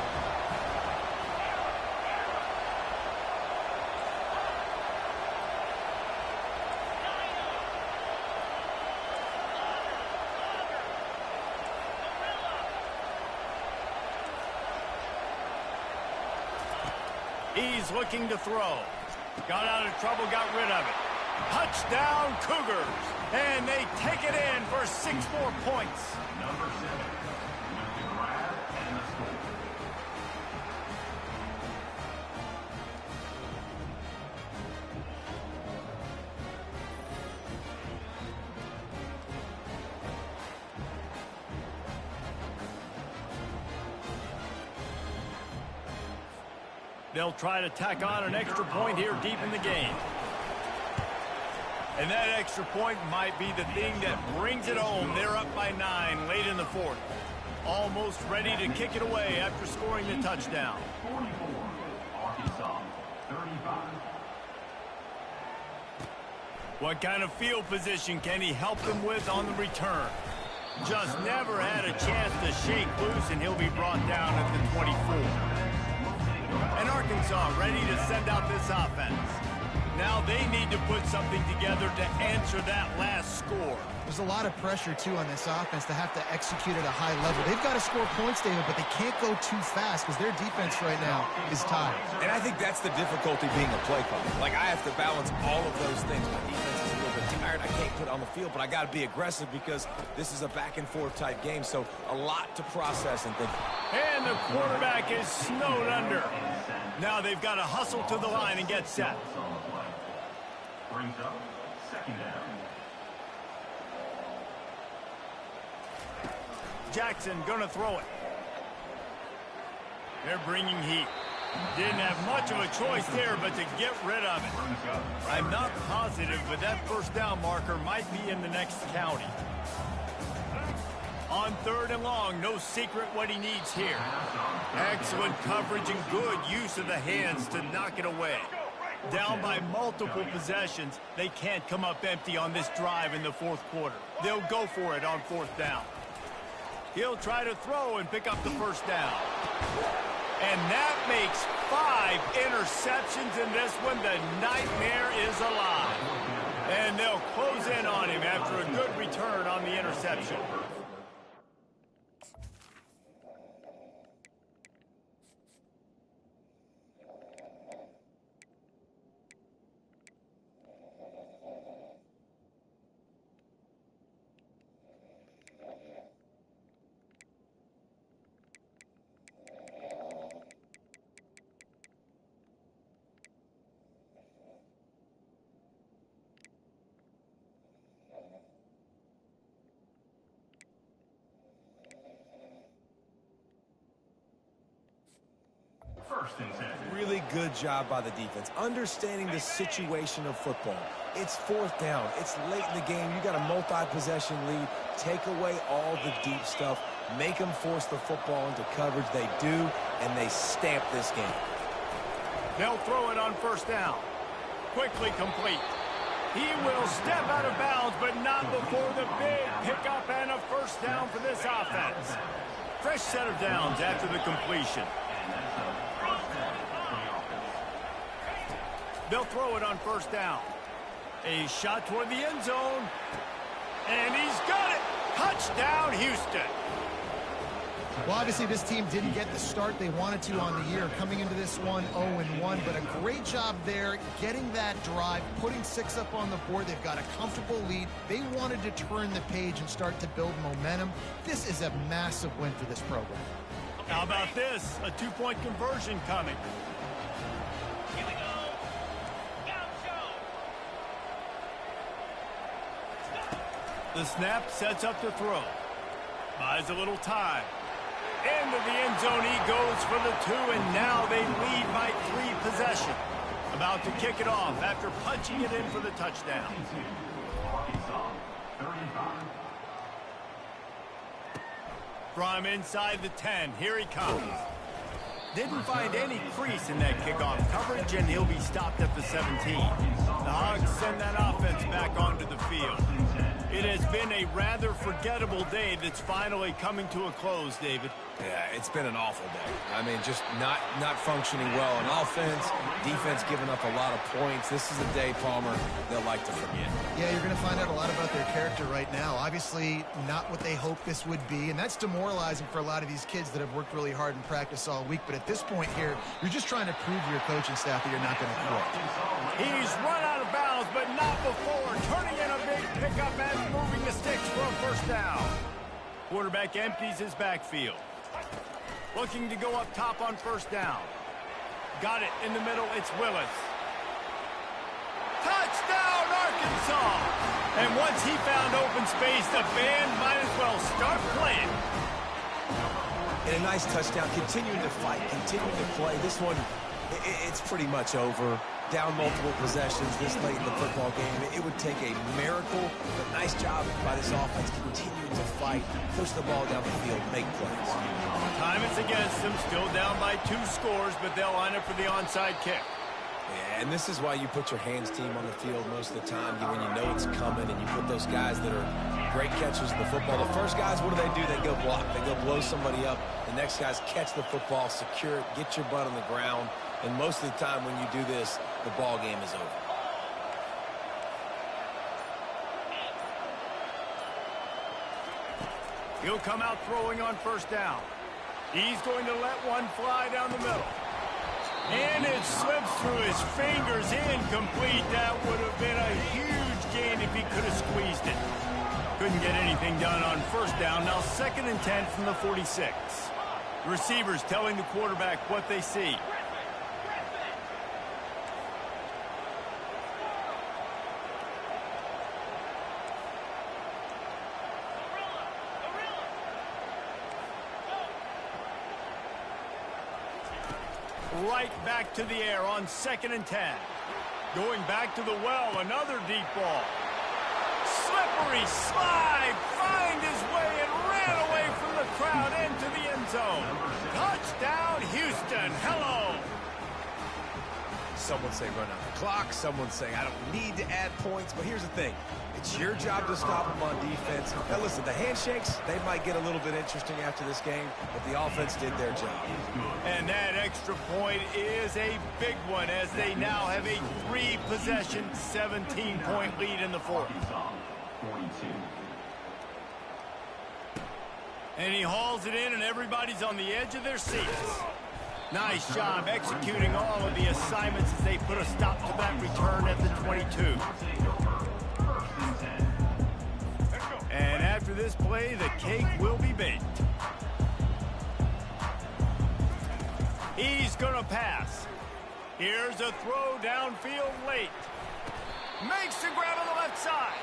S1: He's looking to throw. Got out of trouble, got rid of it. Touchdown, Cougars. And they take it in for 6 more points.
S6: Number 7 with the grab and the score.
S1: They'll try to tack on an extra point here deep in the game. And that extra point might be the thing that brings it home. They're up by 9 late in the 4th. Almost ready to kick it away after scoring the touchdown.
S6: 44, Arkansas, 35.
S1: What kind of field position can he help them with on the return? Just never had a chance to shake loose, and he'll be brought down at the 24. And Arkansas ready to send out this offense. Now they need to put something together to answer that last score.
S3: There's a lot of pressure, too, on this offense to have to execute at a high level. They've got to score points, David, but they can't go too fast because their defense right now is tired.
S2: And I think that's the difficulty being a play caller. Like, I have to balance all of those things. My defense is a little bit tired. I can't put it on the field, but I got to be aggressive because this is a back-and-forth type game, so a lot to process and think.
S1: And the quarterback is snowed under. Now they've got to hustle to the line and get set.
S6: Brings up 2nd down.
S1: Jackson gonna throw it. They're bringing heat. Didn't have much of a choice there but to get rid of it. I'm not positive, but that 1st down marker might be in the next county. On 3rd and long, no secret what he needs here. Excellent coverage and good use of the hands to knock it away. Down by multiple possessions, they can't come up empty on this drive in the 4th quarter. They'll go for it on 4th down. He'll try to throw and pick up the 1st down. And that makes 5 interceptions in this one. The nightmare is alive. And they'll close in on him after a good return on the interception.
S2: good job by the defense, understanding the situation of football. It's fourth down. It's late in the game. You got a multi-possession lead. Take away all the deep stuff. Make them force the football into coverage. They do, and they stamp this game.
S1: They'll throw it on first down. Quickly complete. He will step out of bounds, but not before the big pickup and a first down for this offense. Fresh set of downs after the completion. They'll throw it on first down. A shot toward the end zone. And he's got it. Touchdown, Houston.
S3: Well, obviously this team didn't get the start they wanted to on the year, coming into this one 0-1, but a great job there getting that drive, putting 6 up on the board. They've got a comfortable lead. They wanted to turn the page and start to build momentum. This is a massive win for this program.
S1: How about this? A 2-point conversion coming.
S7: Here we go.
S1: The snap sets up the throw. Buys a little time. Into the end zone he goes for the 2, and now they lead by 3 possessions. About to kick it off after punching it in for the touchdown. From inside the 10, here he comes. Didn't find any crease in that kickoff coverage, and he'll be stopped at the 17. The Hogs send that offense back onto the field. It has been a rather forgettable day that's finally coming to a close, David.
S2: Yeah, it's been an awful day. I mean, just not functioning well on offense, defense giving up a lot of points. This is a day, Palmer, they'll like to forget.
S3: Yeah, you're going to find out a lot about their character right now. Obviously, not what they hoped this would be, and that's demoralizing for a lot of these kids that have worked really hard in practice all week. But at this point here, you're just trying to prove to your coaching staff that you're not going to quit.
S1: He's run out of bounds, but not before turning in a big pickup and moving the sticks for a first down. Quarterback empties his backfield. Looking to go up top on first down. Got it in the middle. It's Willis. Touchdown, Arkansas! And once he found open space, the band might as well start playing.
S2: And a nice touchdown, continuing to fight, continuing to play. This one, it's pretty much over. Down multiple possessions this late in the football game. It would take a miracle, but nice job by this offense continuing to fight, push the ball down the field, make plays.
S1: Time is against them, still down by 2 scores, but they'll line up for the onside kick.
S2: Yeah, and this is why you put your hands team on the field most of the time, when you know it's coming, and you put those guys that are great catchers of the football. The first guys, what do? They go block. They go blow somebody up. The next guys catch the football, secure it, get your butt on the ground. And most of the time when you do this, the ball game is over.
S1: He'll come out throwing on first down. He's going to let one fly down the middle. And it slips through his fingers, incomplete. That would have been a huge gain if he could have squeezed it. Couldn't get anything done on first down. Now 2nd and 10 from the 46. The receivers telling the quarterback what they see. Right back to the air on 2nd and 10. Going back to the well, another deep ball. Slippery slide, find his way and ran away from the crowd into the end zone. Touchdown, Houston. Hello.
S2: Some would say run out the clock. Some would say I don't need to add points. But here's the thing. It's your job to stop them on defense. Now, listen, the handshakes, they might get a little bit interesting after this game, but the offense did their job.
S1: And that extra point is a big one as they now have a 3-possession, 17-point lead in the 4th. And he hauls it in, and everybody's on the edge of their seats. Nice job executing all of the assignments as they put a stop to that return at the 22. And after this play, the cake will be baked. He's going to pass. Here's a throw downfield late. Makes the grab on the left side.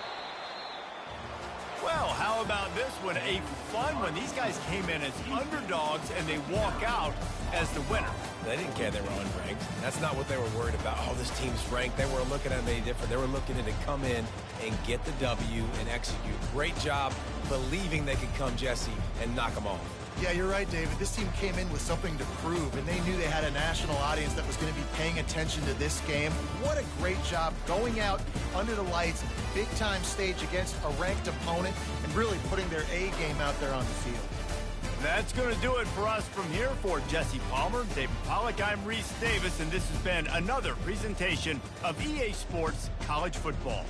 S1: Well, how about this one? A fun one. These guys came in as underdogs, and they walk out as the winner.
S2: They didn't care they were unranked. That's not what they were worried about. Oh, this team's ranked. They weren't looking at it any different. They were looking at it to come in and get the W and execute. Great job believing they could come, Jesse, and knock them off.
S3: Yeah, you're right, David. This team came in with something to prove, and they knew they had a national audience that was going to be paying attention to this game. What a great job going out under the lights, big-time stage against a ranked opponent, and really putting their A game out there on the field.
S1: That's going to do it for us from here. For Jesse Palmer, David Pollack, I'm Reese Davis, and this has been another presentation of EA Sports College Football.